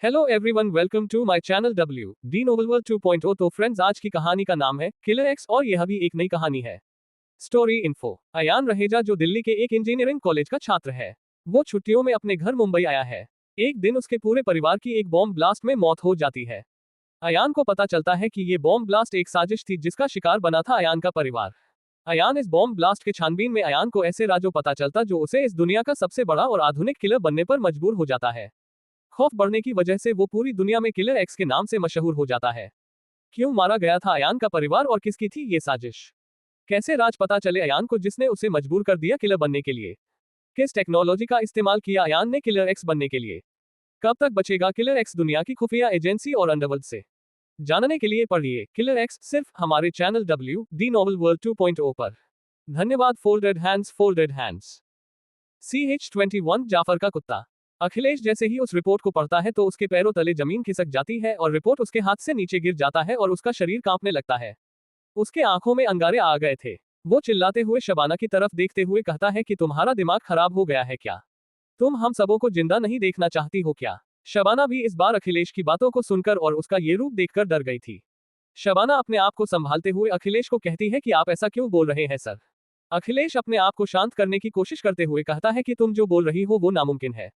Hello everyone, welcome to my channel W D novel world 2.0। तो friends, आज की कहानी का नाम है किलर एक्स और यह भी एक नई कहानी है। Story info. अयान रहेजा जो दिल्ली के एक इंजीनियरिंग कॉलेज का छात्र है, वो छुट्टियों में अपने घर मुंबई आया है। एक दिन उसके पूरे परिवार की एक बॉम्ब ब्लास्ट में मौत हो जाती है। अयान को पता चलता है कि ये बॉम्ब ब्लास्ट एक साजिश थी जिसका शिकार बना था अयान का परिवार। अयान इस बॉम्ब ब्लास्ट के छानबीन में अयान को ऐसे राजों पता चलता जो उसे इस दुनिया का सबसे बड़ा और आधुनिक किलर बनने पर मजबूर हो जाता है। खौफ बढ़ने की वजह से वो पूरी दुनिया में किलर एक्स के नाम से मशहूर हो जाता है। क्यों मारा गया था अयान का परिवार और किसकी थी ये साजिश? कैसे राज पता चले अयान को जिसने उसे मजबूर कर दिया किलर बनने के लिए? किस टेक्नोलॉजी का इस्तेमाल किया अयान ने किलर एक्स बनने के लिए? कब तक बचेगा किलर एक्स दुनिया की खुफिया एजेंसी और अंडरवर्ल्ड से? जानने के लिए पढ़िए किलर एक्स सिर्फ हमारे channel W D novel world 2.0 पर। धन्यवाद। Folded hands, folded hands. CH21 Jafar का कुत्ता। अखिलेश जैसे ही उस रिपोर्ट को पढ़ता है तो उसके पैरों तले जमीन खिसक जाती है और रिपोर्ट उसके हाथ से नीचे गिर जाता है और उसका शरीर कांपने लगता है। उसके आंखों में अंगारे आ गए थे। वो चिल्लाते हुए शबाना की तरफ देखते हुए कहता है कि तुम्हारा दिमाग खराब हो गया है क्या? तुम हम सबों को जिंदा नहीं देखना चाहती हो क्या? शबाना भी इस बार अखिलेश की बातों को सुनकर और उसका ये रूप देखकर डर गई थी। शबाना अपने आप को संभालते हुए अखिलेश को कहती है कि आप ऐसा क्यों बोल रहे हैं सर? अखिलेश अपने आप को शांत करने की कोशिश करते हुए कहता है कि तुम जो बोल रही हो वो नामुमकिन है।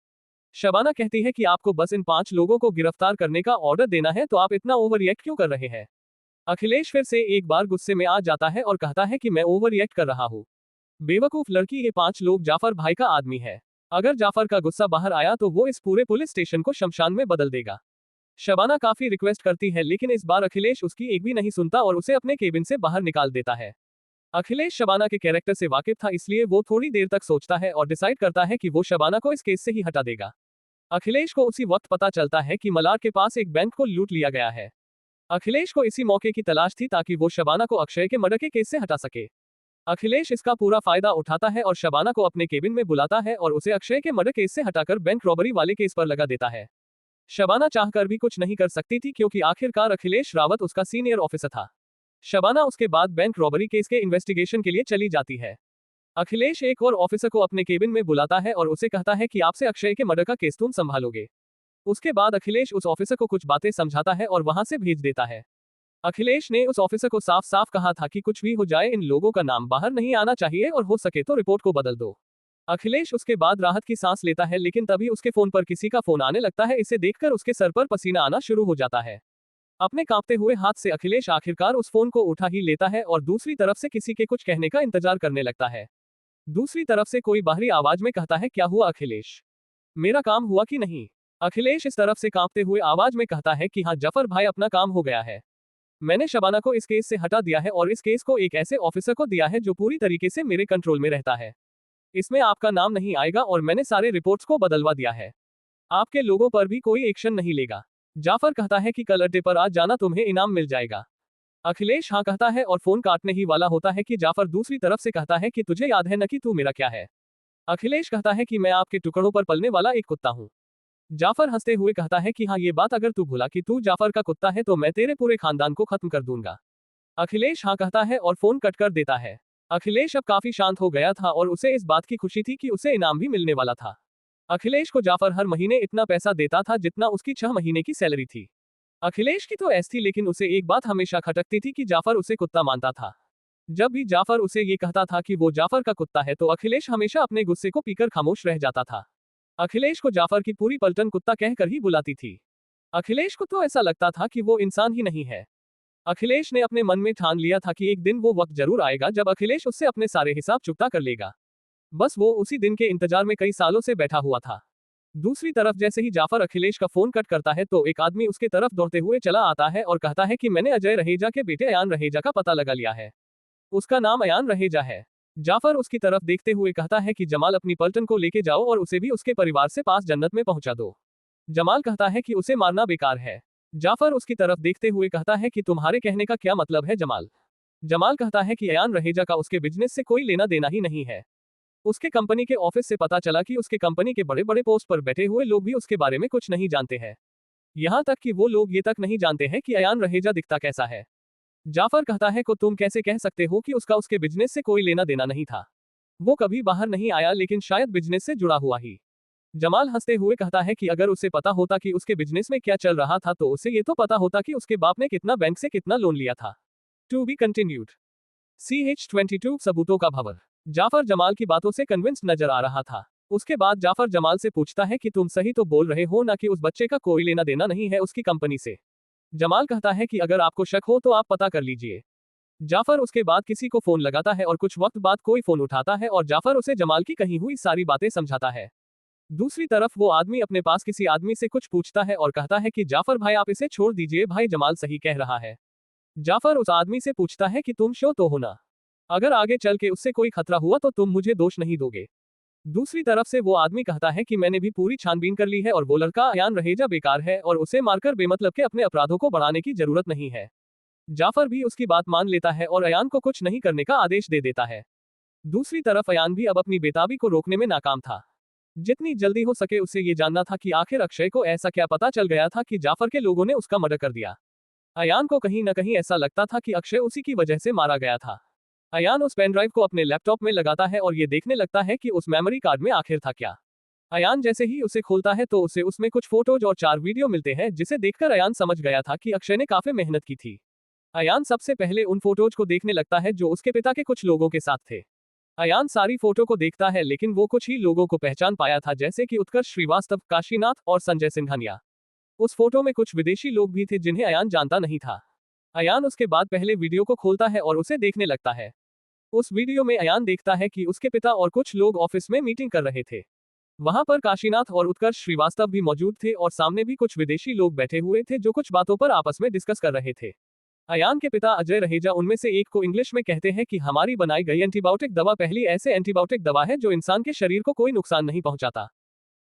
शबाना कहती है कि आपको बस इन 5 लोगों को गिरफ्तार करने का ऑर्डर देना है तो आप इतना ओवर रिएक्ट क्यों कर रहे हैं? अखिलेश फिर से एक बार गुस्से में आ जाता है और कहता है कि मैं ओवर रिएक्ट कर रहा हूँ। बेवकूफ लड़की, ये 5 लोग जाफर भाई का आदमी है। अगर जाफर का गुस्सा बाहर आया तो वो इस पूरे पुलिस स्टेशन को शमशान में बदल देगा। शबाना काफी रिक्वेस्ट करती है लेकिन इस बार अखिलेश उसकी एक भी नहीं सुनता और उसे अपने केबिन से बाहर निकाल देता है। अखिलेश शबाना के कैरेक्टर से वाकिफ था, इसलिए वो थोड़ी देर तक सोचता है और डिसाइड करता है कि वो शबाना को इस केस से ही हटा देगा। अखिलेश को उसी वक्त पता चलता है कि मलार के पास एक बैंक को लूट लिया गया है। अखिलेश को इसी मौके की तलाश थी ताकि वो शबाना को अक्षय के मर्डर के केस से हटा सके। अखिलेश इसका पूरा फायदा उठाता है और शबाना को अपने केबिन में बुलाता है और उसे अक्षय के मर्डर केस से हटाकर बैंक रॉबरी वाले केस पर लगा देता है। शबाना चाहकर भी कुछ नहीं कर सकती थी क्योंकि आखिरकार अखिलेश रावत उसका सीनियर ऑफिसर था। शबाना उसके बाद बैंक रॉबरी केस के इन्वेस्टिगेशन के लिए चली जाती है। अखिलेश एक और ऑफिसर को अपने केबिन में बुलाता है और उसे कहता है कि आपसे अक्षय के मर्डर का केस तुम संभालोगे। उसके बाद अखिलेश उस ऑफिसर को कुछ बातें समझाता है और वहां से भेज देता है। अखिलेश ने उस ऑफिसर को साफ साफ कहा था कि कुछ भी हो जाए इन लोगों का नाम बाहर नहीं आना चाहिए और हो सके तो रिपोर्ट को बदल दो। अखिलेश उसके बाद राहत की सांस लेता है लेकिन तभी उसके फोन पर किसी का फोन आने लगता है। इसे देखकर उसके सर पर पसीना आना शुरू हो जाता है। अपने कांपते हुए हाथ से अखिलेश आखिरकार उस फोन को उठा ही लेता है और दूसरी तरफ से किसी के कुछ कहने का इंतजार करने लगता है। दूसरी तरफ से कोई बाहरी आवाज में कहता है, क्या हुआ अखिलेश? मेरा काम हुआ कि नहीं? अखिलेश इस तरफ से कांपते हुए आवाज में कहता है कि हाँ जफर भाई, अपना काम हो गया है। मैंने शबाना को इस केस से हटा दिया है और इस केस को एक ऐसे ऑफिसर को दिया है जो पूरी तरीके से मेरे कंट्रोल में रहता है। इसमें आपका नाम नहीं आएगा और मैंने सारे रिपोर्ट्स को बदलवा दिया है। आपके लोगों पर भी कोई एक्शन नहीं लेगा। जाफर कहता है कि कल अड्डे पर आज जाना, तुम्हें इनाम मिल जाएगा। अखिलेश हाँ कहता है और फोन काटने ही वाला होता है कि जाफर दूसरी तरफ से कहता है कि तुझे याद है न कि तू मेरा क्या है? अखिलेश कहता है कि मैं आपके टुकड़ों पर पलने वाला एक कुत्ता हूँ। जाफर हंसते हुए कहता है कि हाँ, ये बात अगर तू भूला कि तू जाफर का कुत्ता है तो मैं तेरे पूरे खानदान को खत्म कर दूंगा। अखिलेश हाँ कहता है और फोन कट कर देता है। अखिलेश अब काफी शांत हो गया था और उसे इस बात की खुशी थी कि उसे इनाम भी मिलने वाला था। अखिलेश को जाफर हर महीने इतना पैसा देता था जितना उसकी 6 महीने की सैलरी थी। अखिलेश की तो ऐसी थी लेकिन उसे एक बात हमेशा खटकती थी कि जाफर उसे कुत्ता मानता था। जब भी जाफर उसे ये कहता था कि वो जाफर का कुत्ता है तो अखिलेश हमेशा अपने गुस्से को पीकर खामोश रह जाता था। अखिलेश को जाफर की पूरी पलटन कुत्ता कहकर ही बुलाती थी। अखिलेश को तो ऐसा लगता था कि वो इंसान ही नहीं है। अखिलेश ने अपने मन में ठान लिया था कि एक दिन वो वक्त जरूर आएगा जब अखिलेश उससे अपने सारे हिसाब चुकता कर लेगा। बस वो उसी दिन के इंतजार में कई सालों से बैठा हुआ था। दूसरी तरफ जैसे ही जाफर अखिलेश का फोन कट करता है तो एक आदमी उसके तरफ दौड़ते हुए चला आता है और कहता है कि मैंने अजय रहेजा के बेटे अयान रहेजा का पता लगा लिया है। उसका नाम अयान रहेजा है। जाफर उसकी तरफ देखते हुए कहता है कि जमाल, अपनी पलटन को लेके जाओ और उसे भी उसके परिवार से पास जन्नत में पहुंचा दो। जमाल कहता है कि उसे मारना बेकार है। जाफर उसकी तरफ देखते हुए कहता है कि तुम्हारे कहने का क्या मतलब है जमाल? जमाल कहता है कि अयान रहेजा का उसके बिजनेस से कोई लेना देना ही नहीं है। उसके कंपनी के ऑफिस से पता चला कि उसके कंपनी के बड़े बड़े पोस्ट पर बैठे हुए लोग भी उसके बारे में कुछ नहीं जानते हैं। यहाँ तक कि वो लोग ये तक नहीं जानते हैं कि अयान रहेजा दिखता कैसा है। जाफर कहता है को तुम कैसे कह सकते हो कि उसका उसके बिजनेस से कोई लेना देना नहीं था? वो कभी बाहर नहीं आया लेकिन शायद बिजनेस से जुड़ा हुआ ही। जमाल हंसते हुए कहता है कि अगर उसे पता होता कि उसके बिजनेस में क्या चल रहा था तो उसे ये तो पता होता कि उसके बाप ने कितना बैंक से कितना लोन लिया था। To be continued. CH22 सबूतों का भंवर। जाफर जमाल की बातों से कन्विंस्ड नजर आ रहा था। उसके बाद जाफर जमाल से पूछता है कि तुम सही तो बोल रहे हो ना कि उस बच्चे का कोई लेना देना नहीं है उसकी कंपनी से। जमाल कहता है कि अगर आपको शक हो तो आप पता कर लीजिए। जाफर उसके बाद किसी को फोन लगाता है और कुछ वक्त बाद कोई फोन उठाता है और जाफर उसे जमाल की कही हुई सारी बातें समझाता है। दूसरी तरफ वो आदमी अपने पास किसी आदमी से कुछ पूछता है और कहता है कि जाफर भाई आप इसे छोड़ दीजिए, भाई जमाल सही कह रहा है। जाफर उस आदमी से पूछता है कि तुम श्योर तो हो ना, अगर आगे चल के उससे कोई खतरा हुआ तो तुम मुझे दोष नहीं दोगे। दूसरी तरफ से वो आदमी कहता है कि मैंने भी पूरी छानबीन कर ली है और वो लड़का अयान रहेजा बेकार है और उसे मारकर बेमतलब के अपने अपराधों को बढ़ाने की जरूरत नहीं है। जाफर भी उसकी बात मान लेता है और अयान को कुछ नहीं करने का आदेश दे देता है। दूसरी तरफ अयान भी अब अपनी बेताबी को रोकने में नाकाम था। जितनी जल्दी हो सके उसे ये जानना था कि आखिर अक्षय को ऐसा क्या पता चल गया था कि जाफर के लोगों ने उसका मर्डर कर दिया। अयान को कहीं न कहीं ऐसा लगता था कि अक्षय उसी की वजह से मारा गया था। अयान उस पेन ड्राइव को अपने लैपटॉप में लगाता है और ये देखने लगता है कि उस मेमोरी कार्ड में आखिर था क्या। अयान जैसे ही उसे खोलता है तो उसे उसमें कुछ फोटोज और 4 वीडियो मिलते हैं जिसे देखकर अयान समझ गया था कि अक्षय ने काफी मेहनत की थी। अयान सबसे पहले उन फोटोज को देखने लगता है जो उसके पिता के कुछ लोगों के साथ थे। अयान सारी फोटो को देखता है लेकिन वो कुछ ही लोगों को पहचान पाया था जैसे कि उत्कर्ष श्रीवास्तव, काशीनाथ और संजय सिंघानिया। उस फोटो में कुछ विदेशी लोग भी थे जिन्हें अयान जानता नहीं था। अयान उसके बाद पहले वीडियो को खोलता है और उसे देखने लगता है। उस वीडियो में अयान देखता है कि उसके पिता और कुछ लोग ऑफिस में मीटिंग कर रहे थे। वहां पर काशीनाथ और उत्कर्ष श्रीवास्तव भी मौजूद थे और सामने भी कुछ विदेशी लोग बैठे हुए थे जो कुछ बातों पर आपस में डिस्कस कर रहे थे। अयान के पिता अजय रहेजा उनमें से एक को इंग्लिश में कहते हैं कि हमारी बनाई गई एंटीबायोटिक दवा पहली ऐसे एंटीबायोटिक दवा है जो इंसान के शरीर को कोई नुकसान नहीं पहुंचाता।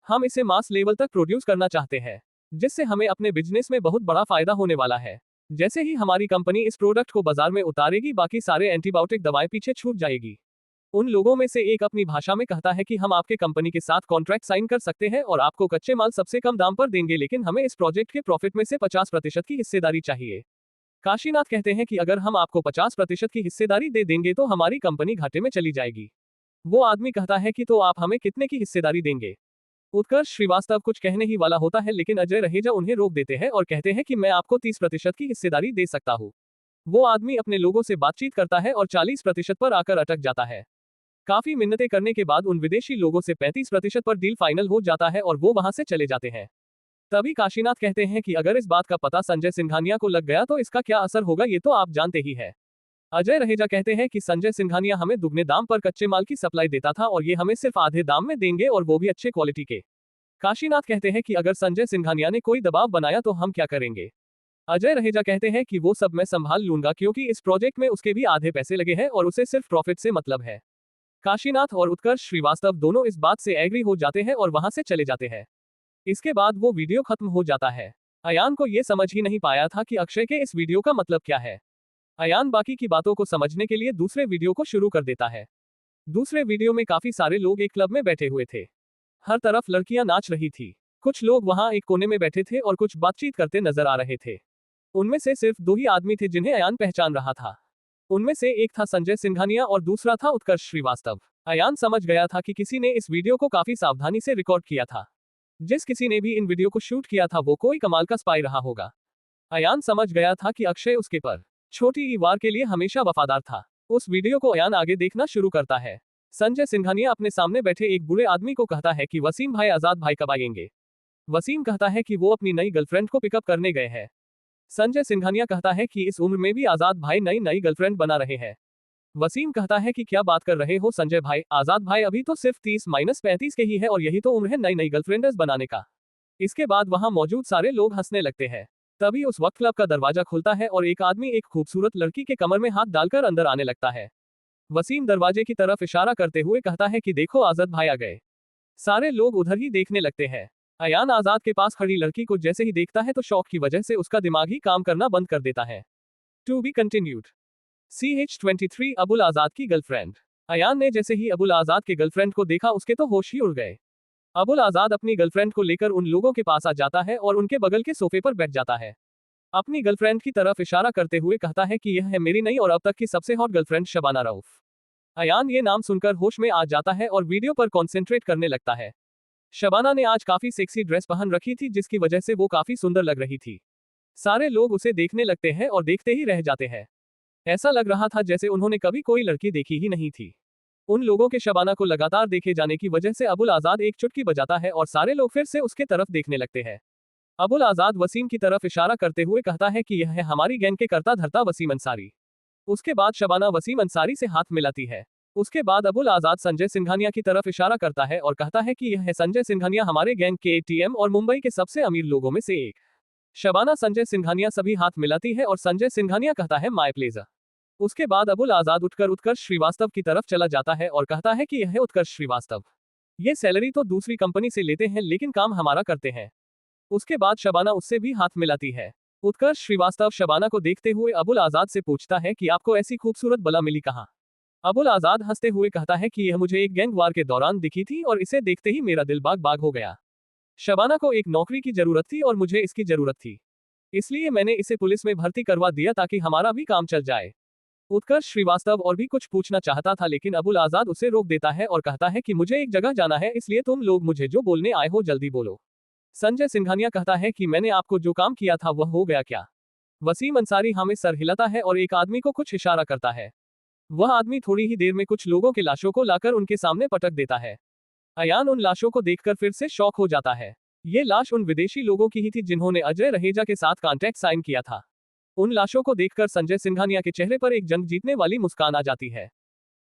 हम इसे मास लेवल तक प्रोड्यूस करना चाहते हैं जिससे हमें अपने बिजनेस में बहुत बड़ा फायदा होने वाला है। जैसे ही हमारी कंपनी इस प्रोडक्ट को बाजार में उतारेगी बाकी सारे एंटीबायोटिक दवाएं पीछे छूट जाएगी। उन लोगों में से एक अपनी भाषा में कहता है कि हम आपके कंपनी के साथ कॉन्ट्रैक्ट साइन कर सकते हैं और आपको कच्चे माल सबसे कम दाम पर देंगे लेकिन हमें इस प्रोजेक्ट के प्रॉफिट में से 50% की हिस्सेदारी चाहिए। काशीनाथ कहते हैं कि अगर हम आपको 50% की हिस्सेदारी दे देंगे तो हमारी कंपनी घाटे में चली जाएगी। वो आदमी कहता है कि तो आप हमें कितने की हिस्सेदारी देंगे। उत्कर्ष श्रीवास्तव कुछ कहने ही वाला होता है लेकिन अजय रहेजा उन्हें रोक देते हैं और कहते हैं कि मैं आपको 30% की हिस्सेदारी दे सकता हूँ। वो आदमी अपने लोगों से बातचीत करता है और 40% पर आकर अटक जाता है। काफी मिन्नतें करने के बाद उन विदेशी लोगों से 35% पर डील फाइनल हो जाता है और वो वहां से चले जाते हैं। तभी काशीनाथ कहते हैं कि अगर इस बात का पता संजय सिंघानिया को लग गया तो इसका क्या असर होगा ये तो आप जानते ही है। अजय रहेजा कहते हैं कि संजय सिंघानिया हमें दुगने दाम पर कच्चे माल की सप्लाई देता था और ये हमें सिर्फ आधे दाम में देंगे और वो भी अच्छे क्वालिटी के। काशीनाथ कहते हैं कि अगर संजय सिंघानिया ने कोई दबाव बनाया तो हम क्या करेंगे। अजय रहेजा कहते हैं कि वो सब मैं संभाल लूंगा क्योंकि इस प्रोजेक्ट में उसके भी आधे पैसे लगे हैं और उसे सिर्फ प्रॉफिट से मतलब है। काशीनाथ और उत्कर्ष श्रीवास्तव दोनों इस बात से एग्री हो जाते हैं और वहां से चले जाते हैं। इसके बाद वो वीडियो खत्म हो जाता है। अयान को ये समझ ही नहीं पाया था कि अक्षय के इस वीडियो का मतलब क्या है। अयान बाकी की बातों को समझने के लिए दूसरे वीडियो को शुरू कर देता है। दूसरे वीडियो में काफी सारे लोग एक क्लब में बैठे हुए थे। हर तरफ लड़कियां नाच रही थी। कुछ लोग वहां एक कोने में बैठे थे और कुछ बातचीत करते नजर आ रहे थे। उनमें से सिर्फ 2 ही आदमी थे जिन्हें अयान पहचान रहा था। उनमें से एक था संजय सिंघानिया और दूसरा था उत्कर्ष श्रीवास्तव। अयान समझ गया था कि किसी ने इस वीडियो को काफी सावधानी से रिकॉर्ड किया था। जिस किसी ने भी इन वीडियो को शूट किया था वो कोई कमाल का स्पाई रहा होगा। अयान समझ गया था कि अक्षय उसके पर छोटी ई वार के लिए हमेशा वफादार था। उस वीडियो को अयान आगे देखना शुरू करता है। संजय सिंघानिया अपने सामने बैठे एक बूढ़े आदमी को कहता है कि वसीम भाई आजाद भाई कब आएंगे। वसीम कहता है कि वो अपनी नई गर्लफ्रेंड को पिकअप करने गए हैं। संजय सिंघानिया कहता है कि इस उम्र में भी आजाद भाई नई गर्लफ्रेंड बना रहे हैं। वसीम कहता है कि क्या बात कर रहे हो संजय भाई, आजाद भाई अभी तो सिर्फ 30-35 के ही है और यही तो उम्र है नई गर्लफ्रेंड्स बनाने का। इसके बाद वहां मौजूद सारे लोग हंसने लगते हैं। तभी उस वक्त क्लब का दरवाजा खुलता है और एक आदमी एक खूबसूरत लड़की के कमर में हाथ डालकर अंदर आने लगता है। वसीम दरवाजे की तरफ इशारा करते हुए कहता है कि देखो आजाद भाई आ गए। सारे लोग उधर ही देखने लगते हैं। अयान आजाद के पास खड़ी लड़की को जैसे ही देखता है तो शौक की वजह से उसका दिमाग ही काम करना बंद कर देता है। To be continued. CH23 Abul Azad की गर्लफ्रेंड। अयान ने जैसे ही अबुल आजाद के गर्लफ्रेंड को देखा उसके तो होश ही उड़ गए। अबुल आजाद अपनी गर्लफ्रेंड को लेकर उन लोगों के पास आ जाता है और उनके बगल के सोफे पर बैठ जाता है। अपनी गर्लफ्रेंड की तरफ इशारा करते हुए कहता है कि यह है मेरी नई और अब तक की सबसे हॉट गर्लफ्रेंड शबाना रऊफ। अयान ये नाम सुनकर होश में आ जाता है और वीडियो पर कॉन्सेंट्रेट करने लगता है। शबाना ने आज काफी सेक्सी ड्रेस पहन रखी थी जिसकी वजह से वो काफी सुंदर लग रही थी। सारे लोग उसे देखने लगते हैं और देखते ही रह जाते हैं। ऐसा लग रहा था जैसे उन्होंने कभी कोई लड़की देखी ही नहीं थी। उन लोगों के शबाना को लगातार देखे जाने की वजह से अबुल आजाद एक चुटकी बजाता है और सारे लोग फिर से उसके तरफ देखने लगते हैं। अबुल आजाद वसीम की तरफ इशारा करते हुए कहता है कि यह है हमारी गैंग के करता धरता वसीम अंसारी। उसके बाद शबाना वसीम अंसारी से हाथ मिलाती है। उसके बाद अबुल आजाद संजय सिंघानिया की तरफ इशारा करता है और कहता है कि यह है संजय सिंघानिया हमारे गैंग के एटीएम और मुंबई के सबसे अमीर लोगों में से एक। शबाना संजय सिंघानिया सभी हाथ मिलाती है और संजय सिंघानिया कहता है माय प्लेजर। उसके बाद अबुल आजाद उठकर उत्कर्ष श्रीवास्तव की तरफ चला जाता है और कहता है कि यह है उत्कर्ष श्रीवास्तव। ये सैलरी तो दूसरी कंपनी से लेते हैं लेकिन काम हमारा करते हैं। उसके बाद शबाना उससे भी हाथ मिलाती है। उत्कर्ष श्रीवास्तव शबाना को देखते हुए अबुल आजाद से पूछता है कि आपको ऐसी खूबसूरत बला मिली कहाँ। अबुल आजाद हंसते हुए कहता है कि यह मुझे एक गैंग वार के दौरान दिखी थी और इसे देखते ही मेरा दिल बाग बाग हो गया। शबाना को एक नौकरी की जरूरत थी और मुझे इसकी जरूरत थी, इसलिए मैंने इसे पुलिस में भर्ती करवा दिया ताकि हमारा भी काम चल जाए। उत्कर्ष श्रीवास्तव और भी कुछ पूछना चाहता था लेकिन अबुल आजाद उसे रोक देता है और कहता है कि मुझे एक जगह जाना है, इसलिए तुम लोग मुझे जो बोलने आए हो जल्दी बोलो। संजय सिंघानिया कहता है कि मैंने आपको जो काम किया था वह हो गया क्या। वसीम अंसारी हमें सर हिलाता है और एक आदमी को कुछ इशारा करता है। वह आदमी थोड़ी ही देर में कुछ लोगों के लाशों को लाकर उनके सामने पटक देता है। अयान उन लाशों को देखकर फिर से शॉक हो जाता है। ये लाश उन विदेशी लोगों की ही थी जिन्होंने अजय रहेजा के साथ कॉन्ट्रैक्ट साइन किया था। उन लाशों को देखकर संजय सिंघानिया के चेहरे पर एक जंग जीतने वाली मुस्कान आ जाती है।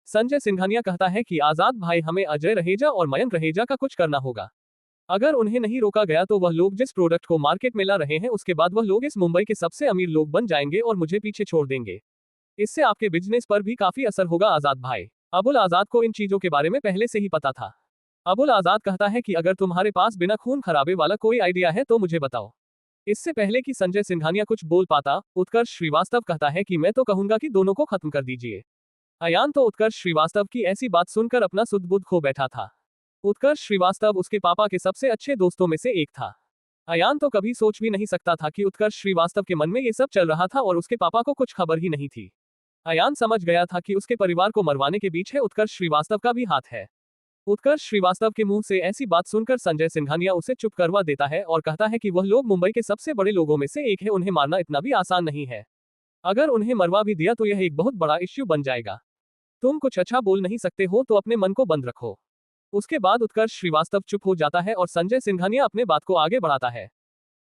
संजय सिंघानिया कहता है कि आजाद भाई हमें अजय रहेजा और मयंक रहेजा का कुछ करना होगा। अगर उन्हें नहीं रोका गया तो वह लोग जिस प्रोडक्ट को मार्केट में ला रहे हैं उसके बाद वह लोग इस मुंबई के सबसे अमीर लोग बन जाएंगे और मुझे पीछे छोड़ देंगे। इससे आपके बिजनेस पर भी काफी असर होगा आजाद भाई। अबुल आजाद को इन चीजों के बारे में पहले से ही पता था। अबुल आजाद कहता है कि अगर तुम्हारे पास बिना खून खराबे वाला कोई आइडिया है तो मुझे बताओ। इससे पहले कि संजय सिंघानिया कुछ बोल पाता, उत्कर्ष श्रीवास्तव कहता है कि मैं तो कहूंगा कि दोनों को खत्म कर दीजिए। अयान तो उत्कर्ष श्रीवास्तव की ऐसी बात सुनकर अपना सुध बुध खो बैठा था। उत्कर्ष श्रीवास्तव उसके पापा के सबसे अच्छे दोस्तों में से एक था। अयान तो कभी सोच भी नहीं सकता था कि उत्कर्ष श्रीवास्तव के मन में ये सब चल रहा था और उसके पापा को कुछ खबर ही नहीं थी। अयान समझ गया था कि उसके परिवार को मरवाने के बीच है उत्कर्ष श्रीवास्तव का भी हाथ है। उत्कर्ष श्रीवास्तव के मुंह से ऐसी बात सुनकर संजय सिंघानिया उसे चुप करवा देता है और कहता है कि वह लोग मुंबई के सबसे बड़े लोगों में से एक है, उन्हें मारना इतना भी आसान नहीं है। अगर उन्हें मरवा भी दिया तो यह एक बहुत बड़ा इश्यू बन जाएगा। तुम कुछ अच्छा बोल नहीं सकते हो तो अपने मन को बंद रखो। उसके बाद उत्कर्ष श्रीवास्तव चुप हो जाता है और संजय सिंघानिया अपने बात को आगे बढ़ाता है।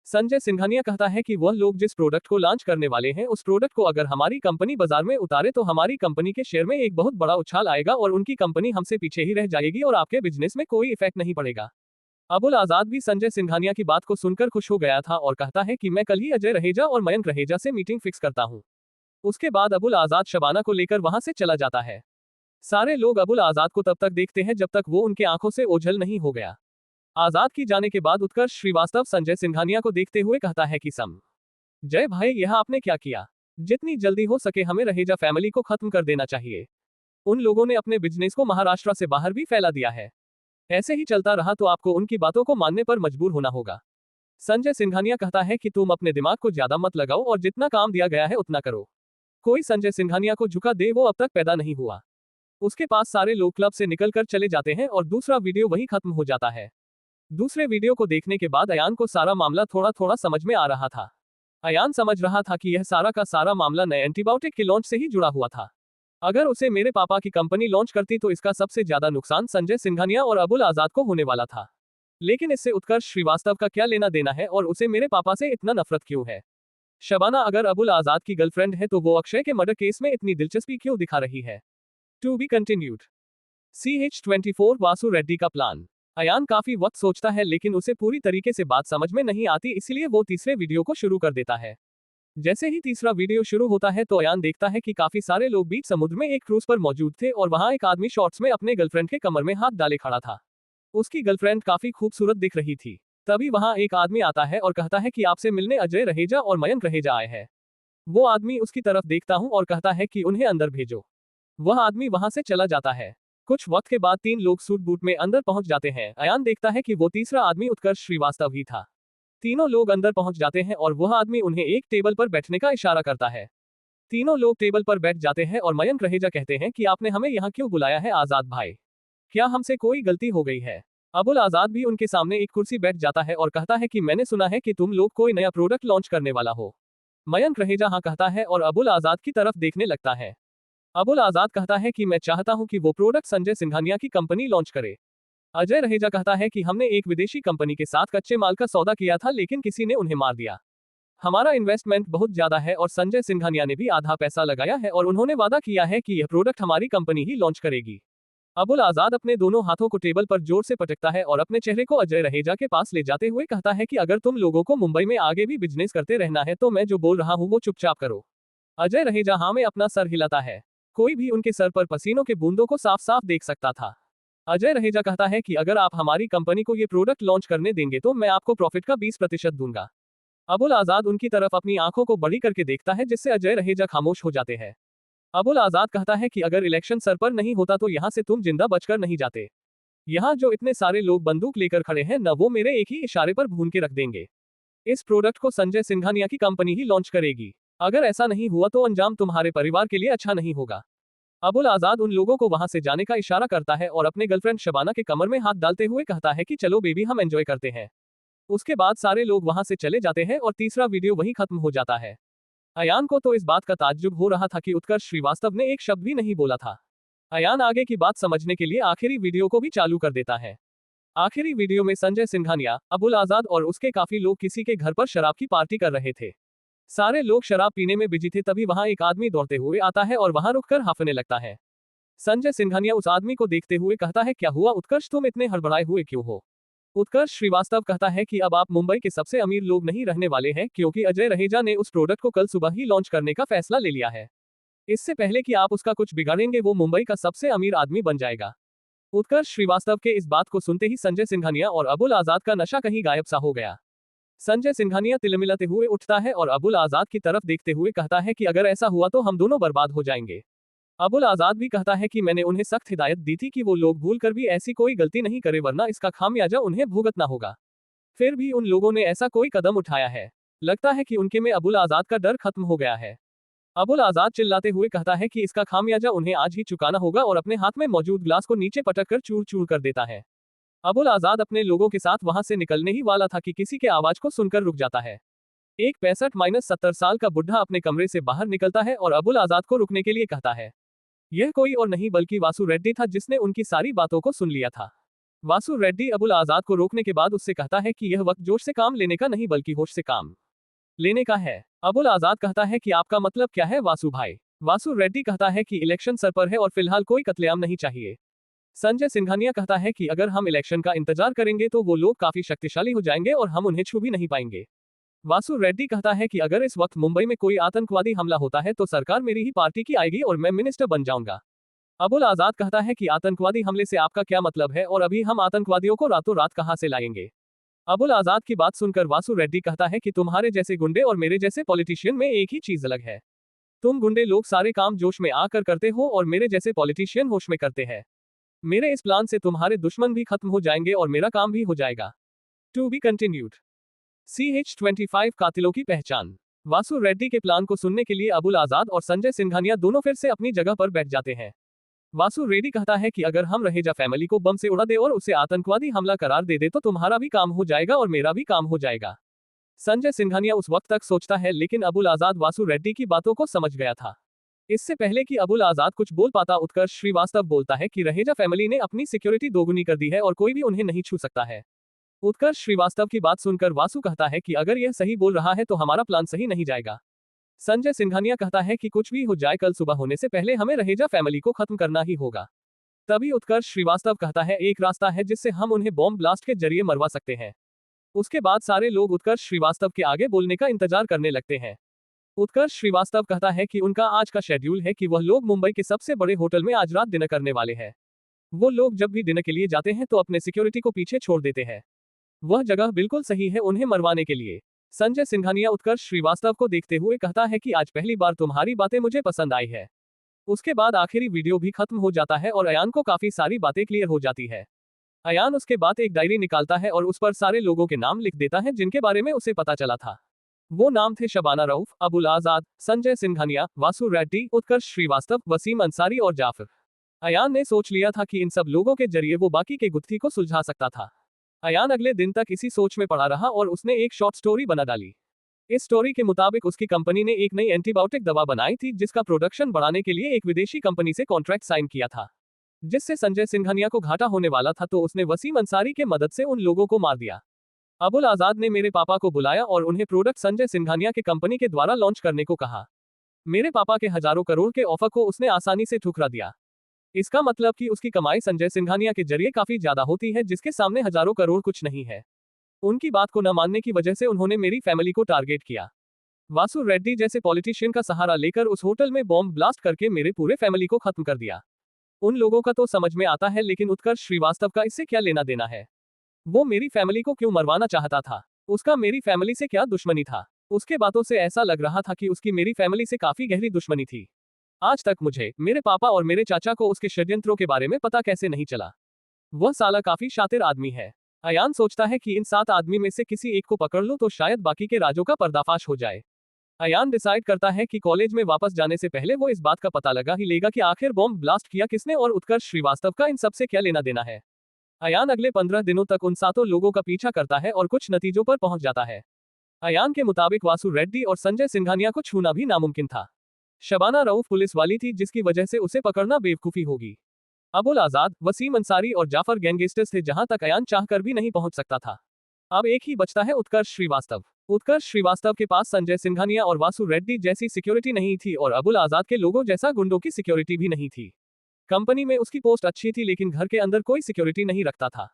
संजय सिंघानिया कहता है कि वह लोग जिस प्रोडक्ट को लॉन्च करने वाले हैं उस प्रोडक्ट को अगर हमारी कंपनी बाजार में उतारे तो हमारी कंपनी के शेयर में एक बहुत बड़ा उछाल आएगा और उनकी कंपनी हमसे पीछे ही रह जाएगी और आपके बिजनेस में कोई इफेक्ट नहीं पड़ेगा। अबुल आजाद भी संजय सिंघानिया की बात को सुनकर खुश हो गया था और कहता है कि मैं कल ही अजय रहेजा और मयंक रहेजा से मीटिंग फिक्स करता हूँ। उसके बाद अबुल आजाद शबाना को लेकर वहां से चला जाता है। सारे लोग अबुल आजाद को तब तक देखते हैं जब तक वो उनके आंखों से ओझल नहीं हो गया। आजाद की जाने के बाद उत्कर्ष श्रीवास्तव संजय सिंघानिया को देखते हुए कहता है कि जय भाई, यह आपने क्या किया। जितनी जल्दी हो सके हमें रहेजा फैमिली को खत्म कर देना चाहिए। उन लोगों ने अपने बिजनेस को महाराष्ट्र से बाहर भी फैला दिया है। ऐसे ही चलता रहा तो आपको उनकी बातों को मानने पर मजबूर होना होगा। संजय सिंघानिया कहता है कि तुम अपने दिमाग को ज्यादा मत लगाओ और जितना काम दिया गया है उतना करो। कोई संजय सिंघानिया को झुका दे वो अब तक पैदा नहीं हुआ। उसके पास सारे लोग क्लब से निकलकर चले जाते हैं और दूसरा वीडियो वहीं खत्म हो जाता है। दूसरे वीडियो को देखने के बाद अयान को सारा मामला थोड़ा थोड़ा समझ में आ रहा था। अयान समझ रहा था कि यह सारा का सारा मामला नए एंटीबायोटिक के लॉन्च से ही जुड़ा हुआ था। अगर उसे मेरे पापा की कंपनी लॉन्च करती तो इसका सबसे ज्यादा नुकसान संजय सिंघानिया और अबुल आजाद को होने वाला था। लेकिन इससे उत्कर्ष श्रीवास्तव का क्या लेना देना है और उसे मेरे पापा से इतना नफरत क्यों है। शबाना अगर अबुल आजाद की गर्लफ्रेंड है तो वो अक्षय के मर्डर केस में इतनी दिलचस्पी क्यों दिखा रही है। To be continued. CH24 Vasu Reddy का प्लान। अयान काफी वक्त सोचता है लेकिन उसे पूरी तरीके से बात समझ में नहीं आती, इसलिए वो तीसरे वीडियो को शुरू कर देता है। जैसे ही तीसरा वीडियो शुरू होता है तो अयान देखता है कि काफी सारे लोग बीच समुद्र में एक क्रूज पर मौजूद थे और वहां एक आदमी शॉर्ट्स में अपने गर्लफ्रेंड के कमर में हाथ डाले खड़ा था। उसकी गर्लफ्रेंड काफी खूबसूरत दिख रही थी। तभी वहां एक आदमी आता है और कहता है कि आपसे मिलने अजय रहेजा और मयंक रहेजा आए हैं। वो आदमी उसकी तरफ देखता हूं और कहता है कि उन्हें अंदर भेजो। वह आदमी वहां से चला जाता है। कुछ वक्त के बाद 3 लोग सूट बूट में अंदर पहुंच जाते हैं। अयान देखता है कि वो तीसरा आदमी उत्कर्ष श्रीवास्तव ही था। तीनों लोग अंदर पहुंच जाते हैं और वह आदमी उन्हें एक टेबल पर बैठने का इशारा करता है। तीनों लोग टेबल पर बैठ जाते हैं और मयंक रहेजा कहते हैं कि आपने हमें यहाँ क्यों बुलाया है आजाद भाई, क्या हमसे कोई गलती हो गई है। अबुल आजाद भी उनके सामने एक कुर्सी बैठ जाता है और कहता है कि मैंने सुना है कि तुम लोग कोई नया प्रोडक्ट लॉन्च करने वाला हो। मयंक रहेजा हाँ कहता है और अबुल आजाद की तरफ देखने लगता है। अबुल आजाद कहता है कि मैं चाहता हूं कि वो प्रोडक्ट संजय सिंघानिया की कंपनी लॉन्च करे। अजय रहेजा कहता है कि हमने एक विदेशी कंपनी के साथ कच्चे माल का सौदा किया था लेकिन किसी ने उन्हें मार दिया। हमारा इन्वेस्टमेंट बहुत ज्यादा है और संजय सिंघानिया ने भी आधा पैसा लगाया है और उन्होंने वादा किया है कि यह प्रोडक्ट हमारी कंपनी ही लॉन्च करेगी। अबुल आजाद अपने दोनों हाथों को टेबल पर जोर से पटकता है और अपने चेहरे को अजय रहेजा के पास ले जाते हुए कहता है कि अगर तुम लोगों को मुंबई में आगे भी बिजनेस करते रहना है तो मैं जो बोल रहा हूँ वो चुपचाप करो। अजय रहेजा हाँ में अपना सर हिलाता है। कोई भी उनके सर पर पसीनों के बूंदों को साफ साफ देख सकता था। अजय रहेजा कहता है कि अगर आप हमारी कंपनी को ये प्रोडक्ट लॉन्च करने देंगे तो मैं आपको प्रॉफिट का 20% दूंगा। अबुल आजाद उनकी तरफ अपनी आंखों को बड़ी करके देखता है जिससे अजय रहेजा खामोश हो जाते हैं। अबुल आजाद कहता है कि अगर इलेक्शन सर पर नहीं होता तो यहाँ से तुम जिंदा बचकर नहीं जाते। यहाँ जो इतने सारे लोग बंदूक लेकर खड़े हैं न वो मेरे एक ही इशारे पर भून के रख देंगे। इस प्रोडक्ट को संजय सिंघानिया की कंपनी ही लॉन्च करेगी। अगर ऐसा नहीं हुआ तो अंजाम तुम्हारे परिवार के लिए अच्छा नहीं होगा। अबुल आजाद उन लोगों को वहां से जाने का इशारा करता है और अपने गर्लफ्रेंड शबाना के कमर में हाथ डालते हुए कहता है कि चलो बेबी हम एंजॉय करते हैं। उसके बाद सारे लोग वहां से चले जाते हैं और तीसरा वीडियो वहीं खत्म हो जाता है। अयान को तो इस बात का ताज्जुब हो रहा था कि उत्कर्ष श्रीवास्तव ने एक शब्द भी नहीं बोला था। अयान आगे की बात समझने के लिए आखिरी वीडियो को भी चालू कर देता है। आखिरी वीडियो में संजय सिंघानिया, अबुल आजाद और उसके काफी लोग किसी के घर पर शराब की पार्टी कर रहे थे। सारे लोग शराब पीने में बिजी थे तभी वहां एक आदमी दौड़ते हुए आता है और वहां रुककर हांफने लगता है। संजय सिंघानिया उस आदमी को देखते हुए कहता है क्या हुआ उत्कर्ष तुम इतने हड़बड़ाए हुए क्यों हो। उत्कर्ष श्रीवास्तव कहता है कि अब आप मुंबई के सबसे अमीर लोग नहीं रहने वाले हैं क्योंकि अजय रहेजा ने उस प्रोडक्ट को कल सुबह ही लॉन्च करने का फैसला ले लिया है। इससे पहले कि आप उसका कुछ बिगाड़ेंगे वो मुंबई का सबसे अमीर आदमी बन जाएगा। उत्कर्ष श्रीवास्तव के इस बात को सुनते ही संजय सिंघानिया और अबुल आजाद का नशा कहीं गायब सा हो गया। संजय सिंघानिया तिलमिलाते हुए उठता है और अबुल आजाद की तरफ देखते हुए कहता है कि अगर ऐसा हुआ तो हम दोनों बर्बाद हो जाएंगे। अबुल आजाद भी कहता है कि मैंने उन्हें सख्त हिदायत दी थी कि वो लोग भूल कर भी ऐसी कोई गलती नहीं करे वरना इसका खामियाजा उन्हें भुगतना होगा। फिर भी उन लोगों ने ऐसा कोई कदम उठाया है। लगता है कि उनके में अबुल आजाद का डर खत्म हो गया है। अबुल आजाद चिल्लाते हुए कहता है कि इसका खामियाजा उन्हें आज ही चुकाना होगा और अपने हाथ में मौजूद ग्लास को नीचे पटक कर चूर चूर कर देता है। अबुल आजाद अपने लोगों के साथ वहां से निकलने ही वाला था कि किसी के आवाज को सुनकर रुक जाता है। एक 65-70 साल का बुढ़ा अपने कमरे से बाहर निकलता है और अबुल आजाद को रुकने के लिए कहता है। यह कोई और नहीं बल्कि वासु रेड्डी था जिसने उनकी सारी बातों को सुन लिया था। वासु रेड्डी अबुल आजाद को रोकने के बाद उससे कहता है कि यह वक्त जोश से काम लेने का नहीं बल्कि होश से काम लेने का है। अबुल आजाद कहता है कि आपका मतलब क्या है वासु भाई। वासु रेड्डी कहता है कि इलेक्शन सर पर है और फिलहाल कोई कत्लेआम नहीं चाहिए। संजय सिंघानिया कहता है कि अगर हम इलेक्शन का इंतजार करेंगे तो वो लोग काफी शक्तिशाली हो जाएंगे और हम उन्हें छू भी नहीं पाएंगे। वासु रेड्डी कहता है कि अगर इस वक्त मुंबई में कोई आतंकवादी हमला होता है तो सरकार मेरी ही पार्टी की आएगी और मैं मिनिस्टर बन जाऊंगा। अबुल आजाद कहता है कि आतंकवादी हमले से आपका क्या मतलब है और अभी हम आतंकवादियों को रातों रात कहां से लाएंगे। अबुल आजाद की बात सुनकर वासु रेड्डी कहता है कि तुम्हारे जैसे गुंडे और मेरे जैसे पॉलिटिशियन में एक ही चीज अलग है। तुम गुंडे लोग सारे काम जोश में आकर करते हो और मेरे जैसे पॉलिटिशियन होश में करते हैं। मेरे इस प्लान से तुम्हारे दुश्मन भी खत्म हो जाएंगे और मेरा काम भी हो जाएगा। To be continued. CH-25 कातिलों की पहचान। वासु रेड्डी के प्लान को सुनने के लिए अबुल आजाद और संजय सिंघानिया दोनों फिर से अपनी जगह पर बैठ जाते हैं। वासु रेड्डी कहता है कि अगर हम रहेजा फैमिली को बम से उड़ा दे और उसे आतंकवादी हमला करार दे दे तो तुम्हारा भी काम हो जाएगा और मेरा भी काम हो जाएगा। संजय सिंघानिया उस वक्त तक सोचता है लेकिन अबुल आजाद वासु रेड्डी की बातों को समझ गया था। इससे पहले कि अबुल आजाद कुछ बोल पाता उत्कर्ष श्रीवास्तव बोलता है कि रहेजा फैमिली ने अपनी सिक्योरिटी दोगुनी कर दी है और कोई भी उन्हें नहीं छू सकता है। उत्कर्ष श्रीवास्तव की बात सुनकर वासु कहता है कि अगर यह सही बोल रहा है तो हमारा प्लान सही नहीं जाएगा। संजय सिंघानिया कहता है कि कुछ भी हो जाए कल सुबह होने से पहले हमें रहेजा फैमिली को खत्म करना ही होगा। तभी उत्कर्ष श्रीवास्तव कहता है एक रास्ता है जिससे हम उन्हें बॉम्ब ब्लास्ट के जरिए मरवा सकते हैं। उसके बाद सारे लोग उत्कर्ष श्रीवास्तव के आगे बोलने का इंतजार करने लगते हैं। उत्कर्ष श्रीवास्तव कहता है कि उनका आज का शेड्यूल है कि वह लोग मुंबई के सबसे बड़े होटल में आज रात डिनर करने वाले हैं। वो लोग जब भी डिनर के लिए जाते हैं तो अपने सिक्योरिटी को पीछे छोड़ देते हैं। वह जगह बिल्कुल सही है उन्हें मरवाने के लिए। संजय सिंघानिया उत्कर्ष श्रीवास्तव को देखते हुए कहता है कि आज पहली बार तुम्हारी बातें मुझे पसंद आई है। उसके बाद आखिरी वीडियो भी खत्म हो जाता है और अयान को काफी सारी बातें क्लियर हो जाती है। अयान उसके बाद एक डायरी निकालता है और उस पर सारे लोगों के नाम लिख देता है जिनके बारे में उसे पता चला था। वो नाम थे शबाना रऊफ, अबुल आजाद, संजय सिंघानिया, वासु रेड्डी, उत्कर्ष श्रीवास्तव, वसीम अंसारी और जाफर। अयान ने सोच लिया था कि इन सब लोगों के जरिए वो बाकी के गुत्थी को सुलझा सकता था। अयान अगले दिन तक इसी सोच में पड़ा रहा और उसने एक शॉर्ट स्टोरी बना डाली। इस स्टोरी के मुताबिक उसकी कंपनी ने एक नई एंटीबायोटिक दवा बनाई थी जिसका प्रोडक्शन बढ़ाने के लिए एक विदेशी कंपनी से कॉन्ट्रैक्ट साइन किया था, जिससे संजय सिंघानिया को घाटा होने वाला था, तो उसने वसीम अंसारी के मदद से उन लोगों को मार दिया। अबुल आजाद ने मेरे पापा को बुलाया और उन्हें प्रोडक्ट संजय सिंघानिया के कंपनी के द्वारा लॉन्च करने को कहा। मेरे पापा के हजारों करोड़ के ऑफर को उसने आसानी से ठुकरा दिया। इसका मतलब कि उसकी कमाई संजय सिंघानिया के जरिए काफी ज्यादा होती है, जिसके सामने हजारों करोड़ कुछ नहीं है। उनकी बात को न मानने की वजह से उन्होंने मेरी फैमिली को टारगेट किया। वासु रेड्डी जैसे पॉलिटिशियन का सहारा लेकर उस होटल में बॉम्ब ब्लास्ट करके मेरे पूरे फैमिली को खत्म कर दिया। उन लोगों का तो समझ में आता है, लेकिन उत्कर्ष श्रीवास्तव का इससे क्या लेना देना है? वो मेरी फैमिली को क्यों मरवाना चाहता था? उसका मेरी फैमिली से क्या दुश्मनी था? उसके बातों से ऐसा लग रहा था कि उसकी मेरी फैमिली से काफी गहरी दुश्मनी थी। आज तक मुझे, मेरे पापा और मेरे चाचा को उसके षड्यंत्रों के बारे में पता कैसे नहीं चला? वह साला काफी शातिर आदमी है। अयान सोचता है कि इन 7 आदमी में से किसी एक को पकड़ लूं तो शायद बाकी के राजों का पर्दाफाश हो जाए। अयान डिसाइड करता है कि कॉलेज में वापस जाने से पहले वो इस बात का पता लगा ही लेगा कि आखिर बॉम्ब ब्लास्ट किया किसने और उत्कर्ष श्रीवास्तव का इन सबसे क्या लेना देना है। अयान अगले 15 दिनों तक उन 7 लोगों का पीछा करता है और कुछ नतीजों पर पहुंच जाता है। अयान के मुताबिक वासु रेड्डी और संजय सिंघानिया को छूना भी नामुमकिन था। शबाना रऊफ पुलिस वाली थी, जिसकी वजह से उसे पकड़ना बेवकूफी होगी। अबुल आजाद, वसीम अंसारी और जाफर गैंगस्टर्स थे जहां तक अयान चाहकर भी नहीं पहुंच सकता था। अब एक ही बचता है, उत्कर्ष श्रीवास्तव। उत्कर्ष श्रीवास्तव के पास संजय सिंघानिया और वासु रेड्डी जैसी सिक्योरिटी नहीं थी और अबुल आजाद के लोगों जैसा गुंडों की सिक्योरिटी भी नहीं थी। कंपनी में उसकी पोस्ट अच्छी थी, लेकिन घर के अंदर कोई सिक्योरिटी नहीं रखता था।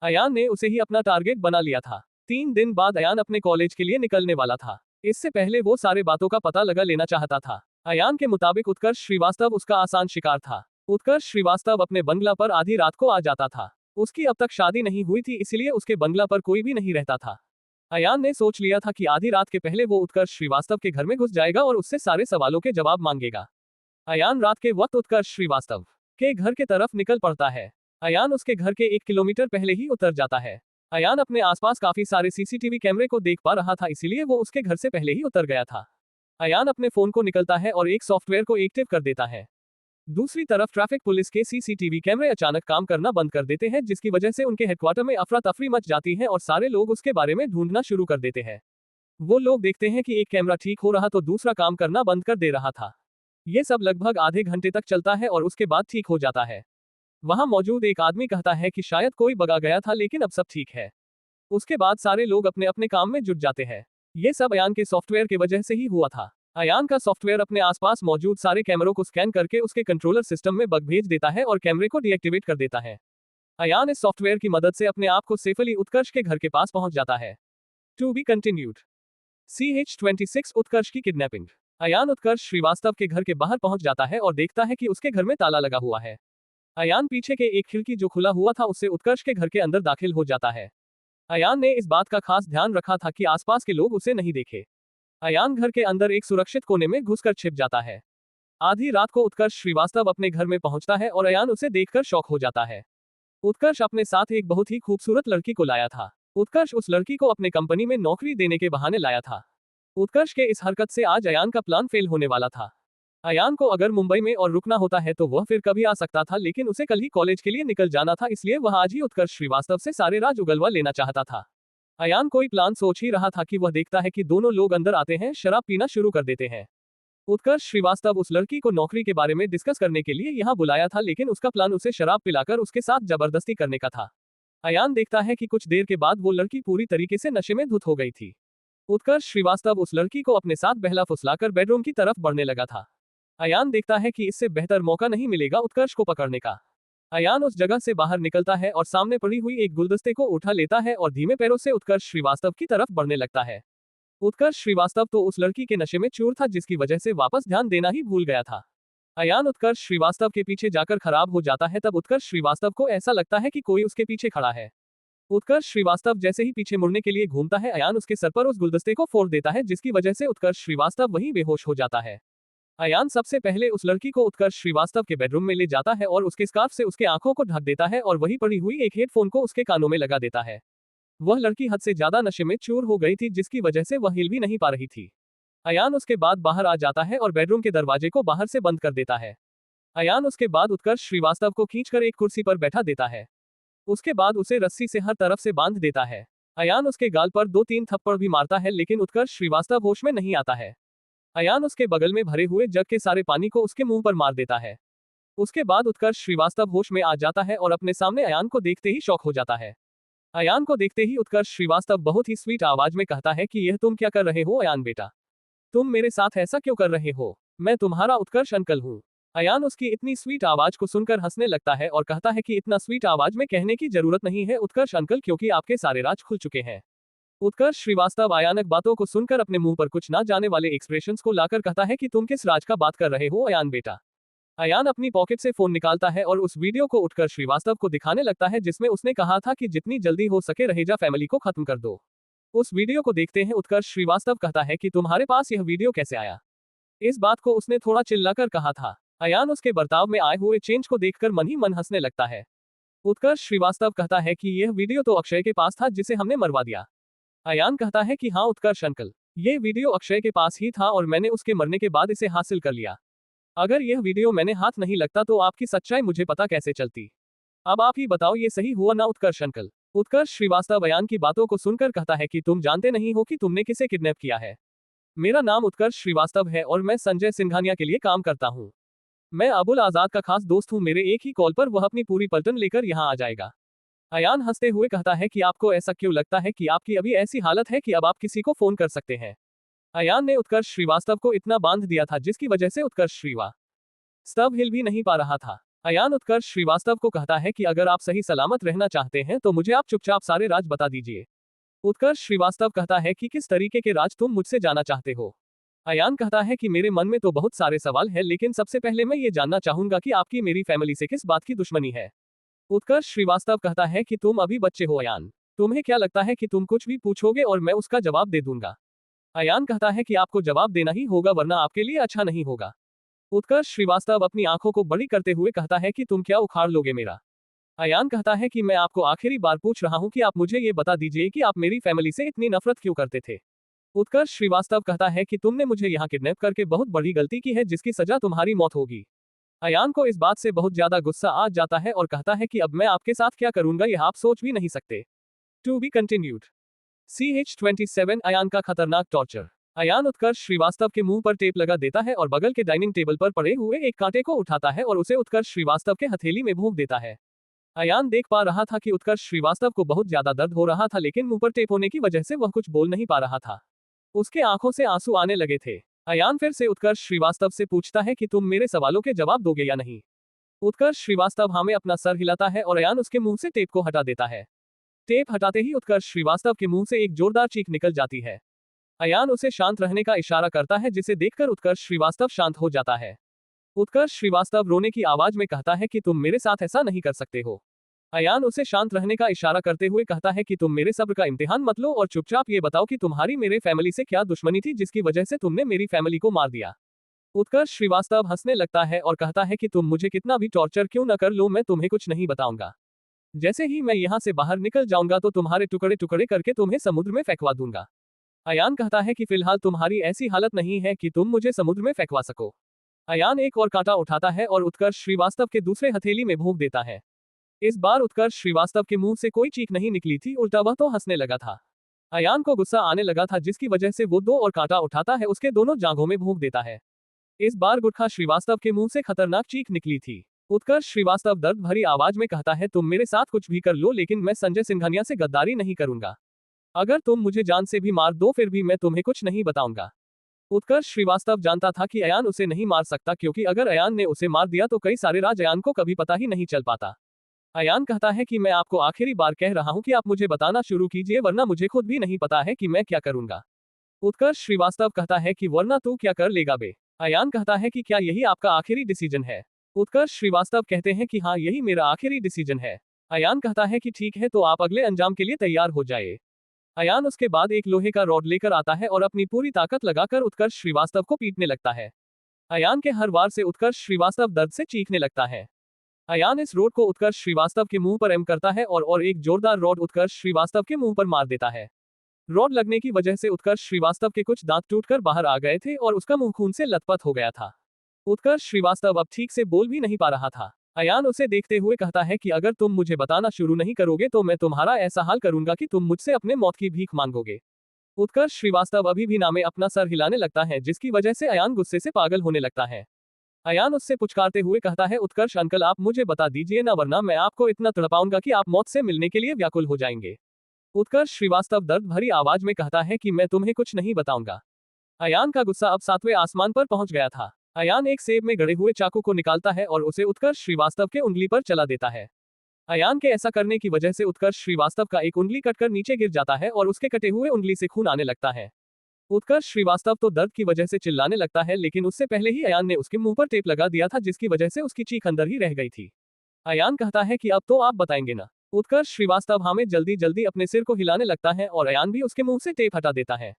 अयान ने उसे ही अपना टारगेट बना लिया था। 3 दिन बाद अयान अपने कॉलेज के लिए निकलने वाला था। इससे पहले वो सारे बातों का पता लगा लेना चाहता था। अयान के मुताबिक उत्कर्ष श्रीवास्तव उसका आसान शिकार था। उत्कर्ष श्रीवास्तव अपने बंगला पर आधी रात को आ जाता था। उसकी अब तक शादी नहीं हुई थी, इसलिए उसके बंगला पर कोई भी नहीं रहता था। अयान ने सोच लिया था कि आधी रात के पहले वो उत्कर्ष श्रीवास्तव के घर में घुस जाएगा और उससे सारे सवालों के जवाब मांगेगा। अयान रात के वक्त उत्कर्ष श्रीवास्तव के घर के तरफ निकल पड़ता है। अयान उसके घर के 1 किलोमीटर पहले ही उतर जाता है। अयान अपने आसपास काफी सारे सीसीटीवी कैमरे को देख पा रहा था, इसीलिए वो उसके घर से पहले ही उतर गया था। अयान अपने फोन को निकलता है और एक सॉफ्टवेयर को एक्टिव कर देता है। दूसरी तरफ ट्रैफिक पुलिस के सीसीटीवी कैमरे अचानक काम करना बंद कर देते हैं, जिसकी वजह से उनके हेडक्वार्टर में अफरा तफरी मच जाती है और सारे लोग उसके बारे में ढूंढना शुरू कर देते हैं। वो लोग देखते हैं कि एक कैमरा ठीक हो रहा तो दूसरा काम करना बंद कर दे रहा था। ये सब लगभग आधे घंटे तक चलता है और उसके बाद ठीक हो जाता है। वहां मौजूद एक आदमी कहता है कि शायद कोई बगा गया था, लेकिन अब सब ठीक है। उसके बाद सारे लोग अपने अपने काम में जुट जाते हैं। ये सब अयान के सॉफ्टवेयर की वजह से ही हुआ था। अयान का सॉफ्टवेयर अपने आसपास मौजूद सारे कैमरों को स्कैन करके उसके कंट्रोलर सिस्टम में बग भेज देता है और कैमरे को डीएक्टिवेट कर देता है। अयान इस सॉफ्टवेयर की मदद से अपने आप को सेफली उत्कर्ष के घर के पास पहुंच जाता है। To be continued. CH-26 उत्कर्ष की किडनैपिंग। अयान उत्कर्ष श्रीवास्तव के घर के बाहर पहुंच जाता है और देखता है कि उसके घर में ताला लगा हुआ है। अयान पीछे के एक खिड़की जो खुला हुआ था उससे उत्कर्ष के घर के अंदर दाखिल हो जाता है। अयान ने इस बात का खास ध्यान रखा था कि आसपास के लोग उसे नहीं देखे। अयान घर के अंदर एक सुरक्षित कोने में घुसकर छिप जाता है। आधी रात को उत्कर्ष श्रीवास्तव अपने घर में पहुंचता है और अयान उसे देखकर शॉक हो जाता है। उत्कर्ष अपने साथ एक बहुत ही खूबसूरत लड़की को लाया था। उत्कर्ष उस लड़की को अपने कंपनी में नौकरी देने के बहाने लाया था। उत्कर्ष के इस हरकत से आज अयान का प्लान फेल होने वाला था। अयान को अगर मुंबई में और रुकना होता है तो वह फिर कभी आ सकता था, लेकिन उसे कल ही कॉलेज के लिए निकल जाना था, इसलिए वह आज ही उत्कर्ष श्रीवास्तव से सारे राज उगलवा लेना चाहता था। अयान कोई प्लान सोच ही रहा था कि वह देखता है कि दोनों लोग अंदर आते हैं, शराब पीना शुरू कर देते हैं। उत्कर्ष श्रीवास्तव उस लड़की को नौकरी के बारे में डिस्कस करने के लिए यहाँ बुलाया था, लेकिन उसका प्लान उसे शराब पिलाकर उसके साथ जबरदस्ती करने का था। अयान देखता है कि कुछ देर के बाद वो लड़की पूरी तरीके से नशे में धुत हो गई थी। उत्कर्ष श्रीवास्तव उस लड़की को अपने साथ बहला फुसलाकर बेडरूम की तरफ बढ़ने लगा था। अयान देखता है कि इससे बेहतर मौका नहीं मिलेगा उत्कर्ष को पकड़ने का। अयान उस जगह से बाहर निकलता है और सामने पड़ी हुई एक गुलदस्ते को उठा लेता है और धीमे पैरों से उत्कर्ष श्रीवास्तव की तरफ बढ़ने लगता है। उत्कर्ष श्रीवास्तव तो उस लड़की के नशे में चूर था, जिसकी वजह से वापस ध्यान देना ही भूल गया था। अयान उत्कर्ष श्रीवास्तव के पीछे जाकर खराब हो जाता है। तब उत्कर्ष श्रीवास्तव को ऐसा लगता है कि कोई उसके पीछे खड़ा है। उत्कर्ष श्रीवास्तव जैसे ही पीछे मुड़ने के लिए घूमता है, अयान उसके सर पर उस गुलदस्ते को फोड़ देता है, जिसकी वजह से उत्कर्ष श्रीवास्तव वहीं बेहोश हो जाता है। अयान सबसे पहले उस लड़की को उत्कर्ष श्रीवास्तव के बेडरूम में ले जाता है और उसके स्कार्फ से उसके आंखों को ढक देता है और वहीं पड़ी हुई एक हेडफोन को उसके कानों में लगा देता है। वह लड़की हद से ज्यादा नशे में चूर हो गई थी, जिसकी वजह से वह हिल भी नहीं पा रही थी। अयान उसके बाद बाहर आ जाता है और बेडरूम के दरवाजे को बाहर से बंद कर देता है। अयान उसके बाद उत्कर्ष श्रीवास्तव को खींचकर एक कुर्सी पर बैठा देता है। उसके बाद उसे रस्सी से हर तरफ से बांध देता है। अयान उसके गाल पर 2-3 थप्पड़ भी मारता है, लेकिन उत्कर्ष श्रीवास्तव होश में नहीं आता है। अयान उसके बगल में भरे हुए जग के सारे पानी को उसके मुंह पर मार देता है। उसके बाद उत्कर्ष श्रीवास्तव होश में आ जाता है और अपने सामने अयान को देखते ही शॉक हो जाता है। अयान को देखते ही उत्कर्ष श्रीवास्तव बहुत ही स्वीट आवाज में कहता है कि यह तुम क्या कर रहे हो अयान बेटा? तुम मेरे साथ ऐसा क्यों कर रहे हो? मैं तुम्हारा उत्कर्ष अंकल हूँ। अयान उसकी इतनी स्वीट आवाज को सुनकर हंसने लगता है और कहता है कि इतना स्वीट आवाज में कहने की जरूरत नहीं है उत्कर्ष अंकल, क्योंकि आपके सारे राज खुल चुके हैं। उत्कर्ष श्रीवास्तव अयानक बातों को सुनकर अपने मुंह पर कुछ ना जाने वाले एक्सप्रेशंस को लाकर कहता है कि तुम किस राज का बात कर रहे हो अयान बेटा? अयान अपनी पॉकेट से फोन निकालता है और उस वीडियो को उत्कर्ष श्रीवास्तव को दिखाने लगता है जिसमें उसने कहा था कि जितनी जल्दी हो सके रहेजा फैमिली को खत्म कर दो। उस वीडियो को देखते हैं उत्कर्ष श्रीवास्तव कहता है कि तुम्हारे पास यह वीडियो कैसे आया? इस बात को उसने थोड़ा चिल्लाकर कहा था। अयान उसके बर्ताव में आए हुए चेंज को देखकर मन ही मन हंसने लगता है। उत्कर्ष श्रीवास्तव कहता है कि यह वीडियो तो अक्षय के पास था जिसे हमने मरवा दिया। अयान कहता है कि हाँ उत्कर्ष अंकल, ये वीडियो अक्षय के पास ही था और मैंने उसके मरने के बाद इसे हासिल कर लिया। अगर यह वीडियो मैंने हाथ नहीं लगता तो आपकी सच्चाई मुझे पता कैसे चलती? अब आप ही बताओ ये सही हुआ ना उत्कर्ष अंकल? उत्कर्ष श्रीवास्तव अयान की बातों को सुनकर कहता है कि तुम जानते नहीं हो कि तुमने किसे किडनैप किया है। मेरा नाम उत्कर्ष श्रीवास्तव है और मैं संजय सिंघानिया के लिए काम करता हूँ। मैं अबुल आजाद का खास दोस्त हूँ, मेरे एक ही कॉल पर वह अपनी पूरी पलटन लेकर यहाँ आ जाएगा। अयान हंसते हुए कहता है कि आपको ऐसा क्यों लगता है कि आपकी अभी ऐसी हालत है कि अब आप किसी को फोन कर सकते हैं? अयान ने उत्कर्ष श्रीवास्तव को इतना बांध दिया था जिसकी वजह से उत्कर्ष श्रीवास्तव हिल भी नहीं पा रहा था। अयान उत्कर्ष श्रीवास्तव को कहता है कि अगर आप सही सलामत रहना चाहते हैं तो मुझे आप चुपचाप सारे राज बता दीजिए। उत्कर्ष श्रीवास्तव कहता है कि किस तरीके के राज तुम मुझसे जानना चाहते हो? अयान कहता है कि मेरे मन में तो बहुत सारे सवाल हैं, लेकिन सबसे पहले मैं ये जानना चाहूंगा कि आपकी मेरी फैमिली से किस बात की दुश्मनी है। उत्कर्ष श्रीवास्तव कहता है कि तुम अभी बच्चे हो अयान, तुम्हें क्या लगता है कि तुम कुछ भी पूछोगे और मैं उसका जवाब दे दूंगा? अयान कहता है कि आपको जवाब देना ही होगा वरना आपके लिए अच्छा नहीं होगा। उत्कर्ष श्रीवास्तव अपनी आंखों को बड़ी करते हुए कहता है कि तुम क्या उखाड़ लोगे मेरा? अयान कहता है कि मैं आपको आखिरी बार पूछ रहा हूं कि आप मुझे ये बता दीजिए कि आप मेरी फैमिली से इतनी नफरत क्यों करते थे? उत्कर्ष श्रीवास्तव कहता है कि तुमने मुझे यहाँ किडनैप करके बहुत बड़ी गलती की है जिसकी सजा तुम्हारी मौत होगी। अयान को इस बात से बहुत ज्यादा गुस्सा आ जाता है और कहता है कि अब मैं आपके साथ क्या करूंगा यह आप सोच भी नहीं सकते। To be continued. CH27 Ayan का खतरनाक टॉर्चर। अयान उत्कर्ष श्रीवास्तव के मुंह पर टेप लगा देता है और बगल के डाइनिंग टेबल पर पड़े हुए एक कांटे को उठाता है और उसे उत्कर्ष श्रीवास्तव के हथेली में भोंक देता है। अयान देख पा रहा था कि उत्कर्ष श्रीवास्तव को बहुत ज्यादा दर्द हो रहा था, लेकिन मुंह पर टेप होने की वजह से वह कुछ बोल नहीं पा रहा था। उसके आंखों से आंसू आने लगे थे। अयान फिर से उत्कर्ष श्रीवास्तव से पूछता है कि तुम मेरे सवालों के जवाब दोगे या नहीं? उत्कर्ष श्रीवास्तव हाँ में अपना सर हिलाता है और अयान उसके मुंह से टेप को हटा देता है। टेप हटाते ही उत्कर्ष श्रीवास्तव के मुंह से एक जोरदार चीख निकल जाती है। अयान उसे शांत रहने का इशारा करता है जिसे देखकर उत्कर्ष श्रीवास्तव शांत हो जाता है। उत्कर्ष श्रीवास्तव रोने की आवाज में कहता है कि तुम मेरे साथ ऐसा नहीं कर सकते हो। अयान उसे शांत रहने का इशारा करते हुए कहता है कि तुम मेरे सब्र का इम्तिहान मत लो और चुपचाप ये बताओ कि तुम्हारी मेरे फैमिली से क्या दुश्मनी थी जिसकी वजह से तुमने मेरी फैमिली को मार दिया। उत्कर्ष श्रीवास्तव हंसने लगता है और कहता है कि तुम मुझे कितना भी टॉर्चर क्यों न कर लो, मैं तुम्हें कुछ नहीं बताऊंगा। जैसे ही मैं यहाँ से बाहर निकल जाऊंगा तो तुम्हारे टुकड़े टुकड़े करके तुम्हें समुद्र में फेंकवा दूंगा। अयान कहता है कि फिलहाल तुम्हारी ऐसी हालत नहीं है कि तुम मुझे समुद्र में फेंकवा सको। अयान एक और कांटा उठाता है और उत्कर्ष श्रीवास्तव के दूसरे हथेली में भोंक देता है। इस बार उत्कर्ष श्रीवास्तव के मुंह से कोई चीख नहीं निकली थी, उल्टा वह तो हंसने लगा था। अयान को गुस्सा आने लगा था जिसकी वजह से वो दो और कांटा उठाता है, उसके दोनों जांघों में भोंक देता है। इस बार गुटखा श्रीवास्तव के मुंह से खतरनाक चीख निकली थी। उत्कर्ष श्रीवास्तव दर्द भरी आवाज में कहता है, तुम मेरे साथ कुछ भी कर लो लेकिन मैं संजय सिंघानिया से गद्दारी नहीं करूंगा। अगर तुम मुझे जान से भी मार दो फिर भी मैं तुम्हें कुछ नहीं बताऊंगा। उत्कर्ष श्रीवास्तव जानता था कि अयान उसे नहीं मार सकता, क्योंकि अगर अयान ने उसे मार दिया तो कई सारे राज अयान को कभी पता ही नहीं चल पाता। अयान कहता है कि मैं आपको आखिरी बार कह रहा हूं कि आप मुझे बताना शुरू कीजिए वरना मुझे खुद भी नहीं पता है कि मैं क्या करूंगा। उत्कर्ष श्रीवास्तव कहता है कि वरना तू क्या कर लेगा बे? अयान कहता है कि क्या यही आपका आखिरी डिसीजन है? उत्कर्ष श्रीवास्तव कहते हैं कि हाँ यही मेरा आखिरी डिसीजन है। अयान कहता है कि ठीक है तो आप अगले अंजाम के लिए तैयार हो जाए। अयान उसके बाद एक लोहे का रॉड लेकर आता है और अपनी पूरी ताकत लगाकर उत्कर्ष श्रीवास्तव को पीटने लगता है। अयान के हर वार से उत्कर्ष श्रीवास्तव दर्द से चीखने लगता है। अयान इस रॉड को उत्कर्ष श्रीवास्तव के मुंह पर एम करता है और एक जोरदार रॉड उत्कर्ष श्रीवास्तव के मुंह पर मार देता है। रॉड लगने की वजह से उत्कर्ष श्रीवास्तव के कुछ दांत टूटकर बाहर आ गए थे और उसका मुंह खून से लथपथ हो गया था। उत्कर्ष श्रीवास्तव अब ठीक से बोल भी नहीं पा रहा था। अयान उसे देखते हुए कहता है कि अगर तुम मुझे बताना शुरू नहीं करोगे तो मैं तुम्हारा ऐसा हाल करूंगा कि तुम मुझसे अपने मौत की भीख मांगोगे। उत्कर्ष श्रीवास्तव अभी भी नामे अपना सर हिलाने लगता है, जिसकी वजह से अयान गुस्से से पागल होने लगता है। अयान उससे पुचकारते हुए कहता है, उत्कर्ष अंकल आप मुझे बता दीजिए ना, वरना मैं आपको इतना तड़पाऊंगा कि आप मौत से मिलने के लिए व्याकुल हो जाएंगे। उत्कर्ष श्रीवास्तव दर्द भरी आवाज में कहता है कि मैं तुम्हें कुछ नहीं बताऊंगा। अयान का गुस्सा अब 7वें आसमान पर पहुंच गया था। अयान एक सेब में गड़े हुए चाकू को निकालता है और उसे उत्कर्ष श्रीवास्तव के उंगली पर चला देता है। अयान के ऐसा करने की वजह से उत्कर्ष श्रीवास्तव का एक उंगली कटकर नीचे गिर जाता है और उसके कटे हुए उंगली से खून आने लगता है। उत्कर्ष श्रीवास्तव तो दर्द की वजह से चिल्लाने लगता है, लेकिन उससे पहले ही अयान ने उसके मुंह पर टेप लगा दिया था, जिसकी वजह से उसकी चीख अंदर ही रह गई थी। अयान कहता है कि अब तो आप बताएंगे ना। उत्कर्ष श्रीवास्तव हमें जल्दी जल्दी अपने सिर को हिलाने लगता है और अयान भी उसके मुंह से टेप हटा देता है।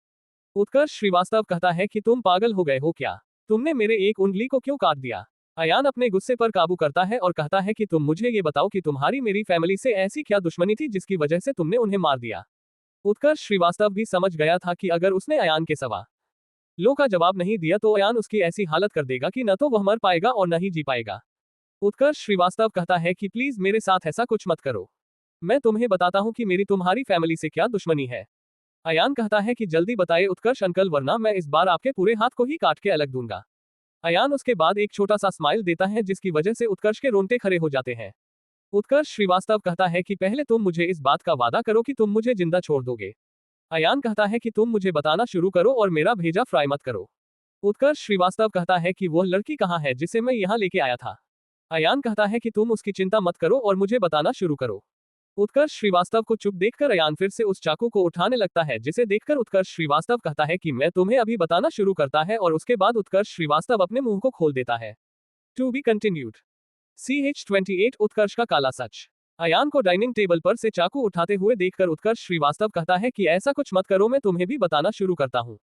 उत्कर्ष श्रीवास्तव कहता है कि तुम पागल हो गए हो क्या? तुमने मेरे एक उंगली को क्यों काट दिया? अयान अपने गुस्से पर काबू करता है और कहता है कि तुम मुझे ये बताओ कि तुम्हारी मेरी फैमिली से ऐसी क्या दुश्मनी थी जिसकी वजह से तुमने उन्हें मार दिया। उत्कर्ष श्रीवास्तव भी समझ गया था कि अगर उसने अयान के सवालों का जवाब नहीं दिया तो अयान उसकी ऐसी हालत कर देगा कि न तो वह मर पाएगा और न ही जी पाएगा। उत्कर्ष श्रीवास्तव कहता है कि प्लीज मेरे साथ ऐसा कुछ मत करो। मैं तुम्हें बताता हूँ कि मेरी तुम्हारी फैमिली से क्या दुश्मनी है। अयान कहता है कि जल्दी बताए उत्कर्ष अंकल, वरना मैं इस बार आपके पूरे हाथ को ही काट के अलग दूंगा। अयान उसके बाद एक छोटा सा स्माइल देता है, जिसकी वजह से उत्कर्ष के रोंगटे खड़े हो जाते हैं। उत्कर्ष श्रीवास्तव कहता है कि पहले तुम मुझे इस बात का वादा करो कि तुम मुझे जिंदा छोड़ दोगे। अयान कहता है कि तुम मुझे बताना शुरू करो और मेरा भेजा फ्राई मत करो। उत्कर्ष श्रीवास्तव कहता है कि वह लड़की कहाँ है जिसे मैं यहाँ लेके आया था। अयान कहता है कि तुम उसकी चिंता मत करो और मुझे बताना शुरू करो। उत्कर्ष श्रीवास्तव को चुप देखकर अयान फिर से उस चाकू को उठाने लगता है, जिसे देखकर उत्कर्ष श्रीवास्तव कहता है कि मैं तुम्हें अभी बताना शुरू करता है और उसके बाद उत्कर्ष श्रीवास्तव अपने मुंह को खोल देता है। To be continued. CH28 उत्कर्ष का काला सच। अयान को डाइनिंग टेबल पर से चाकू उठाते हुए देखकर उत्कर्ष श्रीवास्तव कहता है कि ऐसा कुछ मत करो, मैं तुम्हें भी बताना शुरू करता हूँ।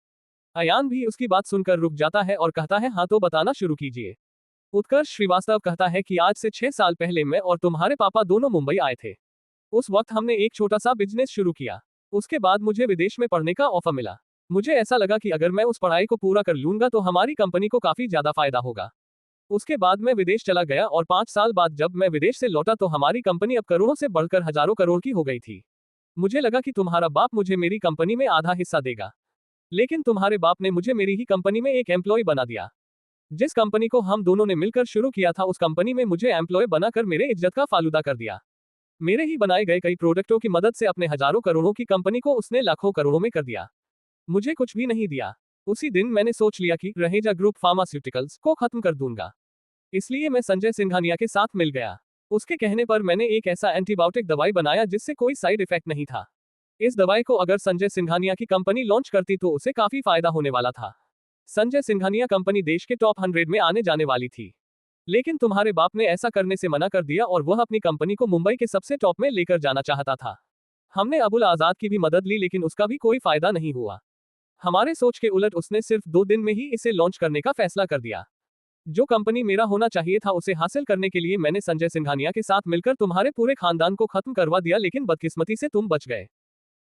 अयान भी उसकी बात सुनकर रुक जाता है और कहता है हाँ तो बताना शुरू कीजिए। उत्कर्ष श्रीवास्तव कहता है कि आज से 6 साल पहले मैं और तुम्हारे पापा दोनों मुंबई आए थे। उस वक्त हमने एक छोटा सा बिजनेस शुरू किया। उसके बाद मुझे विदेश में पढ़ने का ऑफर मिला। मुझे ऐसा लगा कि अगर मैं उस पढ़ाई को पूरा कर लूंगा तो हमारी कंपनी को काफी ज्यादा फायदा होगा। उसके बाद मैं विदेश चला गया और 5 साल बाद जब मैं विदेश से लौटा तो हमारी कंपनी अब करोड़ों से बढ़कर हजारों करोड़ की हो गई थी। मुझे लगा कि तुम्हारा बाप मुझे मेरी कंपनी में आधा हिस्सा देगा, लेकिन तुम्हारे बाप ने मुझे मेरी ही कंपनी में एक एम्प्लॉय बना दिया। जिस कंपनी को हम दोनों ने मिलकर शुरू किया था उस कंपनी में मुझे एम्प्लॉय बनाकर मेरे इज्जत का फालूदा कर दिया। मेरे ही बनाए गए कई प्रोडक्टों की मदद से अपने हजारों करोड़ों की कंपनी को उसने लाखों करोड़ों में कर दिया। मुझे कुछ भी नहीं दिया। उसी दिन मैंने सोच लिया कि रहेजा ग्रुप फार्मास्यूटिकल्स को खत्म कर दूंगा। इसलिए मैं संजय सिंघानिया के साथ मिल गया। उसके कहने पर मैंने एक ऐसा एंटीबायोटिक दवाई बनाया जिससे कोई साइड इफेक्ट नहीं था। इस दवाई को अगर संजय सिंघानिया की कंपनी लॉन्च करती तो उसे काफी फायदा होने वाला था। संजय सिंघानिया कंपनी देश के टॉप 100 में आने जाने वाली थी, लेकिन तुम्हारे बाप ने ऐसा करने से मना कर दिया और वह अपनी कंपनी को मुंबई के सबसे टॉप में लेकर जाना चाहता था। हमने अबुल आजाद की भी मदद ली, लेकिन उसका भी कोई फायदा नहीं हुआ। हमारे सोच के उलट उसने सिर्फ 2 दिन में ही इसे लॉन्च करने का फैसला कर दिया। जो कंपनी मेरा होना चाहिए था उसे हासिल करने के लिए मैंने संजय सिंघानिया के साथ मिलकर तुम्हारे पूरे खानदान को खत्म करवा दिया, लेकिन बदकिस्मती से तुम बच गए।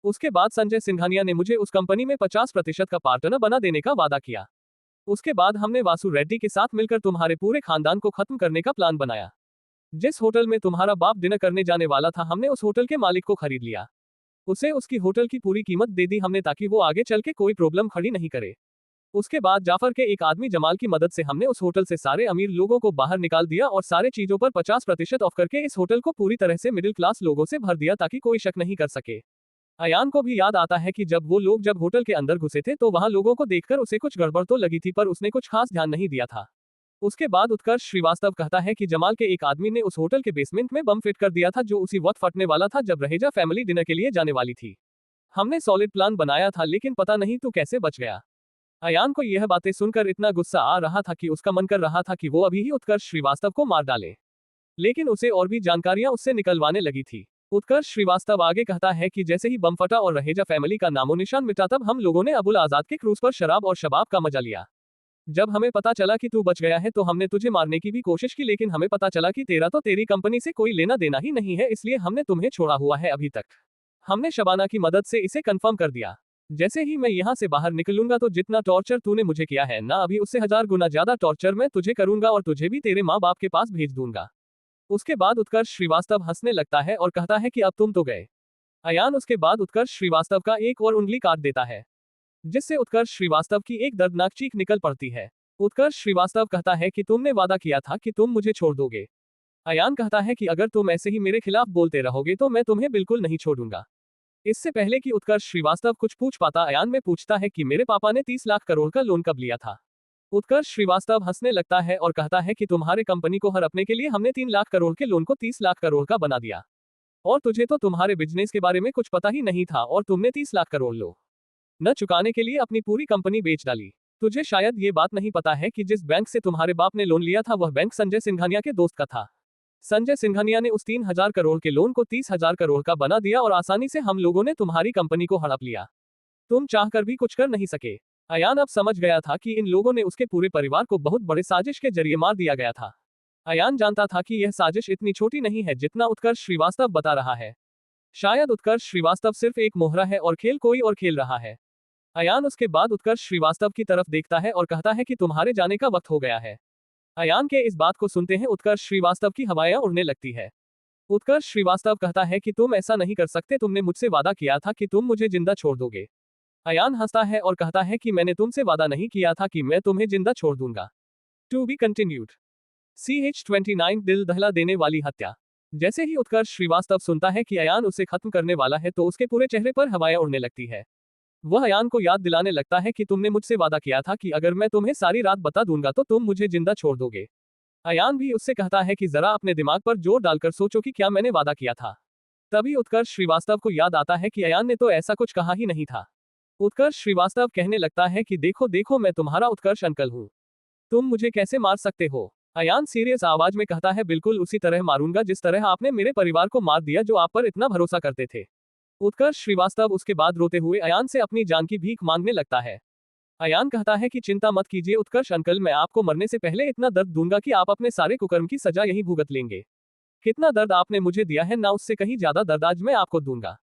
उसके बाद संजय सिंघानिया ने मुझे उस कंपनी में 50% का पार्टनर बना देने का वादा किया। उसके बाद हमने वासु रेड्डी के साथ मिलकर तुम्हारे पूरे खानदान को खत्म करने का प्लान बनाया। जिस होटल में तुम्हारा बाप डिनर करने जाने वाला था हमने उस होटल के मालिक को खरीद लिया। उसे उसकी होटल की पूरी कीमत दे दी हमने, ताकि वो आगे चल के कोई प्रॉब्लम खड़ी नहीं करे। उसके बाद जाफर के एक आदमी जमाल की मदद से हमने उस होटल से सारे अमीर लोगों को बाहर निकाल दिया और सारे चीजों पर 50% ऑफ करके इस होटल को पूरी तरह से मिडिल क्लास लोगों से भर दिया, ताकि कोई शक नहीं कर सके। अयान को भी याद आता है कि जब वो लोग जब होटल के अंदर घुसे थे तो वहां लोगों को देखकर उसे कुछ गड़बड़ तो लगी थी, पर उसने कुछ खास ध्यान नहीं दिया था। उसके बाद उत्कर्ष श्रीवास्तव कहता है कि जमाल के एक आदमी ने उस होटल के बेसमेंट में बम फिट कर दिया था, जो उसी वक्त फटने वाला था जब रहेजा फैमिली डिनर के लिए जाने वाली थी। हमने सॉलिड प्लान बनाया था, लेकिन पता नहीं तू कैसे बच गया। अयान को यह बातें सुनकर इतना गुस्सा आ रहा था कि उसका मन कर रहा था कि वो अभी ही उत्कर्ष श्रीवास्तव को मार डाले, लेकिन उसे और भी जानकारियां उससे निकलवाने लगी थी। उत्कर्ष श्रीवास्तव आगे कहता है कि जैसे ही बम फटा और रहेजा फैमिली का नामो निशान मिटा तब हम लोगों ने अबुल आजाद के क्रूज पर शराब और शबाब का मजा लिया। जब हमें पता चला कि तू बच गया है तो हमने तुझे मारने की भी कोशिश की, लेकिन हमें पता चला कि तेरा तो तेरी कंपनी से कोई लेना देना ही नहीं है, इसलिए हमने तुम्हें छोड़ा हुआ है। अभी तक हमने शबाना की मदद से इसे कंफर्म कर दिया। जैसे ही मैं यहाँ से बाहर निकलूंगा तो जितना टॉर्चर तूने मुझे किया है ना, अभी उससे 1000 गुना ज्यादा टॉर्चर मैं तुझे करूंगा और तुझे भी तेरे माँ बाप के पास भेज दूंगा। उसके बाद उत्कर्ष श्रीवास्तव हंसने लगता है और कहता है कि अब तुम तो गए। अयान उसके बाद उत्कर्ष श्रीवास्तव का एक और उंगली काट देता है, जिससे उत्कर्ष श्रीवास्तव की एक दर्दनाक चीख निकल पड़ती है। उत्कर्ष श्रीवास्तव कहता है कि तुमने वादा किया था कि तुम मुझे छोड़ दोगे। अयान कहता है कि अगर तुम ऐसे ही मेरे खिलाफ बोलते रहोगे तो मैं तुम्हें बिल्कुल नहीं छोड़ूंगा। इससे पहले कि उत्कर्ष श्रीवास्तव कुछ पूछ पाता, अयान में पूछता है कि मेरे पापा ने 30 लाख करोड़ का लोन कब लिया था। उत्कर्ष श्रीवास्तव हंसने लगता है और कहता है कि तुम्हारे कंपनी को हड़पने के लिए हमने 3 लाख करोड़ के लोन को 30 लाख करोड़ का बना दिया, और तुझे तो तुम्हारे बिजनेस के बारे में कुछ पता ही नहीं था और तुमने 30 लाख करोड़ लो न चुकाने के लिए अपनी पूरी कंपनी बेच डाली। तुझे शायद ये बात नहीं पता है कि जिस बैंक से तुम्हारे बाप ने लोन लिया था वह बैंक संजय सिंघानिया के दोस्त का था। संजय सिंघानिया ने उस 3000 करोड़ के लोन को 30,000 करोड़ का बना दिया और आसानी से हम लोगों ने तुम्हारी कंपनी को हड़प लिया। तुम चाहकर भी कुछ कर नहीं सके। अयान अब समझ गया था कि इन लोगों ने उसके पूरे परिवार को बहुत बड़े साजिश के जरिए मार दिया गया था। अयान जानता था कि यह साजिश इतनी छोटी नहीं है जितना उत्कर्ष श्रीवास्तव बता रहा है। शायद उत्कर्ष श्रीवास्तव सिर्फ एक मोहरा है और खेल कोई और खेल रहा है। अयान उसके बाद उत्कर्ष श्रीवास्तव की तरफ देखता है और कहता है कि तुम्हारे जाने का वक्त हो गया है। अयान के इस बात को सुनते हैं उत्कर्ष श्रीवास्तव की हवाएं उड़ने लगती है। उत्कर्ष श्रीवास्तव कहता है कि तुम ऐसा नहीं कर सकते, तुमने मुझसे वादा किया था कि तुम मुझे जिंदा छोड़ दोगे। अयान हंसता है और कहता है कि मैंने तुमसे वादा नहीं किया था कि मैं तुम्हें जिंदा छोड़ दूंगा। To be continued. CH-29 दिल दहला देने वाली हत्या। जैसे ही उत्कर्ष श्रीवास्तव सुनता है कि अयान उसे खत्म करने वाला है तो उसके पूरे चेहरे पर हवाएं उड़ने लगती है। वह अयान को याद दिलाने लगता है कि तुमने मुझसे वादा किया था कि अगर मैं तुम्हें सारी रात बता दूंगा तो तुम मुझे जिंदा छोड़ दोगे। अयान भी उससे कहता है कि जरा अपने दिमाग पर जोर डालकर सोचो कि क्या मैंने वादा किया था। तभी उत्कर्ष श्रीवास्तव को याद आता है कि अयान ने तो ऐसा कुछ कहा ही नहीं था। उत्कर्ष श्रीवास्तव कहने लगता है कि देखो देखो, मैं तुम्हारा उत्कर्ष अंकल हूँ, तुम मुझे कैसे मार सकते हो। अयान सीरियस आवाज में कहता है, बिल्कुल उसी तरह मारूंगा जिस तरह आपने मेरे परिवार को मार दिया जो आप पर इतना भरोसा करते थे। उत्कर्ष श्रीवास्तव उसके बाद रोते हुए अयान से अपनी जान की भीख मांगने लगता है। अयान कहता है कि चिंता मत कीजिए उत्कर्ष अंकल, मैं आपको मरने से पहले इतना दर्द दूंगा कि आप अपने सारे कुकर्म की सजा यही भुगत लेंगे। कितना दर्द आपने मुझे दिया है ना, उससे कहीं ज्यादा दर्द आज मैं आपको दूंगा।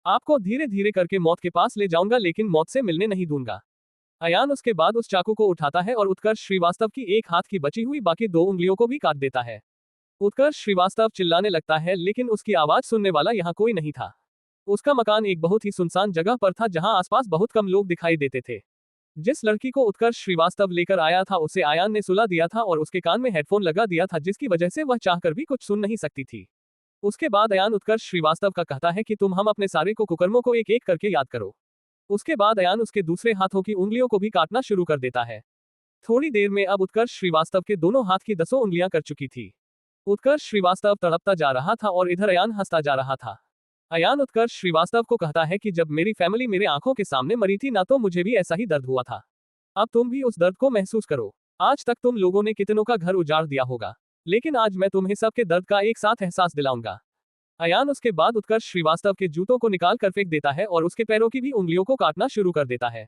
आपको धीरे धीरे करके मौत के पास ले जाऊंगा लेकिन मौत से मिलने नहीं दूंगा। अयान उसके बाद उस चाकू को उठाता है और उत्कर्ष श्रीवास्तव की एक हाथ की बची हुई बाकी 2 उंगलियों को भी काट देता है। उत्कर्ष श्रीवास्तव चिल्लाने लगता है लेकिन उसकी आवाज सुनने वाला यहाँ कोई नहीं था। उसका मकान एक बहुत ही सुनसान जगह पर था जहां आसपास बहुत कम लोग दिखाई देते थे। जिस लड़की को उत्कर्ष श्रीवास्तव लेकर आया था उसे अयान ने सुला दिया था और उसके कान में हेडफोन लगा दिया था जिसकी वजह से वह चाहकर भी कुछ सुन नहीं सकती थी। उसके बाद अयान उत्कर्ष श्रीवास्तव का कहता है कि तुम हम अपने सारे कुकर्मों को एक एक करके याद करो। उसके बाद अयान उसके दूसरे हाथों की उंगलियों को भी काटना शुरू कर देता है। थोड़ी देर में अब उत्कर्ष श्रीवास्तव के दोनों हाथ की 10 उंगलियां कर चुकी थी। उत्कर्ष श्रीवास्तव तड़पता जा रहा था और इधर अयान हंसता जा रहा था। अयान उत्कर्ष श्रीवास्तव को कहता है कि जब मेरी फैमिली मेरे आंखों के सामने मरी थी ना तो मुझे भी ऐसा ही दर्द हुआ था। अब तुम भी उस दर्द को महसूस करो। आज तक तुम लोगों ने कितनों का घर उजाड़ दिया होगा, लेकिन आज मैं तुम्हें सबके दर्द का एक साथ एहसास दिलाऊंगा। अयान उसके बाद उत्कर्ष श्रीवास्तव के जूतों को निकाल कर फेंक देता है और उसके पैरों की भी उंगलियों को काटना शुरू कर देता है।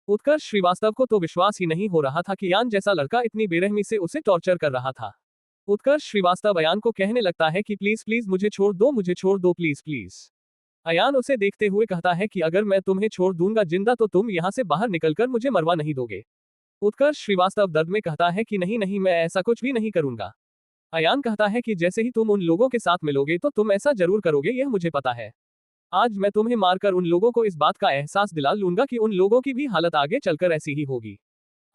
उत्कर्ष श्रीवास्तव को तो विश्वास ही नहीं हो रहा था कि अयान जैसा लड़का इतनी बेरहमी से उसे टॉर्चर कर रहा था। उत्कर्ष श्रीवास्तव अयान को कहने लगता है कि प्लीज प्लीज मुझे छोड़ दो प्लीज प्लीज। अयान उसे देखते हुए कहता है कि अगर मैं तुम्हें छोड़ दूंगा जिंदा तो तुम यहाँ से बाहर निकलकर मुझे मरवा नहीं दोगे। उत्कर्ष श्रीवास्तव दर्द में कहता है कि नहीं नहीं, मैं ऐसा कुछ भी नहीं करूंगा। अयान कहता है कि जैसे ही तुम उन लोगों के साथ मिलोगे तो तुम ऐसा जरूर करोगे, यह मुझे पता है। आज मैं तुम्हें मारकर उन लोगों को इस बात का एहसास दिला लूंगा कि उन लोगों की भी हालत आगे चलकर ऐसी ही होगी।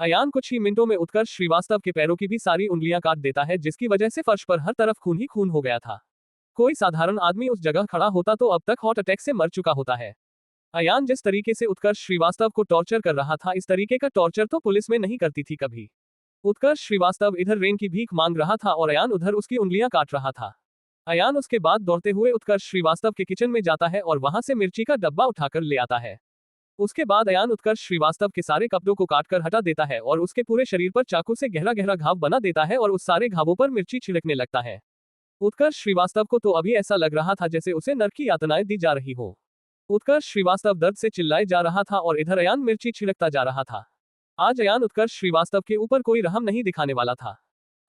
अयान कुछ ही मिनटों में उत्कर्ष श्रीवास्तव के पैरों की भी सारी उंगलियां काट देता है जिसकी वजह से फर्श पर हर तरफ खून ही खून हो गया था। कोई साधारण आदमी उस जगह खड़ा होता तो अब तक हार्ट अटैक से मर चुका होता है। अयान जिस तरीके से उत्कर्ष श्रीवास्तव को टॉर्चर कर रहा था इस तरीके का टॉर्चर तो पुलिस में नहीं करती थी कभी। उत्कर्ष श्रीवास्तव इधर रेन की भीख मांग रहा था और अयान उधर उसकी उंगलियां काट रहा था। अयान उसके बाद दौड़ते हुए उत्कर्ष श्रीवास्तव के किचन में जाता है और वहां से मिर्ची का डब्बा उठाकर ले आता है। उसके बाद अयान उत्कर्ष श्रीवास्तव के सारे कपड़ों को काटकर हटा देता है और उसके पूरे शरीर पर चाकू से गहरा गहरा घाव बना देता है और उस सारे घावों पर मिर्ची छिड़कने लगता है। उत्कर्ष श्रीवास्तव को तो अभी ऐसा लग रहा था जैसे उसे नरक की यातनाएं दी जा रही हो। उत्कर्ष श्रीवास्तव दर्द से चिल्लाए जा रहा था और इधर अयान मिर्ची छिड़कता जा रहा था। आज अयान उत्कर्ष श्रीवास्तव के ऊपर कोई रहम नहीं दिखाने वाला था।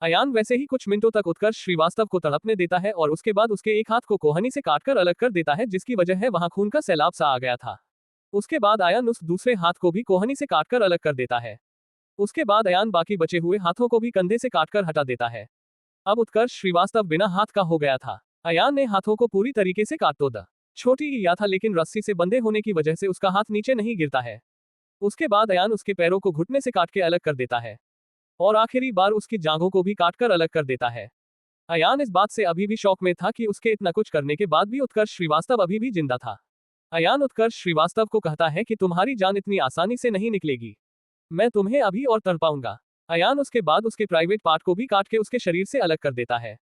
अयान वैसे ही कुछ मिनटों तक उत्कर्ष श्रीवास्तव को तड़पने देता है और उसके बाद उसके एक हाथ को कोहनी से काटकर अलग कर देता है जिसकी वजह है वहां खून का सैलाब सा आ गया था। उसके बाद अयान उस दूसरे हाथ को भी कोहनी से काटकर अलग कर देता है। उसके बाद अयान बाकी बचे हुए हाथों को भी कंधे से काटकर हटा देता है। अब उत्कर्ष श्रीवास्तव बिना हाथ का हो गया था। अयान ने हाथों को पूरी तरीके से काट तो द छोटी ही या था, लेकिन रस्सी से बंधे होने की वजह से उसका हाथ नीचे नहीं गिरता है। उसके बाद अयान उसके पैरों को घुटने से काट के अलग कर देता है और आखिरी बार उसकी जांघों को भी काटकर अलग कर देता है। अयान इस बात से अभी भी शौक में था कि उसके इतना कुछ करने के बाद भी उत्कर्ष श्रीवास्तव अभी भी जिंदा था। अयान उत्कर्ष श्रीवास्तव को कहता है कि तुम्हारी जान इतनी आसानी से नहीं निकलेगी, मैं तुम्हें अभी और तड़पाऊंगा। अयान उसके बाद उसके प्राइवेट पार्ट को भी काट के उसके शरीर से अलग कर देता है।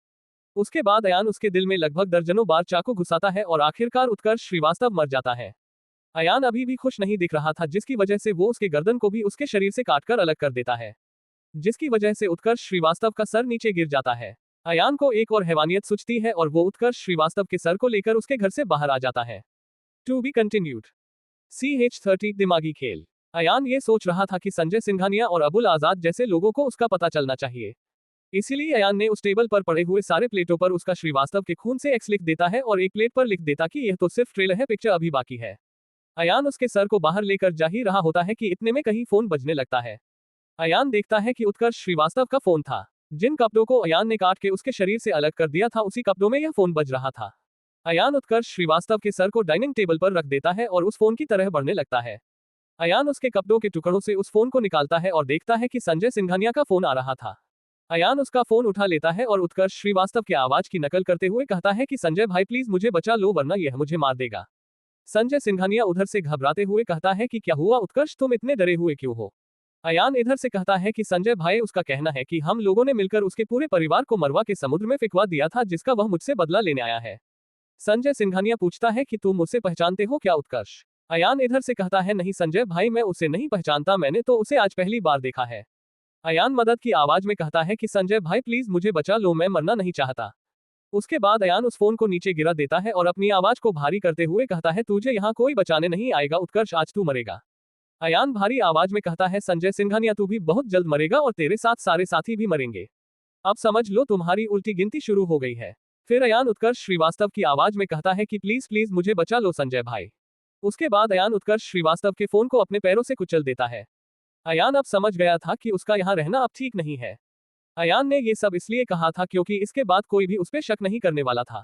उसके बाद अयान उसके दिल में लगभग दर्जनों बार चाकू घुसाता है और आखिरकार उत्कर्ष श्रीवास्तव मर जाता है। अयान अभी भी खुश नहीं दिख रहा था, जिसकी वजह से वो उसके गर्दन को भी उसके शरीर से काटकर अलग कर देता है, जिसकी वजह से उत्कर्ष श्रीवास्तव का सर नीचे गिर जाता है। अयान को एक और हैवानियत सूझती है और वो उत्कर्ष श्रीवास्तव के सर को लेकर उसके घर से बाहर आ जाता है। To be continued. CH30 दिमागी खेल। अयान ये सोच रहा था कि संजय सिंघानिया और अबुल आजाद जैसे लोगों को उसका पता चलना चाहिए। इसीलिए अयान ने उस टेबल पर पड़े हुए सारे प्लेटों पर उसका श्रीवास्तव के खून से X लिख देता है और एक प्लेट पर लिख देता कि यह तो सिर्फ ट्रेलर है, पिक्चर अभी बाकी है। अयान उसके सर को बाहर लेकर जा ही रहा होता है कि इतने में कहीं फोन बजने लगता है। अयान देखता है कि उत्कर्ष श्रीवास्तव का फोन था। जिन कपड़ों को अयान ने काट के उसके शरीर से अलग कर दिया था, उसी कपड़ों में यह फोन बज रहा था। अयान उत्कर्ष श्रीवास्तव के सर को डाइनिंग टेबल पर रख देता है और उस फोन की तरह बढ़ने लगता है। अयान उसके कपड़ों के टुकड़ों से उस फोन को निकालता है और देखता है कि संजय सिंघानिया का फोन आ रहा था। अयान उसका फोन उठा लेता है और उत्कर्ष श्रीवास्तव की आवाज की नकल करते हुए कहता है कि संजय भाई प्लीज मुझे बचा लो, वरना यह मुझे मार देगा। संजय सिंघानिया उधर से घबराते हुए कहता है कि क्या हुआ उत्कर्ष, तुम इतने डरे हुए क्यों हो? अयान इधर से कहता है कि संजय भाई, उसका कहना है कि हम लोगों ने मिलकर उसके पूरे परिवार को मरवा के समुद्र में फेंकवा दिया था, जिसका वह मुझसे बदला लेने आया है। संजय सिंघानिया पूछता है कि तुम उसे पहचानते हो क्या उत्कर्ष? अयान इधर से कहता है नहीं संजय भाई, मैं उसे नहीं पहचानता, मैंने तो उसे आज पहली बार देखा है। अयान मदद की आवाज में कहता है कि संजय भाई प्लीज मुझे बचा लो, मैं मरना नहीं चाहता। उसके बाद अयान उस फोन को नीचे गिरा देता है और अपनी आवाज को भारी करते हुए कहता है तुझे यहाँ कोई बचाने नहीं आएगा उत्कर्ष, आज तू मरेगा। अयान भारी आवाज में कहता है संजय सिंघानिया, तू भी बहुत जल्द मरेगा और तेरे साथ सारे साथी भी मरेंगे। अब समझ लो तुम्हारी उल्टी गिनती शुरू हो गई है। फिर अयान उत्कर्ष श्रीवास्तव की आवाज में कहता है कि प्लीज प्लीज मुझे बचा लो संजय भाई। उसके बाद अयान उत्कर्ष श्रीवास्तव के फोन को अपने पैरों से कुचल देता है। अयान अब समझ गया था कि उसका यहाँ रहना अब ठीक नहीं है। अयान ने ये सब इसलिए कहा था क्योंकि इसके बाद कोई भी उस पर शक नहीं करने वाला था।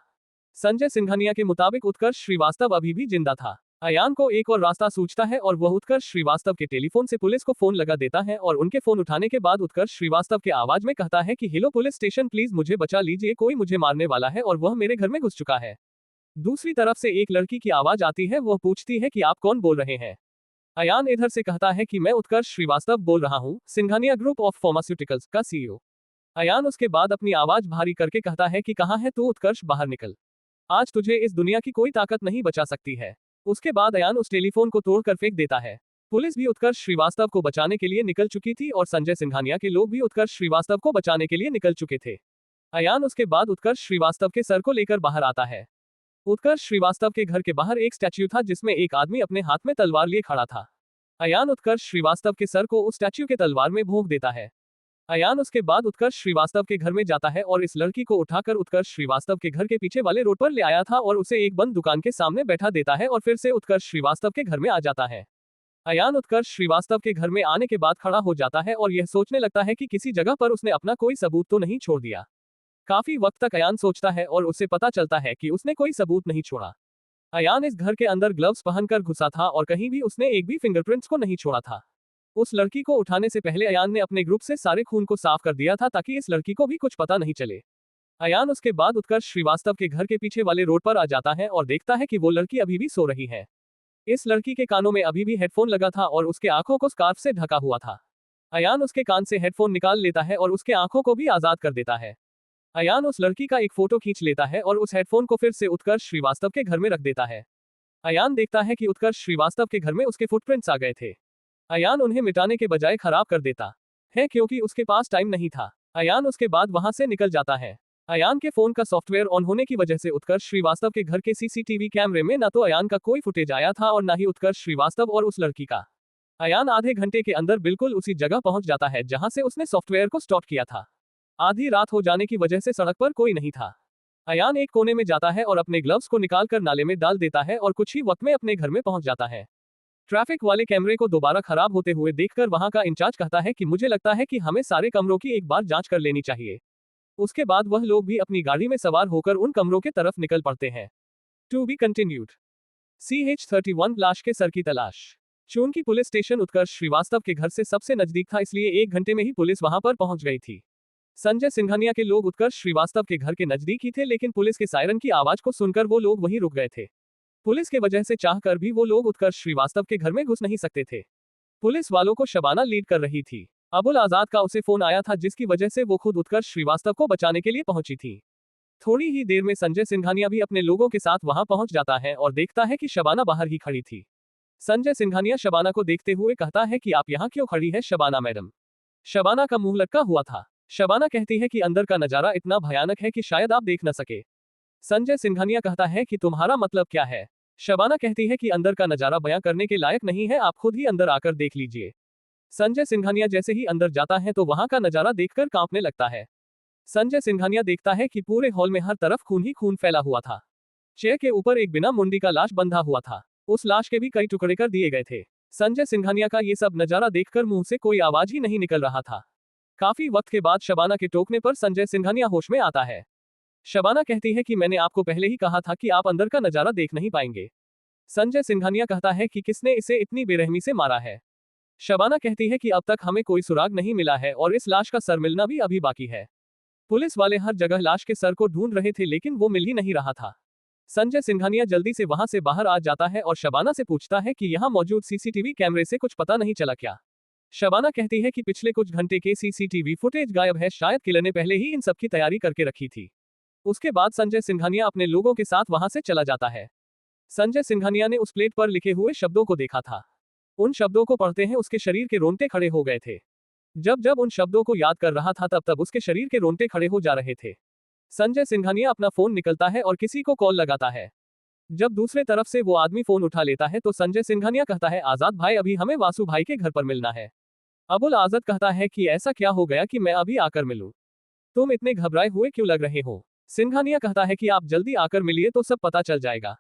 संजय सिंघानिया के मुताबिक उत्कर्ष श्रीवास्तव अभी भी जिंदा था। अयान को एक और रास्ता सूझता है और वह उत्कर्ष श्रीवास्तव के टेलीफोन से पुलिस को फोन लगा देता है और उनके फोन उठाने के बाद उत्कर्ष श्रीवास्तव के आवाज में कहता है कि हेलो पुलिस स्टेशन, प्लीज मुझे बचा लीजिए, कोई मुझे मारने वाला है और वह मेरे घर में घुस चुका है। दूसरी तरफ से एक लड़की की आवाज आती है, वह पूछती है कि आप कौन बोल रहे हैं? अयान इधर से कहता है कि मैं उत्कर्ष श्रीवास्तव बोल रहा हूँ, सिंघानिया ग्रुप ऑफ फार्मास्यूटिकल्स का CEO। अयान उसके बाद अपनी आवाज भारी करके कहता है कि कहाँ है तू उत्कर्ष, बाहर निकल, आज तुझे इस दुनिया की कोई ताकत नहीं बचा सकती है। उसके बाद अयान उस टेलीफोन को तोड़कर फेंक देता है। पुलिस भी उत्कर्ष श्रीवास्तव को बचाने के लिए निकल चुकी थी और संजय सिंघानिया के लोग भी उत्कर्ष श्रीवास्तव को बचाने के लिए निकल चुके थे। अयान उसके बाद उत्कर्ष श्रीवास्तव के सर को लेकर बाहर आता है। उत्कर्ष श्रीवास्तव के घर के बाहर एक स्टैच्यू था जिसमें एक आदमी अपने हाथ में तलवार लिए खड़ा था। अयान उत्कर्ष श्रीवास्तव के सर को उस स्टैच्यू के तलवार में भोंक देता है। अयान उसके बाद उत्कर्ष श्रीवास्तव के घर में जाता है और इस लड़की को उठाकर उत्कर्ष श्रीवास्तव के घर के पीछे वाले रोड पर ले आया था और उसे एक बंद दुकान के सामने बैठा देता है और फिर से उत्कर्ष श्रीवास्तव के घर में आ जाता है। अयान उत्कर्ष श्रीवास्तव के घर में आने के बाद खड़ा हो जाता है और यह सोचने लगता है कि किसी जगह पर उसने अपना कोई सबूत तो नहीं छोड़ दिया। काफी वक्त तक अयान सोचता है और उसे पता चलता है कि उसने कोई सबूत नहीं छोड़ा। अयान इस घर के अंदर ग्लव्स पहनकर घुसा था और कहीं भी उसने एक भी फिंगरप्रिंट्स को नहीं छोड़ा था। उस लड़की को उठाने से पहले अयान ने अपने ग्रुप से सारे खून को साफ कर दिया था ताकि इस लड़की को भी कुछ पता नहीं चले। अयान उसके बाद उत्कर्ष श्रीवास्तव के घर के पीछे वाले रोड पर आ जाता है और देखता है कि वो लड़की अभी भी सो रही है। इस लड़की के कानों में अभी भी हेडफोन लगा था और उसके आंखों को स्कार्फ से ढका हुआ था। अयान उसके कान से हेडफोन निकाल लेता है और उसके आंखों को भी आजाद कर देता है। अयान उस लड़की का एक फोटो खींच लेता है और उस हेडफोन को फिर से उत्कर्ष श्रीवास्तव के घर में रख देता है। अयान देखता है कि उत्कर्ष श्रीवास्तव के घर में उसके फुटप्रिंट्स आ गए थे। अयान उन्हें मिटाने के बजाय खराब कर देता है क्योंकि उसके पास टाइम नहीं था। अयान उसके बाद वहां से निकल जाता है। अयान के फोन का सॉफ्टवेयर ऑन होने की वजह से उत्कर्ष श्रीवास्तव के घर के CCTV कैमरे में न तो अयान का कोई फुटेज आया था और न ही उत्कर्ष श्रीवास्तव और उस लड़की का। अयान आधे घंटे के अंदर बिल्कुल उसी जगह पहुंच जाता है जहां से उसने सॉफ्टवेयर को स्टॉप किया था। आधी रात हो जाने की वजह से सड़क पर कोई नहीं था। अयान एक कोने में जाता है और अपने ग्लव्स को निकालकर नाले में डाल देता है और कुछ ही वक्त में अपने घर में पहुंच जाता है। ट्रैफिक वाले कैमरे को दोबारा खराब होते हुए देखकर वहां का इंचार्ज कहता है कि मुझे लगता है कि हमें सारे कमरों की एक बार जांच कर लेनी चाहिए। उसके बाद वह लोग भी अपनी गाड़ी में सवार होकर उन कमरों के तरफ निकल पड़ते हैं। To be continued. CH-31 लाश के सर की तलाश। चूंकि पुलिस स्टेशन उत्कर्ष श्रीवास्तव के घर से सबसे नजदीक था, इसलिए 1 घंटे में ही पुलिस वहां पर पहुंच गई थी। संजय सिंघानिया के लोग उत्कर्ष श्रीवास्तव के घर के नजदीक ही थे, लेकिन पुलिस के सायरन की आवाज को सुनकर वो लोग वहीं रुक गए थे। पुलिस के वजह से चाहकर भी वो लोग उत्कर्ष श्रीवास्तव के घर में घुस नहीं सकते थे। पुलिस वालों को शबाना लीड कर रही थी। अबुल आजाद का उसे फोन आया था, जिसकी वजह से वो खुद उत्कर्ष श्रीवास्तव को बचाने के लिए पहुंची थी। थोड़ी ही देर में संजय सिंघानिया भी अपने लोगों के साथ वहां पहुंच जाता है और देखता है कि शबाना बाहर ही खड़ी थी। संजय सिंघानिया शबाना को देखते हुए कहता है कि आप यहाँ क्यों खड़ी है शबाना मैडम। शबाना का मुंह लटका हुआ था। शबाना कहती है कि अंदर का नजारा इतना भयानक है कि शायद आप देख न सके। संजय सिंघानिया कहता है कि तुम्हारा मतलब क्या है। शबाना कहती है कि अंदर का नजारा बयां करने के लायक नहीं है, आप खुद ही अंदर आकर देख लीजिए। संजय सिंघानिया जैसे ही अंदर जाता है तो वहां का नजारा देखकर कांपने लगता है। संजय सिंघानिया देखता है कि पूरे हॉल में हर तरफ खून ही खून फैला हुआ था। चेयर के ऊपर एक बिना मुंडी का लाश बंधा हुआ था। उस लाश के भी कई टुकड़े कर दिए गए थे। संजय सिंघानिया का ये सब नजारा देखकर मुंह से कोई आवाज ही नहीं निकल रहा था। काफी वक्त के बाद शबाना के टोकने पर संजय सिंघानिया होश में आता है। शबाना कहती है कि मैंने आपको पहले ही कहा था कि आप अंदर का नजारा देख नहीं पाएंगे। संजय सिंघानिया कहता है कि किसने इसे इतनी बेरहमी से मारा है। शबाना कहती है कि अब तक हमें कोई सुराग नहीं मिला है और इस लाश का सर मिलना भी अभी बाकी है। पुलिस वाले हर जगह लाश के सर को ढूंढ रहे थे, लेकिन वो मिल ही नहीं रहा था। संजय सिंघानिया जल्दी से वहां से बाहर आ जाता है और शबाना से पूछता है कि यहाँ मौजूद सीसीटीवी कैमरे से कुछ पता नहीं चला क्या। शबाना कहती है कि पिछले कुछ घंटे के सीसीटीवी फुटेज गायब है, शायद किलर ने पहले ही इन सब की तैयारी करके रखी थी। उसके बाद संजय सिंघानिया अपने लोगों के साथ वहां से चला जाता है। संजय सिंघानिया ने उस प्लेट पर लिखे हुए शब्दों को देखा था। उन शब्दों को पढ़ते हैं उसके शरीर के रोंगटे खड़े हो गए थे। जब जब उन शब्दों को याद कर रहा था तब तब उसके शरीर के रोंगटे खड़े हो जा रहे थे। संजय सिंघानिया अपना फोन निकलता है और किसी को कॉल लगाता है। जब दूसरे तरफ से वो आदमी फोन उठा लेता है तो संजय सिंघानिया कहता है, आजाद भाई, अभी हमें वासु भाई के घर पर मिलना है। अबुल आजाद कहता है कि ऐसा क्या हो गया कि मैं अभी आकर मिलूं? तुम इतने घबराए हुए क्यों लग रहे हो? सिंघानिया कहता है कि आप जल्दी आकर मिलिए तो सब पता चल जाएगा।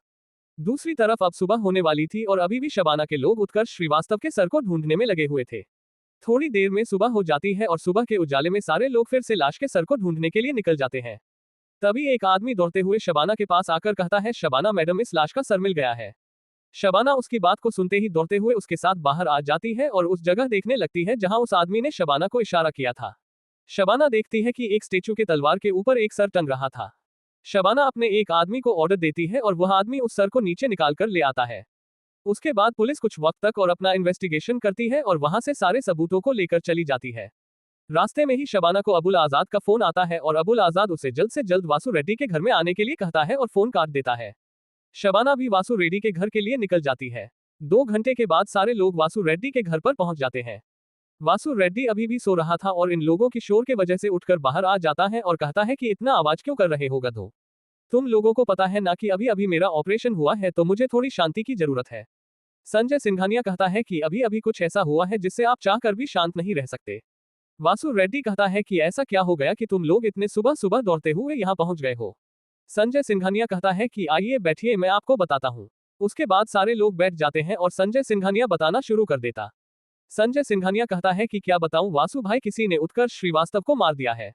दूसरी तरफ अब सुबह होने वाली थी और अभी भी शबाना के लोग उत्कर्ष श्रीवास्तव के सर को ढूंढने में लगे हुए थे। थोड़ी देर में सुबह हो जाती है और सुबह के उजाले में सारे लोग फिर से लाश के सर को ढूंढने के लिए निकल जाते हैं। तभी एक आदमी दौड़ते हुए शबाना के पास आकर कहता है, शबाना मैडम, इस लाश का सर मिल गया है। शबाना उसकी बात को सुनते ही दौड़ते हुए उसके साथ बाहर आ जाती है और उस जगह देखने लगती है जहां उस आदमी ने शबाना को इशारा किया था। शबाना देखती है कि एक स्टेचू के तलवार के ऊपर एक सर टंग रहा था। शबाना अपने एक आदमी को ऑर्डर देती है और वह आदमी उस सर को नीचे निकाल कर ले आता है। उसके बाद पुलिस कुछ वक्त तक और अपना इन्वेस्टिगेशन करती है और वहां से सारे सबूतों को लेकर चली जाती है। रास्ते में ही शबाना को अबुल आजाद का फोन आता है और अबुल आजाद उसे जल्द से जल्द वासु रेड्डी के घर में आने के लिए कहता है और फोन काट देता है। शबाना भी वासु रेड्डी के घर के लिए निकल जाती है। 2 घंटे के बाद सारे लोग वासु रेड्डी के घर पर पहुंच जाते हैं। वासु रेड्डी अभी भी सो रहा था और इन लोगों की शोर के वजह से उठकर बाहर आ जाता है और कहता है कि इतना आवाज क्यों कर रहे हो गधो? तुम लोगों को पता है ना कि अभी अभी मेरा ऑपरेशन हुआ है, तो मुझे थोड़ी शांति की जरूरत है। संजय सिंघानिया कहता है कि अभी अभी कुछ ऐसा हुआ है जिससे आप चाहकर भी शांत नहीं रह सकते। वासु रेड्डी कहता है कि ऐसा क्या हो गया कि तुम लोग इतने सुबह सुबह दौड़ते हुए यहाँ पहुंच गए हो? संजय सिंघानिया कहता है कि आइए बैठिए, मैं आपको बताता हूँ। उसके बाद सारे लोग बैठ जाते हैं और संजय सिंघानिया बताना शुरू कर देता। संजय सिंघानिया कहता है कि क्या बताऊं वासु भाई, किसी ने उत्कर्ष श्रीवास्तव को मार दिया है।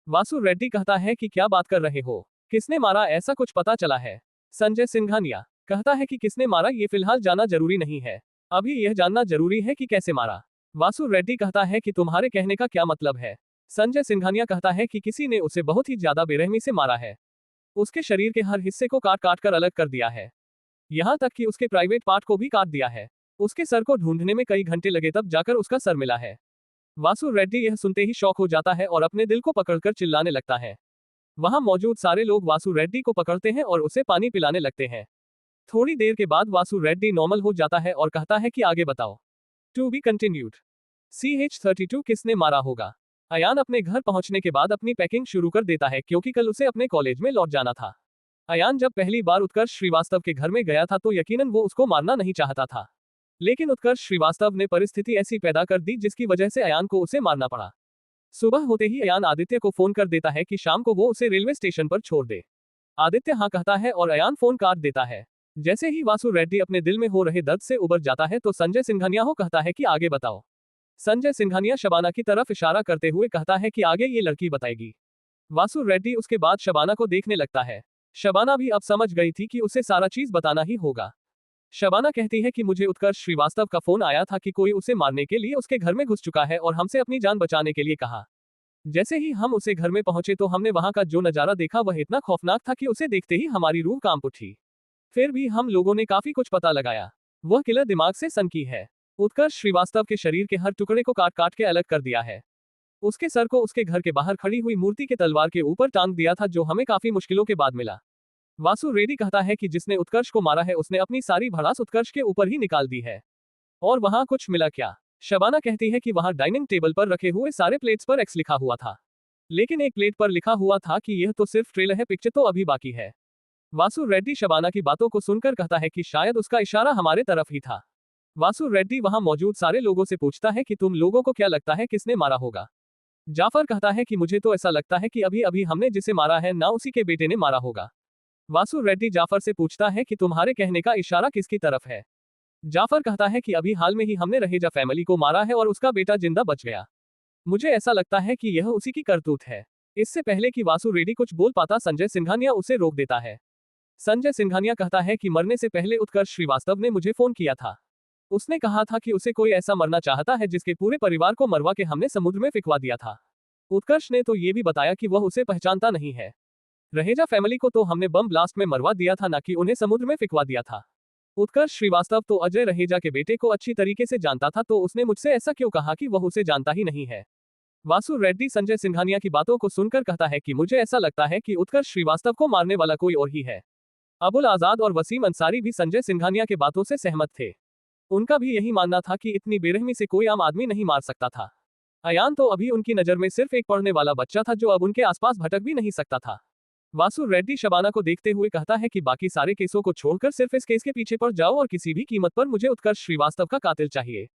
वासु रेड्डी कहता है कि क्या बात कर रहे हो, किसने मारा, ऐसा कुछ पता चला है? संजय सिंघानिया कहता है कि किसने मारा ये फिलहाल जानना जरूरी नहीं है, अभी यह जानना जरूरी है कि कैसे मारा। वासु रेड्डी कहता है कि तुम्हारे कहने का क्या मतलब है? संजय सिंघानिया कहता है कि किसी ने उसे बहुत ही ज्यादा बेरहमी से मारा है। उसके शरीर के हर हिस्से को काट काट कर अलग कर दिया है, यहाँ तक कि उसके प्राइवेट पार्ट को भी काट दिया है। उसके सर को ढूंढने में कई घंटे लगे, तब जाकर उसका सर मिला है। वासु रेड्डी यह सुनते ही शॉक हो जाता है और अपने दिल को पकड़कर चिल्लाने लगता है। वहां मौजूद सारे लोग वासु रेड्डी को पकड़ते हैं और उसे पानी पिलाने लगते हैं। थोड़ी देर के बाद वासु रेड्डी नॉर्मल हो जाता है और कहता है कि आगे बताओ। To be continued. CH-32 किसने मारा होगा? अयान अपने घर पहुंचने के बाद अपनी पैकिंग शुरू कर देता है, क्योंकि कल उसे अपने कॉलेज में लौट जाना था। अयान जब पहली बार उत्कर्ष श्रीवास्तव के घर में गया था तो यकीनन वो उसको मारना नहीं चाहता था, लेकिन उत्कर्ष श्रीवास्तव ने परिस्थिति ऐसी पैदा कर दी जिसकी वजह से अयान को उसे मारना पड़ा। सुबह होते ही अयान आदित्य को फोन कर देता है कि शाम को वो उसे रेलवे स्टेशन पर छोड़ दे। आदित्य हाँ कहता है और अयान फोन काट देता है। जैसे ही वासु रेड्डी अपने दिल में हो रहे दर्द से उबर जाता है तो संजय सिंघानिया को कहता है कि आगे बताओ। संजय सिंघानिया शबाना की तरफ इशारा करते हुए कहता है कि आगे ये लड़की बताएगी। वासु रेड्डी उसके बाद शबाना को देखने लगता है। शबाना भी अब समझ गई थी कि उसे सारा चीज बताना ही होगा। शबाना कहती है कि मुझे उत्कर्ष श्रीवास्तव का फोन आया था कि कोई उसे मारने के लिए उसके घर में घुस चुका है और हमसे अपनी जान बचाने के लिए कहा। जैसे ही हम उसे घर में पहुंचे तो हमने वहां का जो नजारा देखा वह इतना खौफनाक था कि उसे देखते ही हमारी रूह कांप उठी। फिर भी हम लोगों ने काफी कुछ पता लगाया। वह किलर दिमाग से सनकी है। उत्कर्ष श्रीवास्तव के शरीर के हर टुकड़े को काट काट के अलग कर दिया है। उसके सर को उसके घर के बाहर खड़ी हुई मूर्ति के तलवार के ऊपर टांग दिया था जो हमें काफी मुश्किलों के बाद मिला। वासु रेड्डी कहता है कि जिसने उत्कर्ष को मारा है उसने अपनी सारी भड़ास उत्कर्ष के ऊपर ही निकाल दी है। और वहां कुछ मिला क्या? शबाना कहती है कि वहां डाइनिंग टेबल पर रखे हुए सारे प्लेट्स पर एक्स लिखा हुआ था, लेकिन एक प्लेट पर लिखा हुआ था कि यह तो सिर्फ ट्रेलर है, पिक्चर तो अभी बाकी है। वासु रेड्डी शबाना की बातों को सुनकर कहता है कि शायद उसका इशारा हमारे तरफ ही था। वासु रेड्डी वहां मौजूद सारे लोगों से पूछता है कि तुम लोगों को क्या लगता है किसने मारा होगा? जाफर कहता है कि मुझे तो ऐसा लगता है कि अभी अभी हमने जिसे मारा है ना उसी के बेटे ने मारा होगा। वासु रेड्डी जाफर से पूछता है कि तुम्हारे कहने का इशारा किसकी तरफ है? जाफर कहता है कि अभी हाल में ही हमने रहेजा फैमिली को मारा है और उसका बेटा जिंदा बच गया। मुझे ऐसा लगता है कि यह उसी की करतूत है। इससे पहले कि वासु रेड्डी कुछ बोल पाता संजय सिंघानिया उसे रोक देता है। संजय सिंघानिया कहता है कि मरने से पहले उत्कर्ष श्रीवास्तव ने मुझे फोन किया था। उसने कहा था कि उसे कोई ऐसा मरना चाहता है जिसके पूरे परिवार को मरवा के हमने समुद्र में फिकवा दिया था। उत्कर्ष ने तो ये भी बताया कि वह उसे पहचानता नहीं है। रहेजा फैमिली को तो हमने बम ब्लास्ट में मरवा दिया था, ना कि उन्हें समुद्र में फिकवा दिया था। उत्कर्ष श्रीवास्तव तो अजय रहेजा के बेटे को अच्छी तरीके से जानता था, तो उसने मुझसे ऐसा क्यों कहा कि वह उसे जानता ही नहीं है? वासु रेड्डी संजय सिंघानिया की बातों को सुनकर कहता है कि मुझे ऐसा लगता है कि उत्कर्ष श्रीवास्तव को मारने वाला कोई और ही है। अबुल आजाद और वसीम अंसारी भी संजय सिंघानिया के बातों से सहमत थे। उनका भी यही मानना था कि इतनी बेरहमी से कोई आम आदमी नहीं मार सकता था। अयान तो अभी उनकी नजर में सिर्फ एक पढ़ने वाला बच्चा था जो अब उनके आसपास भटक भी नहीं सकता था। वासु रेड्डी शबाना को देखते हुए कहता है कि बाकी सारे केसों को छोड़कर सिर्फ इस केस के पीछे पड़ जाओ और किसी भी कीमत पर मुझे उत्कर्ष श्रीवास्तव का कातिल चाहिए।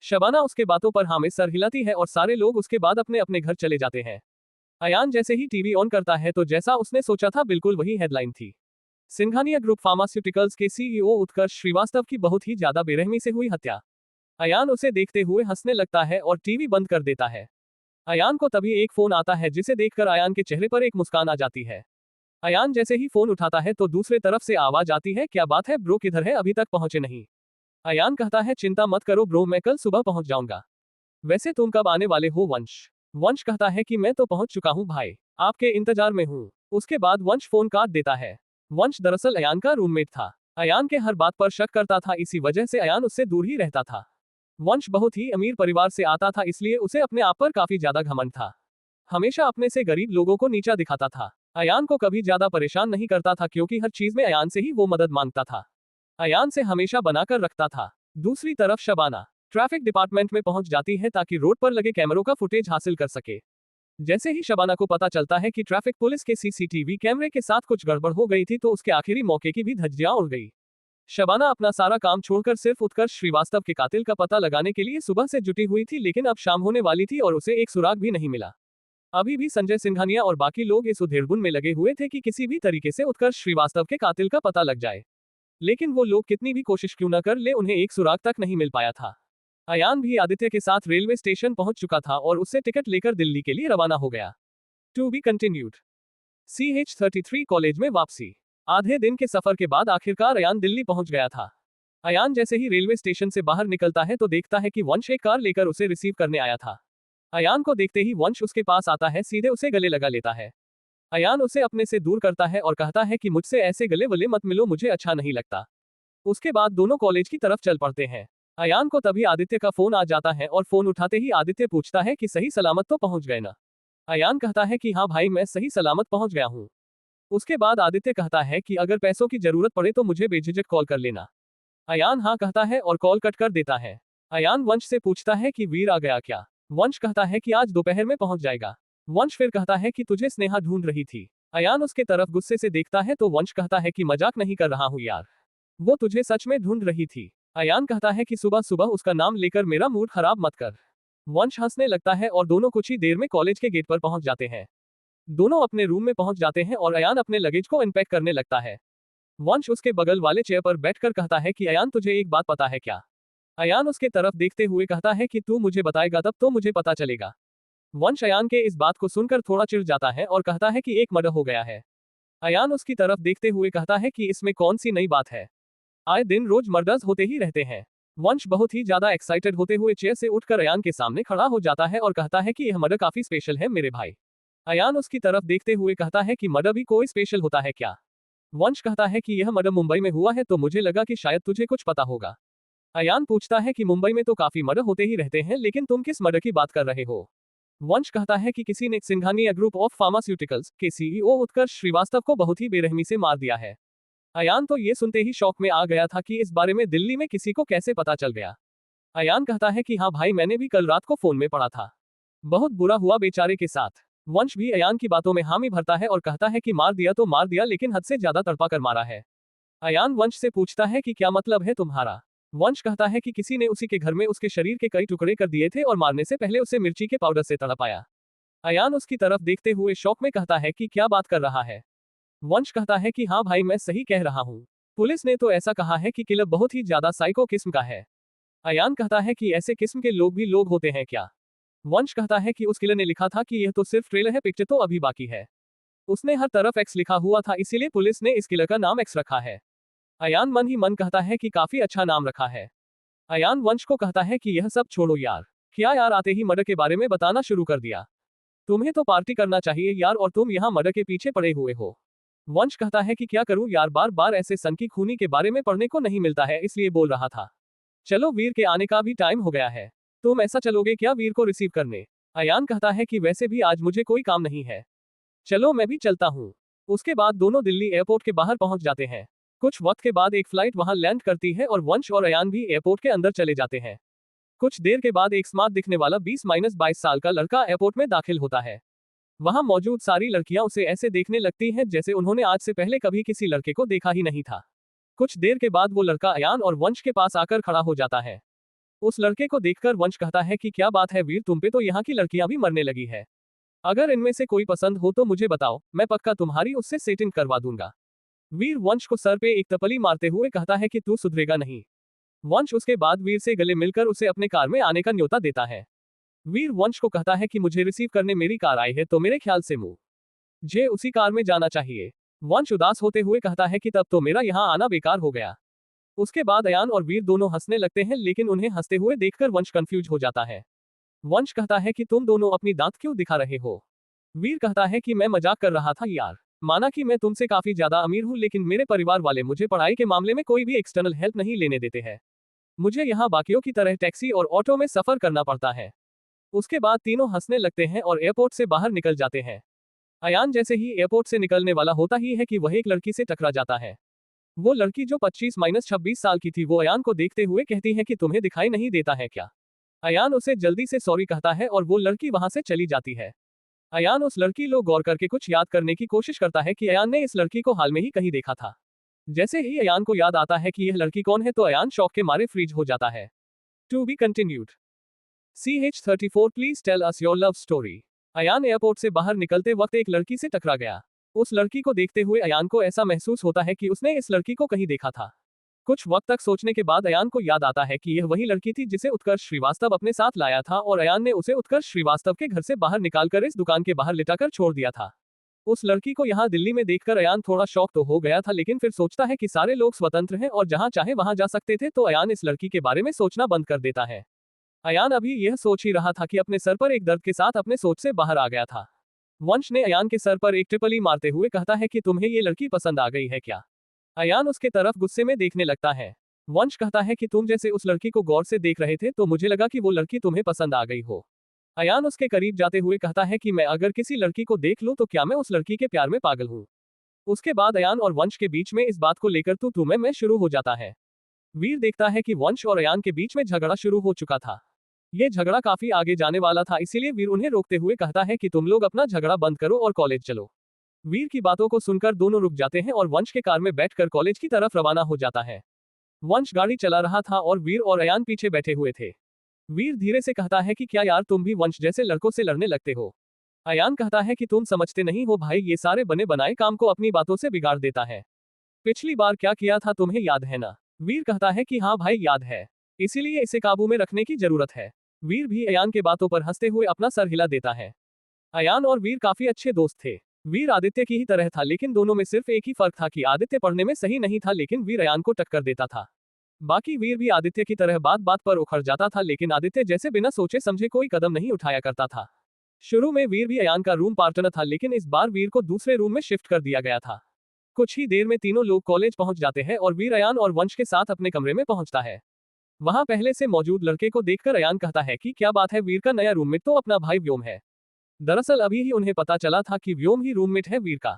शबाना उसके बातों पर हाँ में सर हिलाती है और सारे लोग उसके बाद अपने अपने घर चले जाते हैं। अयान जैसे ही टीवी ऑन करता है तो जैसा उसने सोचा था बिल्कुल वही हेडलाइन थी। सिंघानिया ग्रुप फार्मास्यूटिकल्स के सीईओ उत्कर्ष श्रीवास्तव की बहुत ही ज्यादा बेरहमी से हुई हत्या। अयान उसे देखते हुए हंसने लगता है और टीवी बंद कर देता है। अयान को तभी एक फोन आता है जिसे देखकर अयान के चेहरे पर एक मुस्कान आ जाती है। अयान जैसे ही फोन उठाता है तो दूसरे तरफ से आवाज आती है, क्या बात है ब्रो, किधर है, अभी तक पहुंचे नहीं? अयान कहता है चिंता मत करो ब्रो, मैं कल सुबह पहुंच जाऊंगा। वैसे तुम कब आने वाले हो वंश? वंश कहता है कि मैं तो पहुंच चुका हूं भाई, आपके इंतजार में हूं। उसके बाद वंश फोन काट देता है। वंश दरअसल अयान का रूममेट था। अयान के हर बात पर शक करता था, इसी वजह से अयान उससे दूर ही रहता था। वंश बहुत ही अमीर परिवार से आता था, इसलिए उसे अपने आप पर काफी ज्यादा घमंड था। हमेशा अपने से गरीब लोगों को नीचा दिखाता था। अयान को कभी ज्यादा परेशान नहीं करता था क्योंकि हर चीज में अयान से ही वो मदद मांगता था। अयान से हमेशा बनाकर रखता था। दूसरी तरफ शबाना ट्रैफिक डिपार्टमेंट में पहुंच जाती है ताकि रोड पर लगे कैमरों का फुटेज हासिल कर सके। जैसे ही शबाना को पता चलता है कि ट्रैफिक पुलिस के सीसीटीवी कैमरे के साथ कुछ गड़बड़ हो गई थी तो उसके आखिरी मौके की भी धज्जियां उड़ गई। शबाना अपना सारा काम छोड़कर सिर्फ उत्कर्ष श्रीवास्तव के कातिल का पता लगाने के लिए सुबह से जुटी हुई थी, लेकिन अब शाम होने वाली थी और उसे एक सुराग भी नहीं मिला। अभी भी संजय सिंघानिया और बाकी लोग इस उधेड़बुन में लगे हुए थे कि किसी भी तरीके से उत्कर्ष श्रीवास्तव के कातिल का पता लग जाए, लेकिन वो लोग कितनी भी कोशिश क्यों न कर ले उन्हें एक सुराग तक नहीं मिल पाया था। अयान भी आदित्य के साथ रेलवे स्टेशन पहुंच चुका था और उससे टिकट लेकर दिल्ली के लिए रवाना हो गया। To be continued. CH33 college में वापसी। आधे दिन के सफर के बाद आखिरकार अयान दिल्ली पहुंच गया था। अयान जैसे ही रेलवे स्टेशन से बाहर निकलता है तो देखता है कि वंश एक कार लेकर उसे रिसीव करने आया था। अयान को देखते ही वंश उसके पास आता है, सीधे उसे गले लगा लेता है। अयान उसे अपने से दूर करता है और कहता है कि मुझसे ऐसे गले वले मत मिलो, मुझे अच्छा नहीं लगता। उसके बाद दोनों कॉलेज की तरफ चल पड़ते हैं। अयान को तभी आदित्य का फोन आ जाता है और फोन उठाते ही आदित्य पूछता है कि सही सलामत तो पहुंच गए ना? अयान कहता है कि हाँ भाई, मैं सही सलामत पहुंच गया हूँ। उसके बाद आदित्य कहता है कि अगर पैसों की जरूरत पड़े तो मुझे बेझिझक कॉल कर लेना। अयान हाँ कहता है और कॉल कट कर देता है। अयान वंश से पूछता है कि वीर आ गया क्या? वंश कहता है कि आज दोपहर में पहुंच जाएगा। वंश फिर कहता है कि तुझे स्नेहा ढूंढ रही थी। अयान उसके तरफ गुस्से से देखता है तो वंश कहता है कि मजाक नहीं कर रहा हूँ यार, वो तुझे सच में ढूंढ रही थी। अयान कहता है कि सुबह सुबह उसका नाम लेकर मेरा मूड खराब मत कर। वंश हंसने लगता है और दोनों कुछ ही देर में कॉलेज के गेट पर पहुंच जाते हैं। दोनों अपने रूम में पहुंच जाते हैं और अयान अपने लगेज को अनपैक करने लगता है। वंश उसके बगल वाले चेयर पर बैठकर कहता है कि अयान तुझे एक बात पता है क्या? अयान उसके तरफ देखते हुए कहता है कि तू मुझे बताएगा तब तो मुझे पता चलेगा। वंश अयान के इस बात को सुनकर थोड़ा चिढ़ जाता है और कहता है कि एक मर्डर हो गया है। अयान उसकी तरफ देखते हुए कहता है कि इसमें कौन सी नई बात है, आए दिन रोज मर्डर्स होते ही रहते हैं। वंश बहुत ही ज्यादा एक्साइटेड होते हुए चेयर से उठकर अयान के सामने खड़ा हो जाता है और कहता है कि यह मर्डर काफी स्पेशल है मेरे भाई। अयान उसकी तरफ देखते हुए कहता है कि मर्डर भी कोई स्पेशल होता है क्या? वंश कहता है कि यह मर्डर मुंबई में हुआ है तो मुझे लगा कि शायद तुझे कुछ पता होगा। अयान पूछता है कि मुंबई में तो काफी मर्डर होते ही रहते हैं लेकिन तुम किस मर्डर की बात कर रहे हो? वंश कहता है कि किसी ने सिंघानिया ग्रुप ऑफ फार्मास्यूटिकल्स के सीईओ उत्कर्ष श्रीवास्तव को बहुत ही बेरहमी से मार दिया है। अयान तो ये सुनते ही शौक में आ गया था कि इस बारे में दिल्ली में किसी को कैसे पता चल गया। अयान कहता है कि हाँ भाई मैंने भी कल रात को फोन में पढ़ा था, बहुत बुरा हुआ बेचारे के साथ। वंश भी अयान की बातों में हामी भरता है और कहता है कि मार दिया तो मार दिया लेकिन हद से ज्यादा तड़पा कर मारा है। अयान वंश से पूछता है कि क्या मतलब है तुम्हारा? वंश कहता है कि किसी ने उसी के घर में उसके शरीर के कई टुकड़े कर दिए थे और मारने से पहले उसे मिर्ची के पाउडर से तड़पाया। अयान उसकी तरफ देखते हुए शौक में कहता है कि क्या बात कर रहा है? वंश कहता है कि हाँ भाई मैं सही कह रहा हूँ, पुलिस ने तो ऐसा कहा है कि किलर बहुत ही ज्यादा साइको किस्म का है। अयान कहता है कि ऐसे किस्म के लोग भी लोग होते हैं क्या? वंश कहता है कि उस किलर ने लिखा था कि यह तो सिर्फ ट्रेलर है, पिक्चर तो अभी बाकी है। उसने हर तरफ एक्स लिखा हुआ था इसीलिए पुलिस ने इस किलर का नाम एक्स रखा है। अयान मन ही मन कहता है कि काफी अच्छा नाम रखा है। अयान वंश को कहता है कि यह सब छोड़ो यार, क्या यार आते ही मर्डर के बारे में बताना शुरू कर दिया? तुम्हें तो पार्टी करना चाहिए यार और तुम यहाँ मर्डर के पीछे पड़े हुए हो। वंश कहता है कि क्या करूं यार, बार बार ऐसे सनकी खूनी के बारे में पढ़ने को नहीं मिलता है इसलिए बोल रहा था। चलो वीर के आने का भी टाइम हो गया है, तुम ऐसा चलोगे क्या वीर को रिसीव करने? अयान कहता है कि वैसे भी आज मुझे कोई काम नहीं है, चलो मैं भी चलता हूँ। उसके बाद दोनों दिल्ली एयरपोर्ट के बाहर पहुंच जाते हैं। कुछ वक्त के बाद एक फ्लाइट वहां लैंड करती है और वंश और अयान भी एयरपोर्ट के अंदर चले जाते हैं। कुछ देर के बाद एक स्मार्ट दिखने वाला 20-22 साल का लड़का एयरपोर्ट में दाखिल होता है। वहां मौजूद सारी लड़कियां उसे ऐसे देखने लगती हैं जैसे उन्होंने आज से पहले कभी किसी लड़के को देखा ही नहीं था। कुछ देर के बाद वो लड़का अयान और वंश के पास आकर खड़ा हो जाता है। उस लड़के को देखकर वंश कहता है कि क्या बात है वीर, तुम पे तो यहाँ की लड़कियां भी मरने लगी है। अगर इनमें से कोई पसंद हो तो मुझे बताओ, मैं पक्का तुम्हारी उससे सेटिंग करवा दूंगा। वीर वंश को सर पे एक तपली मारते हुए कहता है कि तू सुधरेगा नहीं। वंश उसके बाद वीर से गले मिलकर उसे अपने कार में आने का न्योता देता है। वीर वंश को कहता है कि मुझे रिसीव करने मेरी कार आई है तो मेरे ख्याल से मुझे उसी कार में जाना चाहिए। वंश उदास होते हुए कहता है कि तब तो मेरा यहाँ आना बेकार हो गया। उसके बाद अयान और वीर दोनों हंसने लगते हैं लेकिन उन्हें हंसते हुए देखकर वंश कंफ्यूज हो जाता है। वंश कहता है कि तुम दोनों अपनी दांत क्यों दिखा रहे हो? वीर कहता है कि मैं मजाक कर रहा था यार, माना कि मैं तुमसे काफी ज्यादा अमीर हूँ लेकिन मेरे परिवार वाले मुझे पढ़ाई के मामले में कोई भी एक्सटर्नल हेल्प नहीं लेने देते हैं। मुझे यहाँ बाकियों की तरह टैक्सी और ऑटो में सफर करना पड़ता है। उसके बाद तीनों हंसने लगते हैं और एयरपोर्ट से बाहर निकल जाते हैं। अयान जैसे ही एयरपोर्ट से निकलने वाला होता ही है कि वह एक लड़की से टकरा जाता है। वो लड़की जो 25-26 साल की थी वो अयान को देखते हुए कहती है कि तुम्हें दिखाई नहीं देता है क्या? अयान उसे जल्दी से सॉरी कहता है और वो लड़की वहां से चली जाती है। अयान उस लड़की को गौर करके कुछ याद करने की कोशिश करता है कि अयान ने इस लड़की को हाल में ही कहीं देखा था। जैसे ही अयान को याद आता है कि यह लड़की कौन है तो अयान शौक के मारे फ्रीज हो जाता है। To be continued. CH34 please tell us your love story. Ayaan airport से बाहर निकलते वक्त एक लड़की से टकरा गया। उस लड़की को देखते हुए अयान को ऐसा महसूस होता है कि उसने इस लड़की को कहीं देखा था। कुछ वक्त तक सोचने के बाद अयान को याद आता है कि यह वही लड़की थी जिसे उत्कर्ष श्रीवास्तव अपने साथ लाया था और अयान ने उसे उत्कर्ष श्रीवास्तव के घर से बाहर निकालकर इस दुकान के बाहर लिटाकर छोड़ दिया था। उस लड़की को यहाँ दिल्ली में देखकर अयान थोड़ा शॉक तो हो गया था लेकिन फिर सोचता है कि सारे लोग स्वतंत्र हैं और जहाँ चाहे वहां जा सकते थे तो अयान इस लड़की के बारे में सोचना बंद कर देता है। अयान अभी यह सोच ही रहा था कि अपने सर पर एक दर्द के साथ अपने सोच से बाहर आ गया था। वंश ने अयान के सर पर एक टिप्पणी मारते हुए कहता है कि तुम्हें ये लड़की पसंद आ गई है क्या? अयान उसके तरफ गुस्से में देखने लगता है। वंश कहता है कि तुम जैसे उस लड़की को गौर से देख रहे थे तो मुझे लगा कि वो लड़की तुम्हें पसंद आ गई हो। अयान उसके करीब जाते हुए कहता है कि मैं अगर किसी लड़की को देख लूं तो क्या मैं उस लड़की के प्यार में पागल हूं? उसके बाद अयान और वंश के बीच में इस बात को लेकर तू मैं शुरू हो जाता है। वीर देखता है कि वंश और अयान के बीच में झगड़ा शुरू हो चुका था। ये झगड़ा काफी आगे जाने वाला था इसीलिए वीर उन्हें रोकते हुए कहता है कि तुम लोग अपना झगड़ा बंद करो और कॉलेज चलो। वीर की बातों को सुनकर दोनों रुक जाते हैं और वंश के कार में बैठकर कॉलेज की तरफ रवाना हो जाता है। वंश गाड़ी चला रहा था और वीर और अयान पीछे बैठे हुए थे। वीर धीरे से कहता है कि क्या यार तुम भी वंश जैसे लड़कों से लड़ने लगते हो? अयान कहता है कि तुम समझते नहीं हो भाई, ये सारे बने बनाए काम को अपनी बातों से बिगाड़ देता है। पिछली बार क्या किया था तुम्हें याद है ना? वीर कहता है कि हाँ भाई याद है, इसीलिए इसे काबू में रखने की जरूरत है। वीर भी अयान के बातों पर हंसते हुए अपना सर हिला देता है। अयान और वीर काफी अच्छे दोस्त थे। वीर आदित्य की ही तरह था, लेकिन दोनों में सिर्फ एक ही फर्क था कि आदित्य पढ़ने में सही नहीं था, लेकिन वीर अयान को टक्कर देता था। बाकी वीर भी आदित्य की तरह बात बात पर उखड़ जाता था, लेकिन आदित्य जैसे बिना सोचे समझे कोई कदम नहीं उठाया करता था। शुरू में वीर भी अयान का रूम पार्टनर था, लेकिन इस बार वीर को दूसरे रूम में शिफ्ट कर दिया गया था। कुछ ही देर में तीनों लोग कॉलेज पहुंच जाते हैं और वीर अयान और वंश के साथ अपने कमरे में पहुंचता है। वहां पहले से मौजूद लड़के को देखकर अयान कहता है कि क्या बात है, वीर का नया रूममेट तो अपना भाई व्योम है। दरअसल अभी ही उन्हें पता चला था कि व्योम ही रूममेट है वीर का।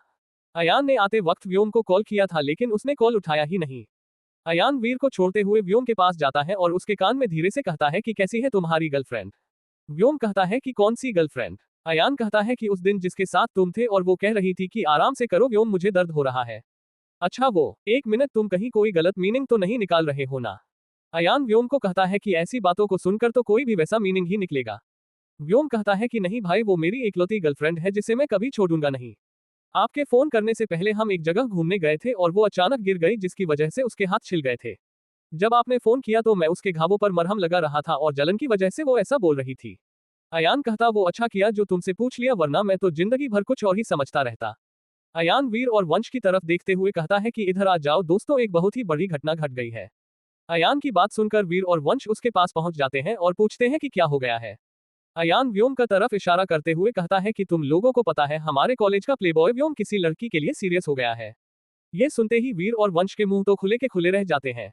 अयान ने आते वक्त व्योम को कॉल किया था, लेकिन उसने कॉल उठाया ही नहीं। अयान वीर को छोड़ते हुए व्योम के पास जाता है और उसके कान में धीरे से कहता है कि कैसी है तुम्हारी गर्लफ्रेंड। व्योम कहता है कि कौन सी गर्लफ्रेंड। अयान कहता है कि उस दिन जिसके साथ तुम थे और वो कह रही थी कि आराम से करो व्योम, मुझे दर्द हो रहा है। अच्छा वो, एक मिनट, तुम कहीं कोई गलत मीनिंग तो नहीं निकाल रहे हो ना? अयान व्योम को कहता है कि ऐसी बातों को सुनकर तो कोई भी वैसा मीनिंग ही निकलेगा। व्योम कहता है कि नहीं भाई, वो मेरी इकलौती गर्लफ्रेंड है जिसे मैं कभी छोड़ूंगा नहीं। आपके फोन करने से पहले हम एक जगह घूमने गए थे और वो अचानक गिर गई, जिसकी वजह से उसके हाथ छिल गए थे। जब आपने फोन किया तो मैं उसके घावों पर मरहम लगा रहा था और जलन की वजह से वो ऐसा बोल रही थी। अयान कहता, वो अच्छा किया जो तुमसे पूछ लिया, वरना मैं तो जिंदगी भर कुछ और ही समझता रहता। अयान वीर और वंश की तरफ देखते हुए कहता है कि इधर आ जाओ दोस्तों, एक बहुत ही बड़ी घटना घट गई है। अयान की बात सुनकर वीर और वंश उसके पास पहुंच जाते हैं और पूछते हैं कि क्या हो गया है। अयान व्योम का तरफ इशारा करते हुए कहता है कि तुम लोगों को पता है, हमारे कॉलेज का प्लेबॉय व्योम किसी लड़की के लिए सीरियस हो गया है। ये सुनते ही वीर और वंश के मुंह तो खुले के खुले रह जाते हैं।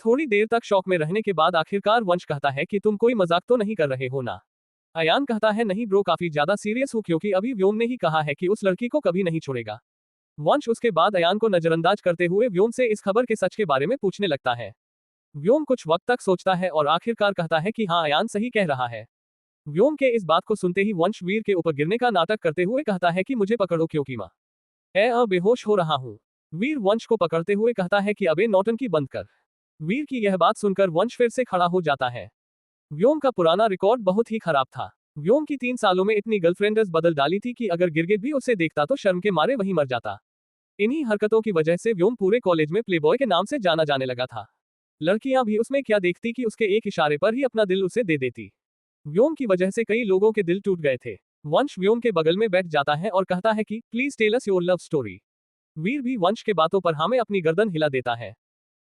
थोड़ी देर तक शौक में रहने के बाद आखिरकार वंश कहता है कि तुम कोई मजाक तो नहीं कर रहे हो ना? अयान कहता है नहीं ब्रो, काफी ज्यादा सीरियस हूं, क्योंकि अभी व्योम ने ही कहा है कि उस लड़की को कभी नहीं छोड़ेगा। वंश उसके बाद अयान को नजरअंदाज करते हुए व्योम से इस खबर के सच के बारे में पूछने लगता है। व्योम कुछ वक्त तक सोचता है और आखिरकार कहता है कि हाँ, अयान सही कह रहा है। व्योम के इस बात को सुनते ही वंश वीर के ऊपर गिरने का नाटक करते हुए कहता है कि मुझे पकड़ो क्योंकि मैं बेहोश हो रहा हूँ। वीर वंश को पकड़ते हुए कहता है कि अबे नौटंकी बंद कर। वीर की यह बात सुनकर वंश फिर से खड़ा हो जाता है। व्योम का पुराना रिकॉर्ड बहुत ही खराब था। व्योम की 3 सालों में इतनी गर्लफ्रेंड्स बदल डाली थी कि अगर गिरगिट भी उसे देखता तो शर्म के मारे वही मर जाता। इन्हीं हरकतों की वजह से व्योम पूरे कॉलेज में प्लेबॉय के नाम से जाना जाने लगा था। लड़कियां भी उसमें क्या देखती कि उसके एक इशारे पर ही अपना दिल उसे दे देती। व्योम की वजह से कई लोगों के दिल टूट गए थे। वंश व्योम के बगल में बैठ जाता है और कहता है कि please tell us your love story. Veer भी वंश के बातों पर हमें अपनी गर्दन हिला देता है।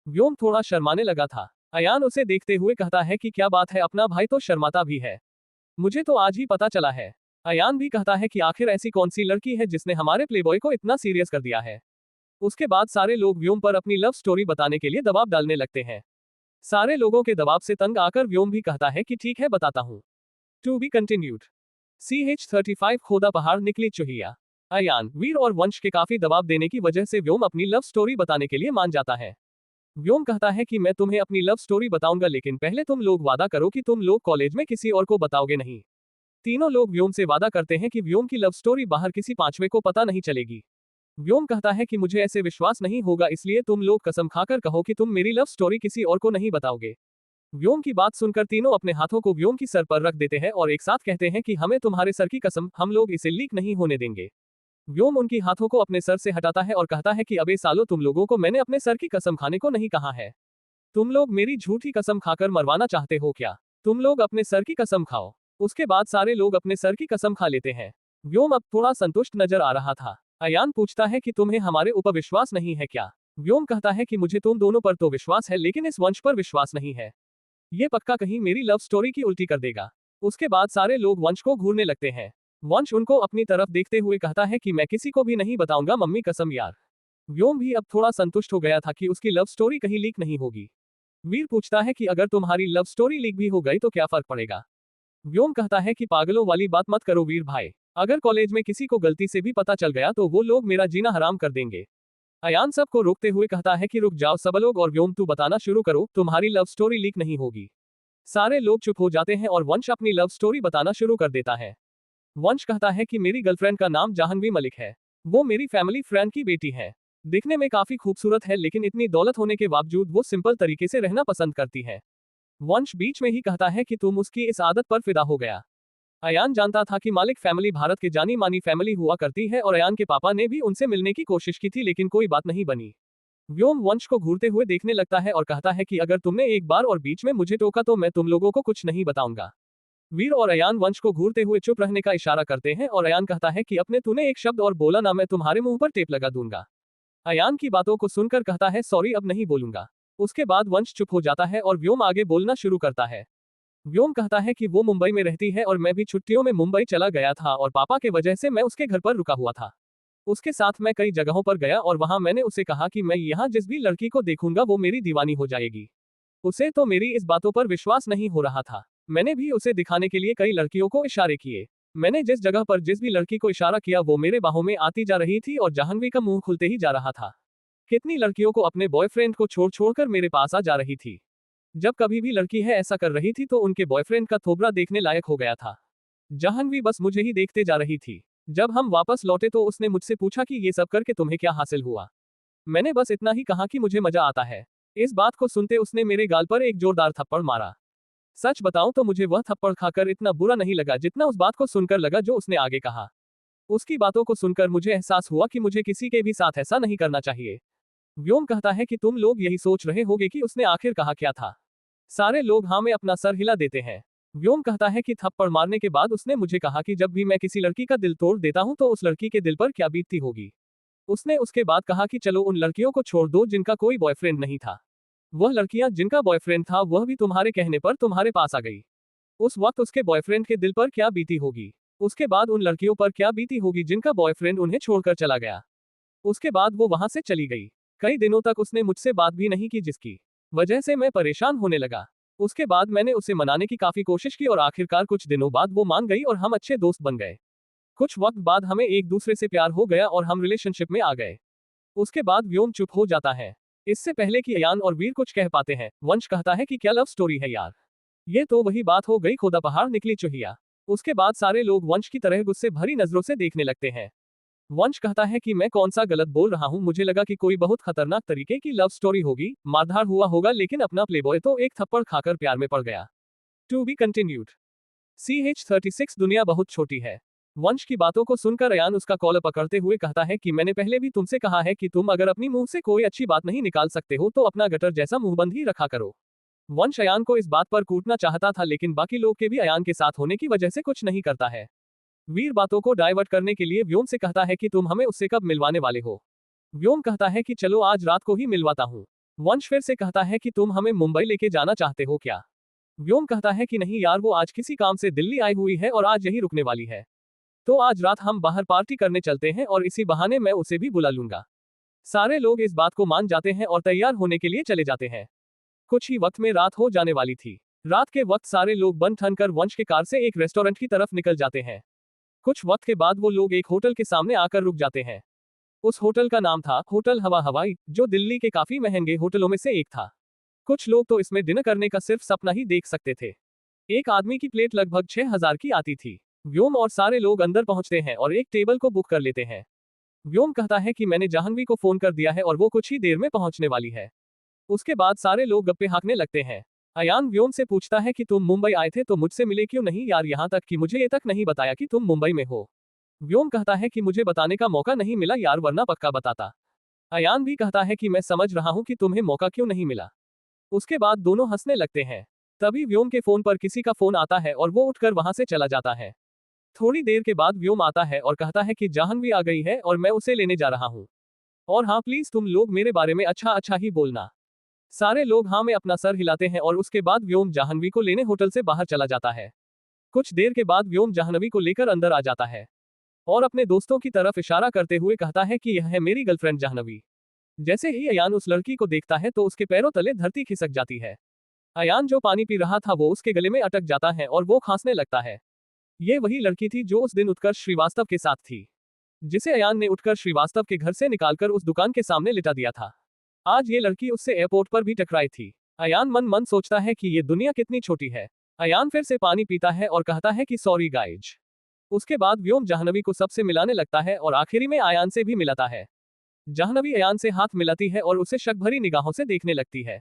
व्योम थोड़ा शर्माने लगा था। अयान उसे देखते हुए कहता है कि क्या बात है, अपना भाई तो शर्माता भी है। मुझे तो आज ही पता चला है। अयान भी कहता है कि आखिर ऐसी कौन सी लड़की है जिसने हमारे प्लेबॉय को इतना सीरियस कर दिया है। उसके बाद सारे लोग व्योम पर अपनी लव स्टोरी बताने के लिए दबाव डालने लगते हैं। सारे लोगों के दबाव से तंग आकर व्योम भी कहता है कि ठीक है, बताता हूँ। To be continued. CH35 खोदा पहाड़ निकली चुहिया। अयान, वीर और वंश के काफी दबाव देने की वजह से व्योम अपनी लव स्टोरी बताने के लिए मान जाता है। व्योम कहता है कि मैं तुम्हें अपनी लव स्टोरी बताऊंगा, लेकिन पहले तुम लोग वादा करो कि तुम लोग कॉलेज में किसी और को बताओगे नहीं। तीनों लोग व्योम से वादा करते हैं कि व्योम की लव स्टोरी बाहर किसी पांचवे को पता नहीं चलेगी। व्योम कहता है कि मुझे ऐसे विश्वास नहीं होगा, इसलिए तुम लोग कसम खाकर कहो कि तुम मेरी लव स्टोरी किसी और को नहीं बताओगे। व्योम की बात सुनकर तीनों अपने हाथों को व्योम की सर पर रख देते हैं और एक साथ कहते हैं कि हमें तुम्हारे सर की कसम, हम लोग इसे लीक नहीं होने देंगे। व्योम उनकी हाथों को अपने सर से हटाता है और कहता है कि अबे सालो, तुम लोगों को मैंने अपने सर की कसम खाने को नहीं कहा है। तुम लोग मेरी झूठी कसम खाकर मरवाना चाहते हो क्या? तुम लोग अपने सर की कसम खाओ। उसके बाद सारे लोग अपने सर की कसम खा लेते हैं। व्योम अब थोड़ा संतुष्ट नजर आ रहा था। अयान पूछता है कि तुम्हें हमारे ऊपर विश्वास नहीं है क्या? व्योम कहता है कि मुझे तुम दोनों पर तो विश्वास है, लेकिन इस वंश पर विश्वास नहीं है। ये पक्का कहीं मेरी लव स्टोरी की उल्टी कर देगा। उसके बाद सारे लोग वंश को घूरने लगते हैं। वंश उनको अपनी तरफ देखते हुए कहता है कि मैं किसी को भी नहीं बताऊंगा, मम्मी कसम यार। व्योम भी अब थोड़ा संतुष्ट हो गया था कि उसकी लव स्टोरी कहीं लीक नहीं होगी। वीर पूछता है कि अगर तुम्हारी लव स्टोरी लीक भी हो गई तो क्या फर्क पड़ेगा? व्योम कहता है कि पागलों वाली बात मत करो वीर भाई, अगर कॉलेज में किसी को गलती से भी पता चल गया तो वो लोग मेरा जीना हराम कर देंगे। अयान सबको रोकते हुए कहता है कि रुक जाओ सब लोग और व्योम तू बताना शुरू करो, तुम्हारी लव स्टोरी लीक नहीं होगी। सारे लोग चुप हो जाते हैं और वंश अपनी लव स्टोरी बताना शुरू कर देता है। वंश कहता है कि मेरी गर्लफ्रेंड का नाम जाह्नवी मलिक है। वो मेरी फैमिली फ्रेंड की बेटी है। दिखने में काफी खूबसूरत है, लेकिन इतनी दौलत होने के बावजूद वो सिंपल तरीके से रहना पसंद करती है। वंश बीच में ही कहता है कि तुम उसकी इस आदत पर फिदा हो गया। अयान जानता था कि मालिक फैमिली भारत की जानी मानी फैमिली हुआ करती है और अयान के पापा ने भी उनसे मिलने की कोशिश की थी, लेकिन कोई बात नहीं बनी। व्योम वंश को घूरते हुए देखने लगता है और कहता है कि अगर तुमने एक बार और बीच में मुझे टोका तो मैं तुम लोगों को कुछ नहीं बताऊंगा। वीर और अयान वंश को घूरते हुए चुप रहने का इशारा करते हैं और अयान कहता है कि अपने तूने एक शब्द और बोला ना, मैं तुम्हारे मुंह पर टेप लगा दूंगा। अयान की बातों को सुनकर कहता है सॉरी, अब नहीं बोलूंगा। उसके बाद वंश चुप हो जाता है और व्योम आगे बोलना शुरू करता है। व्योम कहता है कि वो मुंबई में रहती है और मैं भी छुट्टियों में मुंबई चला गया था और पापा के वजह से मैं उसके घर पर रुका हुआ था। उसके साथ मैं कई जगहों पर गया और वहां मैंने उसे कहा कि मैं यहाँ जिस भी लड़की को देखूंगा वो मेरी दीवानी हो जाएगी। उसे तो मेरी इस बातों पर विश्वास नहीं हो रहा था। मैंने भी उसे दिखाने के लिए कई लड़कियों को इशारे किए। मैंने जिस जगह पर जिस भी लड़की को इशारा किया वो मेरे बाहों में आती जा रही थी और जाह्नवी का मुंह खुलते ही जा रहा था। कितनी लड़कियों को अपने बॉयफ्रेंड को छोड़ छोड़कर मेरे पास आ जा रही थी। जब कभी भी लड़की है ऐसा कर रही थी तो उनके बॉयफ्रेंड का थोबरा देखने लायक हो गया था। जाह्नवी बस मुझे ही देखते जा रही थी। जब हम वापस लौटे तो उसने मुझसे पूछा कि ये सब करके तुम्हें क्या हासिल हुआ। मैंने बस इतना ही कहा कि मुझे मजा आता है। इस बात को सुनते उसने मेरे गाल पर एक जोरदार थप्पड़ मारा। सच बताऊं तो मुझे वह थप्पड़ खाकर इतना बुरा नहीं लगा जितना उस बात को सुनकर लगा जो उसने आगे कहा। उसकी बातों को सुनकर मुझे एहसास हुआ कि मुझे किसी के भी साथ ऐसा नहीं करना चाहिए। व्योम कहता है कि तुम लोग यही सोच रहे होगे कि उसने आखिर कहा क्या था। सारे लोग हाँ में अपना सर हिला देते हैं। व्योम कहता है कि थप्पड़ मारने के बाद उसने मुझे कहा कि जब भी मैं किसी लड़की का दिल तोड़ देता हूं तो उस लड़की के दिल पर क्या बीतती होगी। उसने उसके बाद कहा कि चलो उन लड़कियों को छोड़ दो जिनका कोई बॉयफ्रेंड नहीं था। वह लड़कियां जिनका बॉयफ्रेंड था वह भी तुम्हारे कहने पर तुम्हारे पास आ गई। उस वक्त उसके बॉयफ्रेंड के दिल पर क्या बीती होगी। उसके बाद उन लड़कियों पर क्या बीती होगी जिनका बॉयफ्रेंड उन्हें छोड़कर चला गया। उसके बाद वो वहां से चली गई। कई दिनों तक उसने मुझसे बात भी नहीं की जिसकी वजह से मैं परेशान होने लगा। उसके बाद मैंने उसे मनाने की काफी कोशिश की और आखिरकार कुछ दिनों बाद वो मान गई और हम अच्छे दोस्त बन गए। कुछ वक्त बाद हमें एक दूसरे से प्यार हो गया और हम रिलेशनशिप में आ गए। उसके बाद व्योम चुप हो जाता है। इससे पहले कि अयान और वीर कुछ कह पाते हैं वंश कहता है कि क्या लव स्टोरी है यार। ये तो वही बात हो गई, खोदा पहाड़ निकली चुहिया। उसके बाद सारे लोग वंश की तरह गुस्से भरी नजरों से देखने लगते हैं। वंश कहता है कि मैं कौन सा गलत बोल रहा हूँ, मुझे लगा कि कोई बहुत खतरनाक तरीके की लव स्टोरी होगी, मारधाड़ हुआ होगा, लेकिन अपना प्लेबॉय तो एक थप्पड़ खाकर प्यार में पड़ गया। To be continued. CH36 दुनिया बहुत छोटी है। वंश की बातों को सुनकर अयान उसका कॉलर पकड़ते हुए कहता है कि मैंने पहले भी तुमसे कहा है कि तुम अगर अपनी मुंह से कोई अच्छी बात नहीं निकाल सकते हो तो अपना गटर जैसा मुंह बंद ही रखा करो। वंश अयान को इस बात पर कूटना चाहता था लेकिन बाकी लोग के भी अयान के साथ होने की वजह से कुछ नहीं करता है। वीर बातों को डाइवर्ट करने के लिए व्योम से कहता है कि तुम हमें उससे कब मिलवाने वाले हो। व्योम कहता है कि चलो आज रात को ही मिलवाता हूँ। वंश फिर से कहता है कि तुम हमें मुंबई लेके जाना चाहते हो क्या। व्योम कहता है कि नहीं यार, वो आज किसी काम से दिल्ली आई हुई है और आज यही रुकने वाली है। तो आज रात हम बाहर पार्टी करने चलते हैं और इसी बहाने मैं उसे भी बुला लूंगा। सारे लोग इस बात को मान जाते हैं और तैयार होने के लिए चले जाते हैं। कुछ ही वक्त में रात हो जाने वाली थी। रात के वक्त सारे लोग बन ठन कर वंश के कार से एक रेस्टोरेंट की तरफ निकल जाते हैं। कुछ वक्त के बाद वो लोग एक होटल के सामने आकर रुक जाते हैं। उस होटल का नाम था होटल हवा हवाई, जो दिल्ली के काफी महंगे होटलों में से एक था। कुछ लोग तो इसमें डिनर करने का सिर्फ सपना ही देख सकते थे। एक आदमी की प्लेट लगभग 6000 की आती थी। व्योम और सारे लोग अंदर पहुंचते हैं और एक टेबल को बुक कर लेते हैं। व्योम कहता है कि मैंने जाह्नवी को फोन कर दिया है और वो कुछ ही देर में पहुंचने वाली है। उसके बाद सारे लोग गप्पे हाँकने लगते हैं। अयान व्योम से पूछता है कि तुम मुंबई आए थे तो मुझसे मिले क्यों नहीं यार, यहाँ तक कि मुझे ये तक नहीं बताया कि तुम मुंबई में हो। व्योम कहता है कि मुझे बताने का मौका नहीं मिला यार, वरना पक्का बताता। अयान भी कहता है कि मैं समझ रहा हूँ कि तुम्हें मौका क्यों नहीं मिला। उसके बाद दोनों हंसने लगते हैं। तभी व्योम के फोन पर किसी का फोन आता है और वो उठकर वहां से चला जाता है। थोड़ी देर के बाद व्योम आता है और कहता है कि जाह्नवी आ गई है और मैं उसे लेने जा रहा हूँ। और हाँ प्लीज तुम लोग मेरे बारे में अच्छा अच्छा ही बोलना। सारे लोग हाँ में अपना सर हिलाते हैं और उसके बाद व्योम जाह्नवी को लेने होटल से बाहर चला जाता है। कुछ देर के बाद व्योम जाह्नवी को लेकर अंदर आ जाता है और अपने दोस्तों की तरफ इशारा करते हुए कहता है कि यह है मेरी गर्लफ्रेंड जाह्नवी। जैसे ही अयान उस लड़की को देखता है तो उसके पैरों तले धरती खिसक जाती है। अयान जो पानी पी रहा था वो उसके गले में अटक जाता है और वो खांसने लगता है। ये वही लड़की थी जो उस दिन उत्कर्ष श्रीवास्तव के साथ थी, जिसे अयान ने उत्कर्ष श्रीवास्तव के घर से निकालकर उस दुकान के सामने लिटा दिया था। आज ये लड़की उससे एयरपोर्ट पर भी टकराई थी। अयान मन मन सोचता है कि ये दुनिया कितनी छोटी है। अयान फिर से पानी पीता है और कहता है कि सॉरी गाइज। उसके बाद व्योम जाह्नवी को सबसे मिलाने लगता है और आखिरी में अयान से भी मिलाता है। जाह्नवी अयान से हाथ मिलाती है और उसे शक भरी निगाहों से देखने लगती है।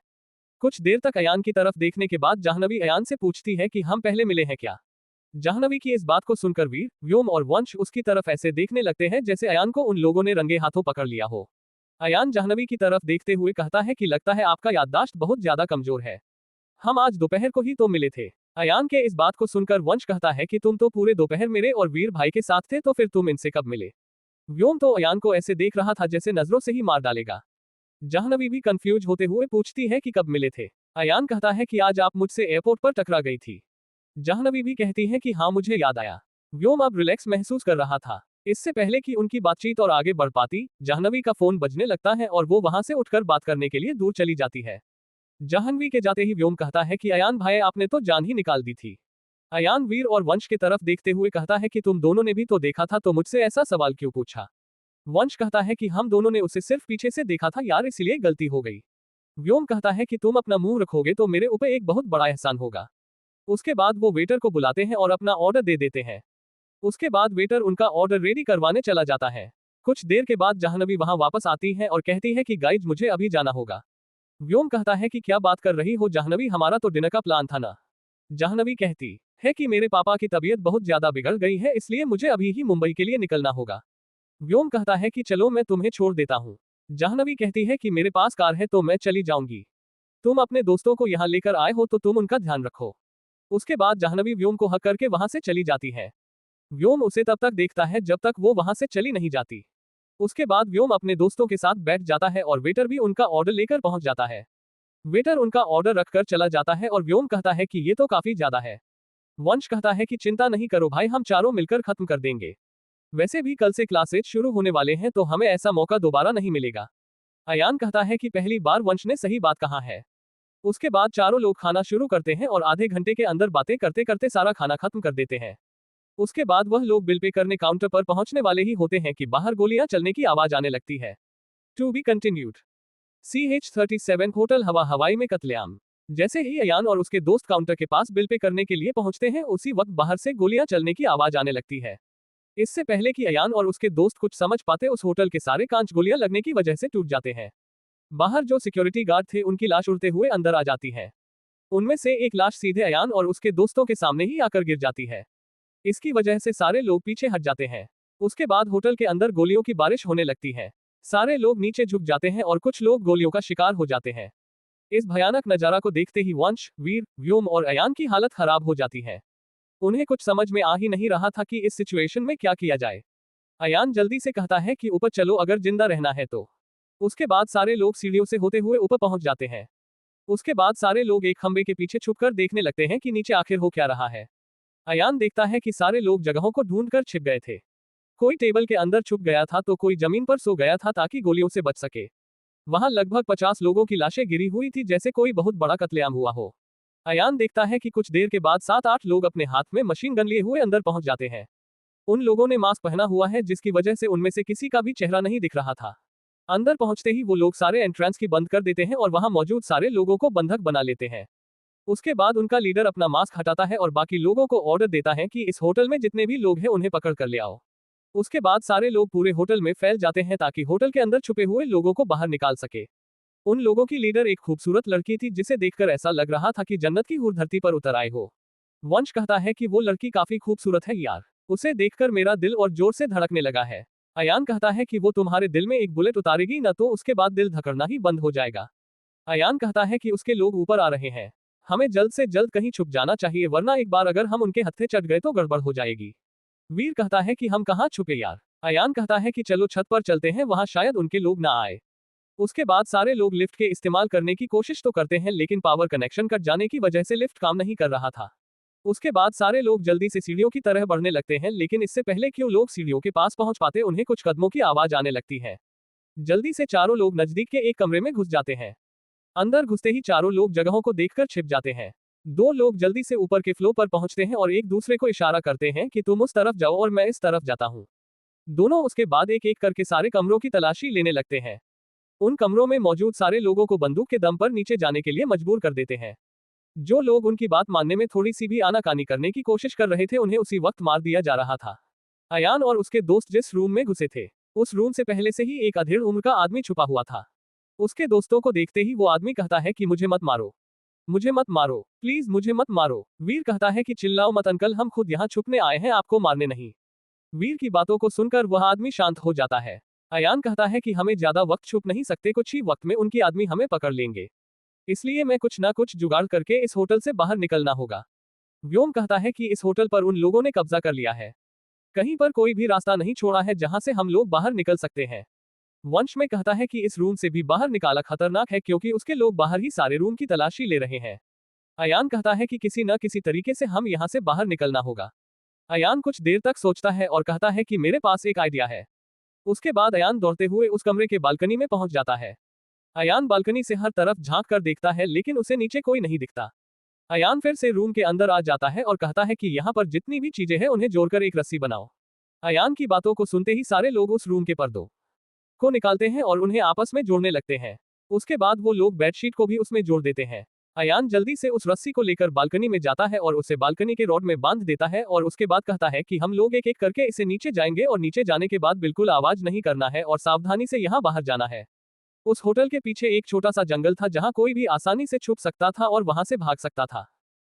कुछ देर तक अयान की तरफ देखने के बाद जाह्नवी अयान से पूछती है कि हम पहले मिले हैं क्या। जाह्नवी की इस बात को सुनकर वीर, व्योम और वंश उसकी तरफ ऐसे देखने लगते हैं जैसे अयान को उन लोगों ने रंगे हाथों पकड़ लिया हो। अयान जाह्नवी की तरफ देखते हुए कहता है कि लगता है आपका याददाश्त बहुत ज्यादा कमजोर है। हम आज दोपहर को ही तो मिले थे। अयान के इस बात को सुनकर वंश कहता है कि तुम तो पूरे दोपहर मेरे और वीर भाई के साथ थे, तो फिर तुम इनसे कब मिले? व्योम तो अयान को ऐसे देख रहा था जैसे नजरों से ही मार डालेगा। जाह्नवी भी कंफ्यूज होते हुए पूछती है कि कब मिले थे। अयान कहता है कि आज आप मुझसे एयरपोर्ट पर टकरा गई थी। जाह्नवी भी कहती है कि हाँ, मुझे याद आया। व्योम अब रिलैक्स महसूस कर रहा था। इससे पहले कि उनकी बातचीत और आगे बढ़ पाती, जाह्नवी का फोन बजने लगता है और वो वहां से उठकर बात करने के लिए दूर चली जाती है। जाह्नवी के जाते ही व्योम कहता है कि अयान भाई, आपने तो जान ही निकाल दी थी। अयान वीर और वंश की तरफ देखते हुए कहता है कि तुम दोनों ने भी तो देखा था, तो मुझसे ऐसा सवाल क्यों पूछा? वंश कहता है कि हम दोनों ने उसे सिर्फ पीछे से देखा था यार, इसलिए गलती हो गई। व्योम कहता है कि तुम अपना मुंह रखोगे तो मेरे ऊपर एक बहुत बड़ा एहसान होगा। उसके बाद वो वेटर को बुलाते हैं और अपना ऑर्डर दे देते हैं। उसके बाद वेटर उनका ऑर्डर रेडी करवाने चला जाता है। कुछ देर के बाद जाह्नवी वहां वापस आती है और कहती है कि गाइज, मुझे अभी जाना होगा। व्योम कहता है कि क्या बात कर रही हो जाह्नवी, हमारा तो डिनर का प्लान था ना। जाह्नवी कहती है कि मेरे पापा की तबीयत बहुत ज्यादा बिगड़ गई है, इसलिए मुझे अभी ही मुंबई के लिए निकलना होगा। व्योम कहता है कि चलो मैं तुम्हें छोड़ देता हूँ। जाह्नवी कहती है कि मेरे पास कार है तो मैं चली जाऊंगी। तुम अपने दोस्तों को यहाँ लेकर आए हो तो तुम उनका ध्यान रखो। उसके बाद जाह्नवी व्योम को हक करके वहां से चली जाती है। व्योम उसे तब तक देखता है जब तक वो वहां से चली नहीं जाती। उसके बाद व्योम अपने दोस्तों के साथ बैठ जाता है और वेटर भी उनका ऑर्डर लेकर पहुंच जाता है। वेटर उनका ऑर्डर रखकर चला जाता है और व्योम कहता है कि ये तो काफी ज्यादा है। वंश कहता है कि चिंता नहीं करो भाई, हम चारों मिलकर खत्म कर देंगे। वैसे भी कल से क्लासेज शुरू होने वाले हैं, तो हमें ऐसा मौका दोबारा नहीं मिलेगा। अयान कहता है कि पहली बार वंश ने सही बात कहा है। उसके बाद चारों लोग खाना शुरू करते हैं और आधे घंटे के अंदर बातें करते करते सारा खाना खत्म कर देते हैं। उसके बाद वह लोग बिल पे करने काउंटर पर पहुंचने वाले ही होते हैं कि बाहर गोलियां चलने की आवाज आने लगती है। To be continued. CH-37 hotel हवाई में कत्लेआम। जैसे ही अयान और उसके दोस्त काउंटर के पास बिल पे करने के लिए पहुंचते हैं, उसी वक्त बाहर से गोलियां चलने की आवाज आने लगती है। इससे पहले कि अयान और उसके दोस्त कुछ समझ पाते, उस होटल के सारे कांच गोलियां लगने की वजह से टूट जाते हैं। बाहर जो सिक्योरिटी गार्ड थे, उनकी लाश उड़ते हुए अंदर आ जाती है। उनमें से एक लाश सीधे अयान और उसके दोस्तों के सामने ही आकर गिर जाती है। इसकी वजह से सारे लोग पीछे हट जाते हैं। उसके बाद होटल के अंदर गोलियों की बारिश होने लगती है। सारे लोग नीचे झुक जाते हैं और कुछ लोग गोलियों का शिकार हो जाते हैं। इस भयानक नजारा को देखते ही वंश, वीर, व्योम और अयान की हालत खराब हो जाती है। उन्हें कुछ समझ में आ ही नहीं रहा था कि इस सिचुएशन में क्या किया जाए। अयान जल्दी से कहता है कि ऊपर चलो, अगर जिंदा रहना है तो। उसके बाद सारे लोग सीढ़ियों से होते हुए ऊपर पहुंच जाते हैं। उसके बाद सारे लोग एक खंबे के पीछे छुपकर देखने लगते हैं कि नीचे आखिर हो क्या रहा है। अयान देखता है कि सारे लोग जगहों को ढूंढकर छिप गए थे। कोई टेबल के अंदर छुप गया था तो कोई जमीन पर सो गया था ताकि गोलियों से बच सके। वहां लगभग 50 लोगों की लाशें गिरी हुई थी, जैसे कोई बहुत बड़ा कत्लेआम हुआ हो। अयान देखता है कि कुछ देर के बाद 7-8 लोग अपने हाथ में मशीन गन लिए हुए अंदर पहुंच जाते हैं। उन लोगों ने मास्क पहना हुआ है, जिसकी वजह से उनमें से किसी का भी चेहरा नहीं दिख रहा था। अंदर पहुंचते ही वो लोग सारे एंट्रेंस की बंद कर देते हैं और वहां मौजूद सारे लोगों को बंधक बना लेते हैं। उसके बाद उनका लीडर अपना मास्क हटाता है और बाकी लोगों को ऑर्डर देता है कि इस होटल में जितने भी लोग हैं उन्हें पकड़ कर ले आओ। उसके बाद सारे लोग पूरे होटल में फैल जाते हैं ताकि होटल के अंदर छुपे हुए लोगों को बाहर निकाल सके। उन लोगों की लीडर एक खूबसूरत लड़की थी, जिसे देखकर ऐसा लग रहा था कि जन्नत की हूर धरती पर उतर आए हो। वंश कहता है कि वो लड़की काफी खूबसूरत है यार, उसे देखकर मेरा दिल और जोर से धड़कने लगा है। अयान कहता है कि वो तुम्हारे दिल में एक बुलेट उतारेगी न, तो उसके बाद दिल धड़कना ही बंद हो जाएगा। अयान कहता है कि उसके लोग ऊपर आ रहे हैं, हमें जल्द से जल्द कहीं छुप जाना चाहिए, वरना एक बार अगर हम उनके हत्थे चढ़ गए तो गड़बड़ हो जाएगी। वीर कहता है कि हम कहाँ छुपे यार। अयान कहता है कि चलो छत पर चलते हैं, वहां शायद उनके लोग ना आए। उसके बाद सारे लोग लिफ्ट के इस्तेमाल करने की कोशिश तो करते हैं, लेकिन पावर कनेक्शन कट जाने की वजह से लिफ्ट काम नहीं कर रहा था। उसके बाद सारे लोग जल्दी से सीढ़ियों की तरह बढ़ने लगते हैं, लेकिन इससे पहले कि वो लोग सीढ़ियों के पास पहुंच पाते, उन्हें कुछ कदमों की आवाज आने लगती है। जल्दी से चारों लोग नजदीक के एक कमरे में घुस जाते हैं। अंदर घुसते ही चारों लोग जगहों को देखकर छिप जाते हैं। दो लोग जल्दी से ऊपर के फ्लोर पर पहुंचते हैं और एक दूसरे को इशारा करते हैं कि तुम उस तरफ जाओ और मैं इस तरफ जाता हूं। दोनों उसके बाद एक एक करके सारे कमरों की तलाशी लेने लगते हैं। उन कमरों में मौजूद सारे लोगों को बंदूक के दम पर नीचे जाने के लिए मजबूर कर देते हैं। जो लोग उनकी बात मानने में थोड़ी सी भी आनाकानी करने की कोशिश कर रहे थे, उन्हें उसी वक्त मार दिया जा रहा था। अयान और उसके दोस्त जिस रूम में घुसे थे, उस रूम से पहले से ही एक अधेड़ उम्र का आदमी छुपा हुआ था। उसके दोस्तों को देखते ही वो आदमी कहता है कि मुझे मत मारो, मुझे मत मारो, प्लीज मुझे मत मारो। वीर कहता है कि चिल्लाओ मत अंकल, हम खुद यहाँ छुपने आए हैं, आपको मारने नहीं। वीर की बातों को सुनकर वह आदमी शांत हो जाता है। अयान कहता है कि हमें ज्यादा वक्त छुप नहीं सकते, कुछ ही वक्त में उनकी आदमी हमें पकड़ लेंगे, इसलिए मैं कुछ ना कुछ जुगाड़ करके इस होटल से बाहर निकलना होगा। व्योम कहता है कि इस होटल पर उन लोगों ने कब्जा कर लिया है, कहीं पर कोई भी रास्ता नहीं छोड़ा है जहां से हम लोग बाहर निकल सकते हैं। वंश में कहता है कि इस रूम से भी बाहर निकाला खतरनाक है क्योंकि उसके लोग बाहर ही सारे रूम की तलाशी ले रहे हैं। अयान कहता है कि किसी न किसी तरीके से हम यहाँ से बाहर निकलना होगा। अयान कुछ देर तक सोचता है और कहता है कि मेरे पास एक आइडिया है। उसके बाद अयान दौड़ते हुए उस कमरे के बालकनी में पहुंच जाता है। अयान बालकनी से हर तरफ झांक कर देखता है लेकिन उसे नीचे कोई नहीं दिखता। अयान फिर से रूम के अंदर आ जाता है और कहता है कि यहाँ पर जितनी भी चीजें हैं उन्हें जोड़कर एक रस्सी बनाओ। अयान की बातों को सुनते ही सारे लोग उस रूम के पर्दों को निकालते हैं और उन्हें आपस में जोड़ने लगते हैं। उसके बाद वो लोग बेडशीट को भी उसमें जोड़ देते हैं। अयान जल्दी से उस रस्सी को लेकर बालकनी में जाता है और उसे बालकनी के रॉड में बांध देता है और उसके बाद कहता है कि हम लोग एक एक करके इसे नीचे जाएंगे और नीचे जाने के बाद बिल्कुल आवाज नहीं करना है और सावधानी से यहाँ बाहर जाना है। उस होटल के पीछे एक छोटा सा जंगल था जहाँ कोई भी आसानी से छुप सकता था और वहां से भाग सकता था।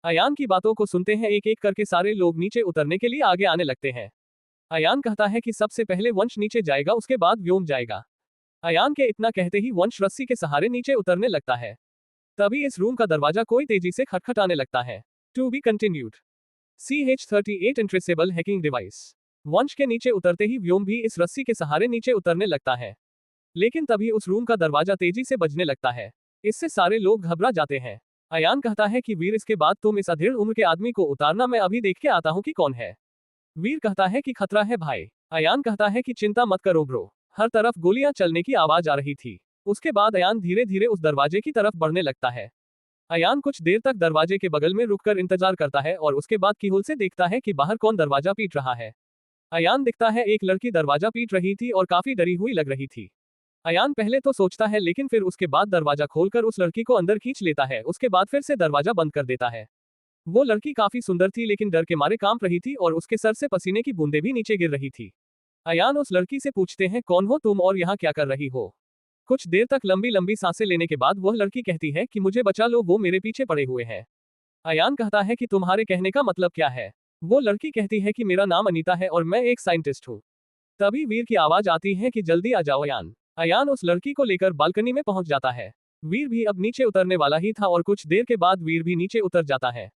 अयान की बातों को सुनते हैं एक एक करके सारे लोग नीचे उतरने के लिए आगे आने लगते हैं। अयान कहता है कि सबसे पहले वंश नीचे जाएगा, उसके बाद व्योम जाएगा। अयान के इतना कहते ही वंश रस्सी के सहारे नीचे उतरने लगता है। तभी इस रूम का दरवाजा कोई तेजी से खटखटाने लगता है। To be continued. CH-38 untraceable hacking device. Vansh के नीचे उतरते ही व्योम भी इस रस्सी के सहारे नीचे उतरने लगता है, लेकिन तभी उस रूम का दरवाजा तेजी से बजने लगता है। इससे सारे लोग घबरा जाते हैं। अयान कहता है कि वीर इसके बाद तुम इस अधेड़ उम्र के आदमी को उतारना, मैं अभी देख के आता हूँ कि कौन है। वीर कहता है कि खतरा है भाई। अयान कहता है कि चिंता मत करो ब्रो। हर तरफ गोलियां चलने की आवाज आ रही थी। उसके बाद अयान धीरे धीरे उस दरवाजे की तरफ बढ़ने लगता है। अयान कुछ देर तक दरवाजे के बगल में रुककर इंतजार करता है और उसके बाद कीहोल से देखता है कि बाहर कौन दरवाजा पीट रहा है। अयान दिखता है एक लड़की दरवाजा पीट रही थी और काफी डरी हुई लग रही थी। अयान पहले तो सोचता है लेकिन फिर उसके बाद दरवाजा खोलकर उस लड़की को अंदर खींच लेता है। उसके बाद फिर से दरवाजा बंद कर देता है। वो लड़की काफी सुंदर थी लेकिन डर के मारे कांप रही थी और उसके सर से पसीने की बूंदें भी नीचे गिर रही थी। अयान उस लड़की से पूछते हैं, कौन हो तुम और यहाँ क्या कर रही हो? कुछ देर तक लंबी लंबी सांसें लेने के बाद वह लड़की कहती है कि मुझे बचा लो, वो मेरे पीछे पड़े हुए हैं। अयान कहता है कि तुम्हारे कहने का मतलब क्या है? वो लड़की कहती है कि मेरा नाम अनीता है और मैं एक साइंटिस्ट हूँ। तभी वीर की आवाज आती है कि जल्दी आ जाओ अयान। अयान उस लड़की को लेकर बालकनी में पहुंच जाता है। वीर भी अब नीचे उतरने वाला ही था और कुछ देर के बाद वीर भी नीचे उतर जाता है।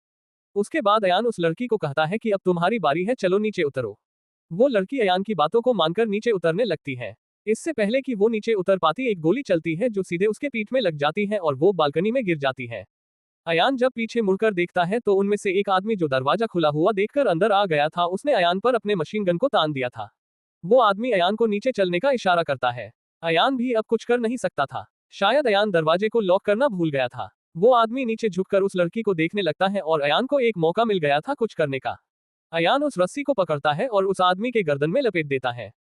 उसके बाद अयान उस लड़की को कहता है कि अब तुम्हारी बारी है, चलो नीचे उतरो। वो लड़की अयान की बातों को मानकर नीचे उतरने लगती है। इससे पहले कि वो नीचे उतर पाती एक गोली चलती है जो सीधे उसके पीठ में लग जाती है और वो बालकनी में गिर जाती है। अयान जब पीछे मुड़कर देखता है तो उनमें से एक आदमी जो दरवाजा खुला हुआ देखकर अंदर आ गया था, उसने अयान पर अपने मशीन गन को तान दिया था। वो आदमी अयान को नीचे चलने का इशारा करता है। अयान भी अब कुछ कर नहीं सकता था। शायद अयान दरवाजे को लॉक करना भूल गया था। वो आदमी नीचे झुककर उस लड़की को देखने लगता है और अयान को एक मौका मिल गया था कुछ करने का। अयान उस रस्सी को पकड़ता है और उस आदमी के गर्दन में लपेट देता है।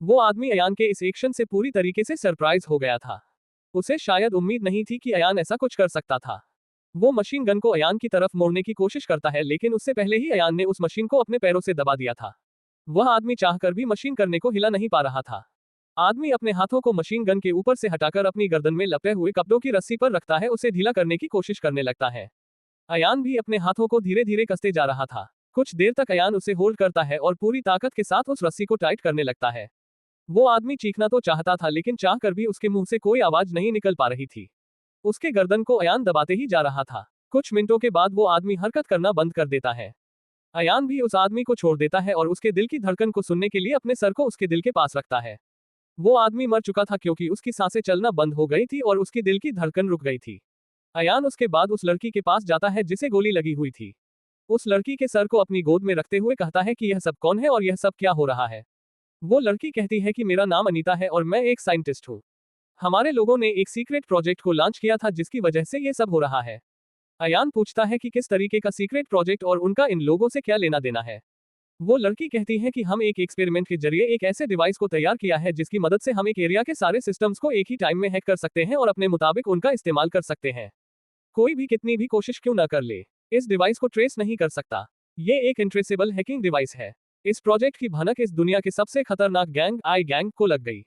वो आदमी अयान के इस एक्शन से पूरी तरीके से सरप्राइज हो गया था। उसे शायद उम्मीद नहीं थी कि अयान ऐसा कुछ कर सकता था। वो मशीन गन को अयान की तरफ मोड़ने की कोशिश करता है लेकिन उससे पहले ही अयान ने उस मशीन को अपने पैरों से दबा दिया था। वह आदमी चाहकर भी मशीन करने को हिला नहीं पा रहा था। आदमी अपने हाथों को मशीन गन के ऊपर से हटाकर अपनी गर्दन में लपटे हुए कपड़ों की रस्सी पर रखता है, उसे ढीला करने की कोशिश करने लगता है। अयान भी अपने हाथों को धीरे धीरे कसते जा रहा था। कुछ देर तक अयान उसे होल्ड करता है और पूरी ताकत के साथ उस रस्सी को टाइट करने लगता है। वो आदमी चीखना तो चाहता था लेकिन चाहकर भी उसके मुंह से कोई आवाज नहीं निकल पा रही थी। उसके गर्दन को अयान दबाते ही जा रहा था। कुछ मिनटों के बाद वो आदमी हरकत करना बंद कर देता है। अयान भी उस आदमी को छोड़ देता है और उसके दिल की धड़कन को सुनने के लिए अपने सर को उसके दिल के पास रखता है। वो आदमी मर चुका था क्योंकि उसकी सांसें चलना बंद हो गई थी और उसकी दिल की धड़कन रुक गई थी। अयान उसके बाद उस लड़की के पास जाता है जिसे गोली लगी हुई थी। उस लड़की के सर को अपनी गोद में रखते हुए कहता है कि यह सब कौन है और यह सब क्या हो रहा है? वो लड़की कहती है कि मेरा नाम अनीता है और मैं एक साइंटिस्ट हूँ। हमारे लोगों ने एक सीक्रेट प्रोजेक्ट को लॉन्च किया था जिसकी वजह से ये सब हो रहा है। अयान पूछता है कि किस तरीके का सीक्रेट प्रोजेक्ट और उनका इन लोगों से क्या लेना देना है। वो लड़की कहती है कि हम एक एक्सपेरिमेंट के जरिए एक ऐसे डिवाइस को तैयार किया है जिसकी मदद से हम एक एरिया के सारे सिस्टम्स को एक ही टाइम में हैक कर सकते हैं और अपने मुताबिक उनका इस्तेमाल कर सकते हैं। कोई भी कितनी भी कोशिश क्यों न कर ले, इस डिवाइस को ट्रेस नहीं कर सकता। ये एक इंट्रेसेबल हैकिंग डिवाइस है। इस प्रोजेक्ट की भनक इस दुनिया के सबसे खतरनाक गैंग आई गैंग को लग गई।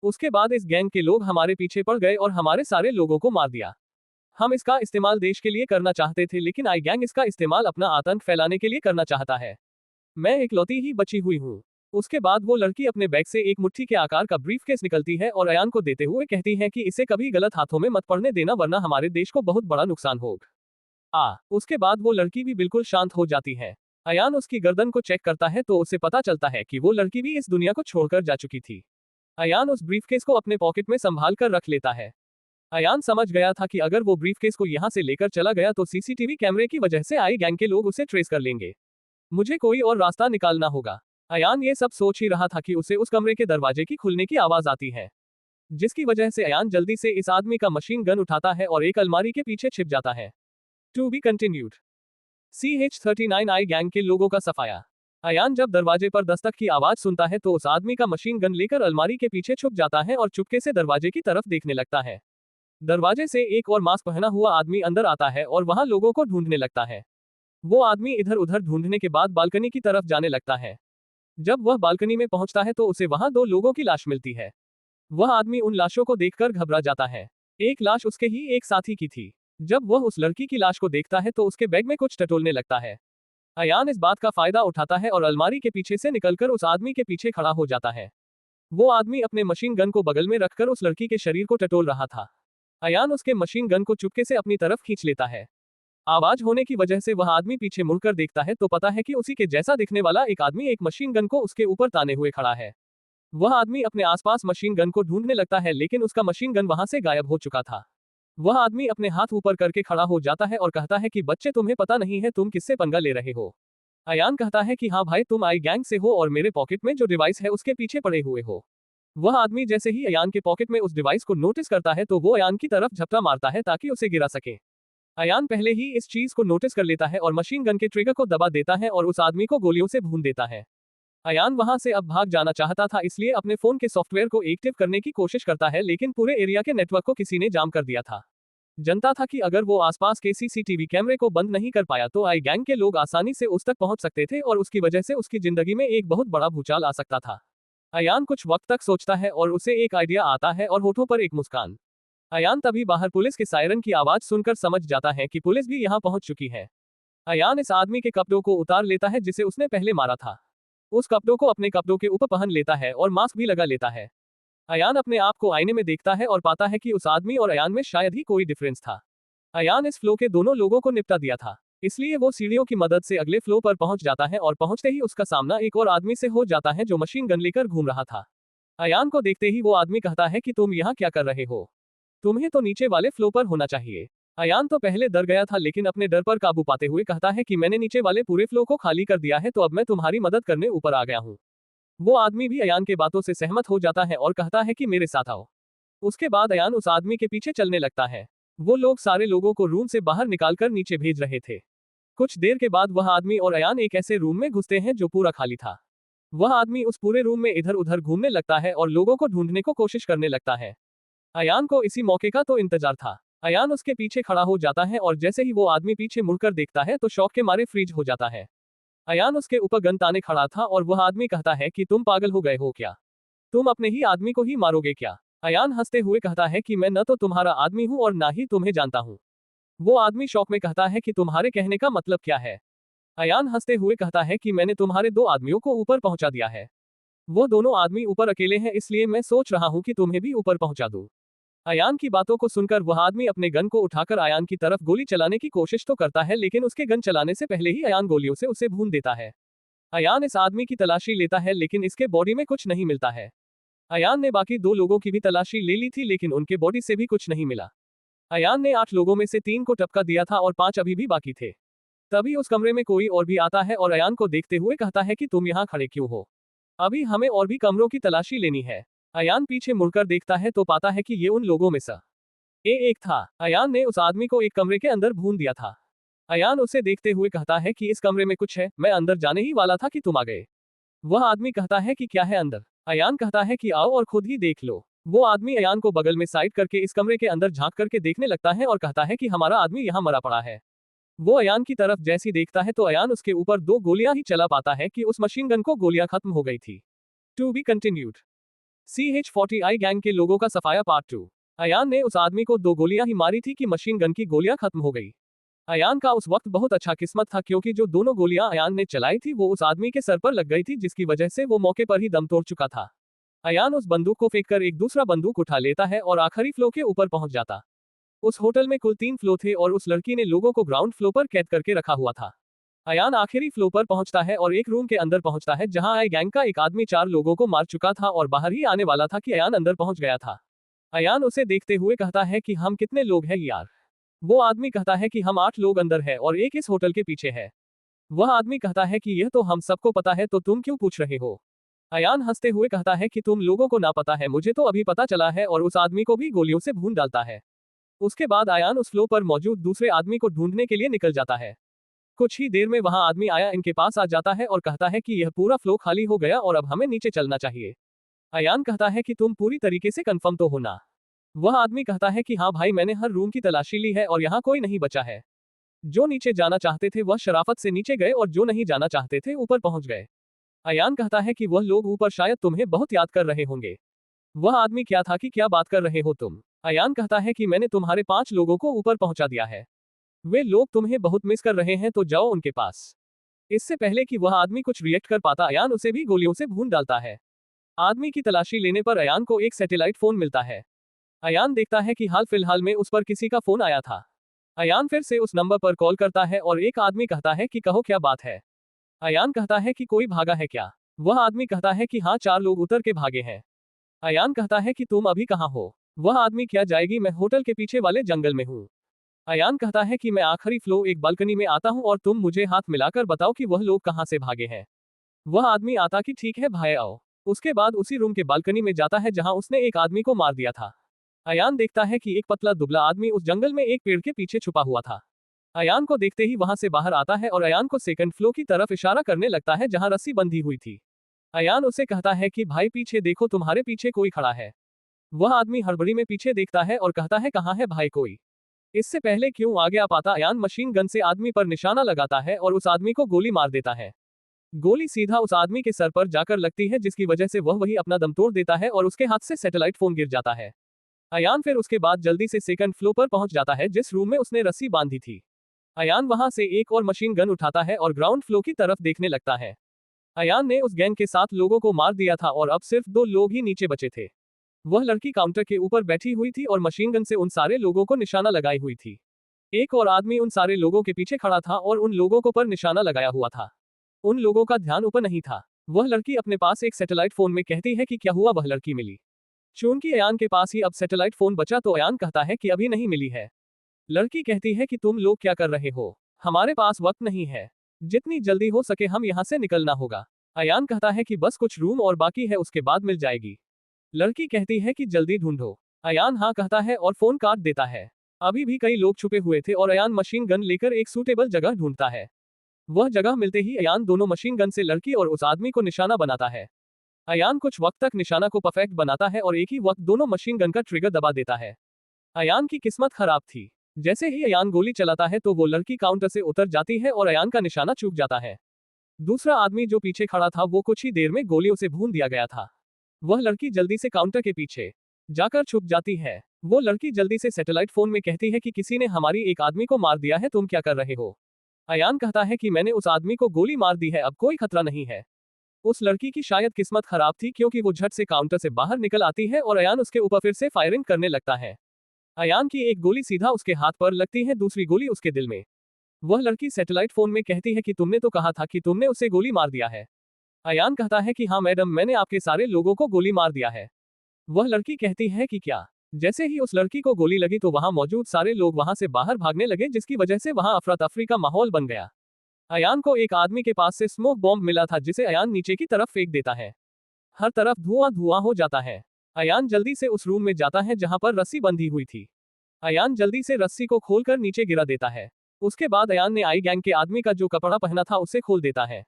उसके बाद इस गैंग के लोग हमारे पीछे पड़ गए और हमारे सारे लोगों को मार दिया। हम इसका इस्तेमाल देश के लिए करना चाहते थे लेकिन आई गैंग इसका इस्तेमाल अपना आतंक फैलाने के लिए करना चाहता है। मैं इकलौती ही बची हुई हूँ। उसके बाद वो लड़की अपने बैग से एक मुट्ठी के आकार का ब्रीफकेस निकलती है और अयान को देते हुए कहती है कि इसे कभी गलत हाथों में मत पड़ने देना वरना हमारे देश को बहुत बड़ा नुकसान होगा। उसके बाद वो लड़की भी बिल्कुल शांत हो जाती है। अयान उसकी गर्दन को चेक करता है तो उसे पता चलता है कि वो लड़की भी इस दुनिया को छोड़कर जा चुकी थी। अयान उस ब्रीफकेस को अपने पॉकेट में संभाल कर रख लेता है। अयान समझ गया था कि अगर वो ब्रीफकेस को यहाँ से लेकर चला गया तो सीसीटीवी कैमरे की वजह से आई गैंग के लोग उसे ट्रेस कर लेंगे। मुझे कोई और रास्ता निकालना होगा। अयान ये सब सोच ही रहा था कि उसे उस कमरे के दरवाजे की खुलने की आवाज आती है, जिसकी वजह से अयान जल्दी से इस आदमी का मशीन गन उठाता है और एक अलमारी के पीछे छिप जाता है। To be continued. CH-39I gang के लोगों का सफाया। अयान जब दरवाजे पर दस्तक की आवाज सुनता है तो उस आदमी का मशीन गन लेकर अलमारी के पीछे छुप जाता है और चुपके से दरवाजे की तरफ देखने लगता है। दरवाजे से एक और मास्क पहना हुआ आदमी अंदर आता है और वहां लोगों को ढूंढने लगता है। वो आदमी इधर उधर ढूंढने के बाद बालकनी की तरफ जाने लगता है। जब वह बालकनी में पहुंचता है तो उसे वहां 2 लोगों की लाश मिलती है। वह आदमी उन लाशों को देखकर घबरा जाता है। एक लाश उसके ही एक साथी की थी। जब वह उस लड़की की लाश को देखता है तो उसके बैग में कुछ टटोलने लगता है। अयान इस बात का फायदा उठाता है और अलमारी के पीछे से निकलकर उस आदमी के पीछे खड़ा हो जाता है। वो आदमी अपने मशीन गन को बगल में रखकर उस लड़की के शरीर को टटोल रहा था। अयान उसके मशीन गन को चुपके से अपनी तरफ खींच लेता है। आवाज होने की वजह से वह आदमी पीछे मुड़कर देखता है तो पता है कि उसी के जैसा दिखने वाला एक आदमी एक मशीन गन को उसके ऊपर ताने हुए खड़ा है। वह आदमी अपने आसपास मशीन गन को ढूंढने लगता है लेकिन उसका मशीन गन वहां से गायब हो चुका था। वह आदमी अपने हाथ ऊपर करके खड़ा हो जाता है और कहता है कि बच्चे तुम्हें पता नहीं है तुम किससे पंगा ले रहे हो। अयान कहता है कि हाँ भाई तुम आई गैंग से हो और मेरे पॉकेट में जो डिवाइस है उसके पीछे पड़े हुए हो। वह आदमी जैसे ही अयान के पॉकेट में उस डिवाइस को नोटिस करता है तो वो अयान की तरफ झपटा मारता है ताकि उसे गिरा सके। अयान पहले ही इस चीज को नोटिस कर लेता है और मशीन गन के ट्रिगर को दबा देता है और उस आदमी को गोलियों से भून देता है। अयान वहां से अब भाग जाना चाहता था इसलिए अपने फोन के सॉफ्टवेयर को एक्टिव करने की कोशिश करता है लेकिन पूरे एरिया के नेटवर्क को किसी ने जाम कर दिया था। जनता था कि अगर वो आसपास के सीसीटीवी कैमरे को बंद नहीं कर पाया तो आई गैंग के लोग आसानी से उस तक पहुंच सकते थे और उसकी वजह से उसकी जिंदगी में एक बहुत बड़ा भूचाल आ सकता था। अयान कुछ वक्त तक सोचता है और उसे एक आइडिया आता है और होठों पर एक मुस्कान। अयान तभी बाहर पुलिस के सायरन की आवाज सुनकर समझ जाता है कि पुलिस भी यहाँ पहुंच चुकी है। अयान इस आदमी के कपड़ों को उतार लेता है जिसे उसने पहले मारा था। उस कपड़ों को अपने कपड़ों के ऊपर पहन लेता है और मास्क भी लगा लेता है। अयान अपने आप को आईने में देखता है और पाता है कि उस आदमी और अयान में शायद ही कोई डिफरेंस था। अयान इस फ्लो के दोनों लोगों को निपटा दिया था, इसलिए वो सीढ़ियों की मदद से अगले फ्लो पर पहुंच जाता है और पहुंचते ही उसका सामना एक और आदमी से हो जाता है जो मशीन गन लेकर घूम रहा था। अयान को देखते ही वो आदमी कहता है कि तुम यहाँ क्या कर रहे हो? तुम्हें तो नीचे वाले फ्लो पर होना चाहिए। अयान तो पहले डर गया था लेकिन अपने डर पर काबू पाते हुए कहता है कि मैंने नीचे वाले पूरे फ्लो को खाली कर दिया है तो अब मैं तुम्हारी मदद करने ऊपर आ गया हूँ। वो आदमी भी अयान के बातों से सहमत हो जाता है और कहता है कि मेरे साथ आओ। उसके बाद अयान उस आदमी के पीछे चलने लगता है। वो लोग सारे लोगों को रूम से बाहर निकालकर नीचे भेज रहे थे। कुछ देर के बाद वह आदमी और अयान एक ऐसे रूम में घुसते हैं जो पूरा खाली था। वह आदमी उस पूरे रूम में इधर उधर घूमने लगता है और लोगों को ढूंढने को कोशिश करने लगता है। अयान को इसी मौके का तो इंतजार था। अयान उसके पीछे खड़ा हो जाता है और जैसे ही वो आदमी पीछे मुड़कर देखता है तो शौक के मारे फ्रीज हो जाता है। अयान उसके ऊपर गन ताने खड़ा था और वह आदमी कहता है कि तुम पागल हो गए हो क्या? तुम अपने ही आदमी को ही मारोगे क्या? अयान हंसते हुए कहता है कि मैं न तो तुम्हारा आदमी हूं और ना ही तुम्हें जानता हूं। वो आदमी शौक में कहता है कि तुम्हारे कहने का मतलब क्या है? अयान हंसते हुए कहता है कि मैंने तुम्हारे 2 आदमियों को ऊपर पहुंचा दिया है। वो दोनों आदमी ऊपर अकेले हैं इसलिए मैं सोच रहा हूं कि तुम्हें भी ऊपर पहुंचा दूं। अयान की बातों को सुनकर वह आदमी अपने गन को उठाकर अयान की तरफ गोली चलाने की कोशिश तो करता है लेकिन उसके गन चलाने से पहले ही अयान गोलियों से उसे भून देता है। अयान इस आदमी की तलाशी लेता है लेकिन इसके बॉडी में कुछ नहीं मिलता है। अयान ने बाकी 2 लोगों की भी तलाशी ले ली थी लेकिन उनके बॉडी से भी कुछ नहीं मिला। अयान ने 8 लोगों में से 3 को टपका दिया था और 5 अभी भी बाकी थे। तभी उस कमरे में कोई और भी आता है और अयान को देखते हुए कहता है कि तुम यहाँ खड़े क्यों हो? अभी हमें और भी कमरों की तलाशी लेनी है। अयान पीछे मुड़कर देखता है तो पाता है कि ये उन लोगों में से एक था। अयान ने उस आदमी को एक कमरे के अंदर भून दिया था। अयान उसे देखते हुए कहता है कि इस कमरे में कुछ है, मैं अंदर जाने ही वाला था कि तुम आ गए। वह आदमी कहता है कि क्या है अंदर? अयान कहता है कि आओ और खुद ही देख लो। वो आदमी अयान को बगल में साइड करके इस कमरे के अंदर झांक करके देखने लगता है और कहता है कि हमारा आदमी यहाँ मरा पड़ा है। वो अयान की तरफ जैसी देखता है तो अयान उसके ऊपर 2 गोलियां ही चला पाता है कि उस मशीन गन को गोलियां खत्म हो गई थी। To be continued. CH-40I gang के लोगों का सफाया पार्ट 2। अयान ने उस आदमी को 2 गोलियां ही मारी थी कि मशीन गन की गोलियां खत्म हो गई। अयान का उस वक्त बहुत अच्छा किस्मत था क्योंकि जो दोनों गोलियां अयान ने चलाई थी वो उस आदमी के सर पर लग गई थी जिसकी वजह से वो मौके पर ही दम तोड़ चुका था। अयान उस बंदूक को फेंककर एक दूसरा बंदूक उठा लेता है और आखिरी फ्लो के ऊपर पहुंच जाता। उस होटल में कुल 3 फ्लो थे और उस लड़की ने लोगों को ग्राउंड फ्लो पर कैद करके रखा हुआ था। अयान आखिरी फ्लो पर पहुंचता है और एक रूम के अंदर पहुंचता है जहां आई गैंग का एक आदमी 4 लोगों को मार चुका था और बाहर ही आने वाला था कि अयान अंदर पहुंच गया था। अयान उसे देखते हुए कहता है कि हम कितने लोग हैं यार। वो आदमी कहता है कि हम 8 लोग अंदर है और एक इस होटल के पीछे है। वह आदमी कहता है कि यह तो हम सबको पता है तो तुम क्यों पूछ रहे हो। अयान हंसते हुए कहता है कि तुम लोगों को ना पता है, मुझे तो अभी पता चला है, और उस आदमी को भी गोलियों से भून डालता है। उसके बाद अयान उस फ्लो पर मौजूद दूसरे आदमी को ढूंढने के लिए निकल जाता है। कुछ ही देर में वहां आदमी आया इनके पास आ जाता है और कहता है कि यह पूरा फ्लो खाली हो गया और अब हमें नीचे चलना चाहिए। अयान कहता है कि तुम पूरी तरीके से कंफर्म तो हो ना। वह आदमी कहता है कि हाँ भाई, मैंने हर रूम की तलाशी ली है और यहाँ कोई नहीं बचा है। जो नीचे जाना चाहते थे वह शराफत से नीचे गए और जो नहीं जाना चाहते थे ऊपर पहुंच गए। अयान कहता है कि वह लोग ऊपर शायद तुम्हें बहुत याद कर रहे होंगे। वह आदमी क्या था कि क्या बात कर रहे हो तुम। अयान कहता है कि मैंने तुम्हारे 5 लोगों को ऊपर पहुंचा दिया है। वे लोग तुम्हें बहुत मिस कर रहे हैं तो जाओ उनके पास। इससे पहले कि वह आदमी कुछ रिएक्ट कर पाता अयान उसे भी गोलियों से भून डालता है। आदमी की तलाशी लेने पर अयान को एक सैटेलाइट फोन मिलता है। अयान देखता है कि हाल फिलहाल में उस पर किसी का फोन आया था। अयान फिर से उस नंबर पर कॉल करता है और एक आदमी कहता है कि कहो क्या बात है। अयान कहता है कि कोई भागा है क्या। वह आदमी कहता है कि हाँ 4 लोग उतर के भागे हैं। अयान कहता है कि तुम अभी कहाँ हो। वह आदमी क्या जाएगी, मैं होटल के पीछे वाले जंगल में हूँ। अयान कहता है कि मैं आखिरी फ्लो एक बालकनी में आता हूँ और तुम मुझे हाथ मिलाकर बताओ कि वह लोग कहाँ से भागे हैं। वह आदमी आता कि ठीक है भाई आओ। उसके बाद उसी रूम के बालकनी में जाता है जहां उसने एक आदमी को मार दिया था। अयान देखता है कि एक पतला दुबला आदमी उस जंगल में एक पेड़ के पीछे छुपा हुआ था। अयान को देखते ही वहां से बाहर आता है और अयान को सेकंड फ्लो की तरफ इशारा करने लगता है जहां रस्सी बंधी हुई थी। अयान उसे कहता है कि भाई पीछे देखो, तुम्हारे पीछे कोई खड़ा है। वह आदमी हड़बड़ी में पीछे देखता है और कहता है कहाँ है भाई कोई। इससे पहले क्यों आगे आ पाता अयान मशीन गन से आदमी पर निशाना लगाता है और उस आदमी को गोली मार देता है। गोली सीधा उस आदमी के सर पर जाकर लगती है जिसकी वजह से वह वही अपना दम तोड़ देता है और उसके हाथ से सैटेलाइट फोन गिर जाता है। अयान फिर उसके बाद जल्दी से सेकंड फ्लो पर पहुंच जाता है जिस रूम में उसने रस्सी बांधी थी। अयान वहां से एक और मशीन गन उठाता है और ग्राउंड फ्लो की तरफ देखने लगता है। अयान ने उस गैंग के 7 लोगों को मार दिया था और अब सिर्फ 2 लोग ही नीचे बचे थे। वह लड़की काउंटर के ऊपर बैठी हुई थी और मशीन गन से उन सारे लोगों को निशाना लगाई हुई थी। एक और आदमी उन सारे लोगों के पीछे खड़ा था और उन लोगों को पर निशाना लगाया हुआ था। उन लोगों का ध्यान ऊपर नहीं था। वह लड़की अपने पास एक सैटेलाइट फोन में कहती है कि क्या हुआ, वह लड़की मिली। चूंकि अयान के पास ही अब सैटेलाइट फोन बचा तो अयान कहता है कि अभी नहीं मिली है। लड़की कहती है कि तुम लोग क्या कर रहे हो, हमारे पास वक्त नहीं है, जितनी जल्दी हो सके हम यहाँ से निकलना होगा। अयान कहता है कि बस कुछ रूम और बाकी है, उसके बाद मिल जाएगी। लड़की कहती है कि जल्दी ढूंढो। अयान हाँ कहता है और फोन काट देता है। अभी भी कई लोग छुपे हुए थे और अयान मशीन गन लेकर एक सूटेबल जगह ढूंढता है। वह जगह मिलते ही अयान दोनों मशीन गन से लड़की और उस आदमी को निशाना बनाता है। अयान कुछ वक्त तक निशाना को परफेक्ट बनाता है और एक ही वक्त दोनों मशीन गन का ट्रिगर दबा देता है। अयान की किस्मत खराब थी। जैसे ही अयान गोली चलाता है तो वो लड़की काउंटर से उतर जाती है और अयान का निशाना चूक जाता है। दूसरा आदमी जो पीछे खड़ा था वो कुछ ही देर में गोलियों से भून दिया गया था। वह लड़की जल्दी से काउंटर के पीछे जाकर छुप जाती है। वो लड़की जल्दी से सैटेलाइट फोन में कहती है कि किसी ने हमारी एक आदमी को मार दिया है, तुम क्या कर रहे हो। अयान कहता है कि मैंने उस आदमी को गोली मार दी है, अब कोई खतरा नहीं है। उस लड़की की शायद किस्मत खराब थी क्योंकि वो झट से काउंटर से बाहर निकल आती है और अयान उसके ऊपर फिर से फायरिंग करने लगता है। अयान की एक गोली सीधा उसके हाथ पर लगती है, दूसरी गोली उसके दिल में। वह लड़की सैटेलाइट फोन में कहती है कि तुमने तो कहा था कि तुमने उसे गोली मार दिया है। अयान कहता है कि हाँ मैडम, मैंने आपके सारे लोगों को गोली मार दिया है। वह लड़की कहती है कि क्या। जैसे ही उस लड़की को गोली लगी तो वहां मौजूद सारे लोग वहां से बाहर भागने लगे जिसकी वजह से वहां अफरा तफरी का माहौल बन गया। अयान को एक आदमी के पास से स्मोक बॉम्ब मिला था जिसे अयान नीचे की तरफ फेंक देता है। हर तरफ धुआं धुआं हो जाता है। अयान जल्दी से उस रूम में जाता है जहां पर रस्सी बंधी हुई थी। अयान जल्दी से रस्सी को खोलकर नीचे गिरा देता है। उसके बाद अयान ने आई गैंग के आदमी का जो कपड़ा पहना था उसे खोल देता है।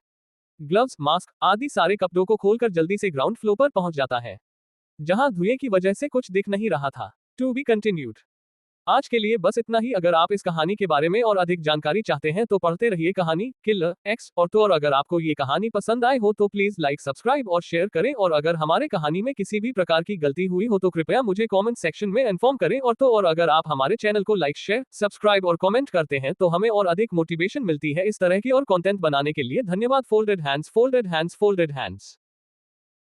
ग्लव्स, मास्क आदि सारे कपड़ों को खोलकर जल्दी से ग्राउंड फ्लोर पर पहुंच जाता है जहां धुएं की वजह से कुछ दिख नहीं रहा था। To be continued. आज के लिए बस इतना ही। अगर आप इस कहानी के बारे में और अधिक जानकारी चाहते हैं तो पढ़ते रहिए कहानी किलर एक्स। और अगर आपको ये कहानी पसंद आए हो तो प्लीज लाइक, सब्सक्राइब और शेयर करें। और अगर हमारे कहानी में किसी भी प्रकार की गलती हुई हो तो कृपया मुझे कमेंट सेक्शन में इन्फॉर्म करें। और अगर आप हमारे चैनल को लाइक, शेयर, सब्सक्राइब और कमेंट करते हैं तो हमें और अधिक मोटिवेशन मिलती है इस तरह की और कंटेंट बनाने के लिए। धन्यवाद। Folded hands, folded hands, folded hands.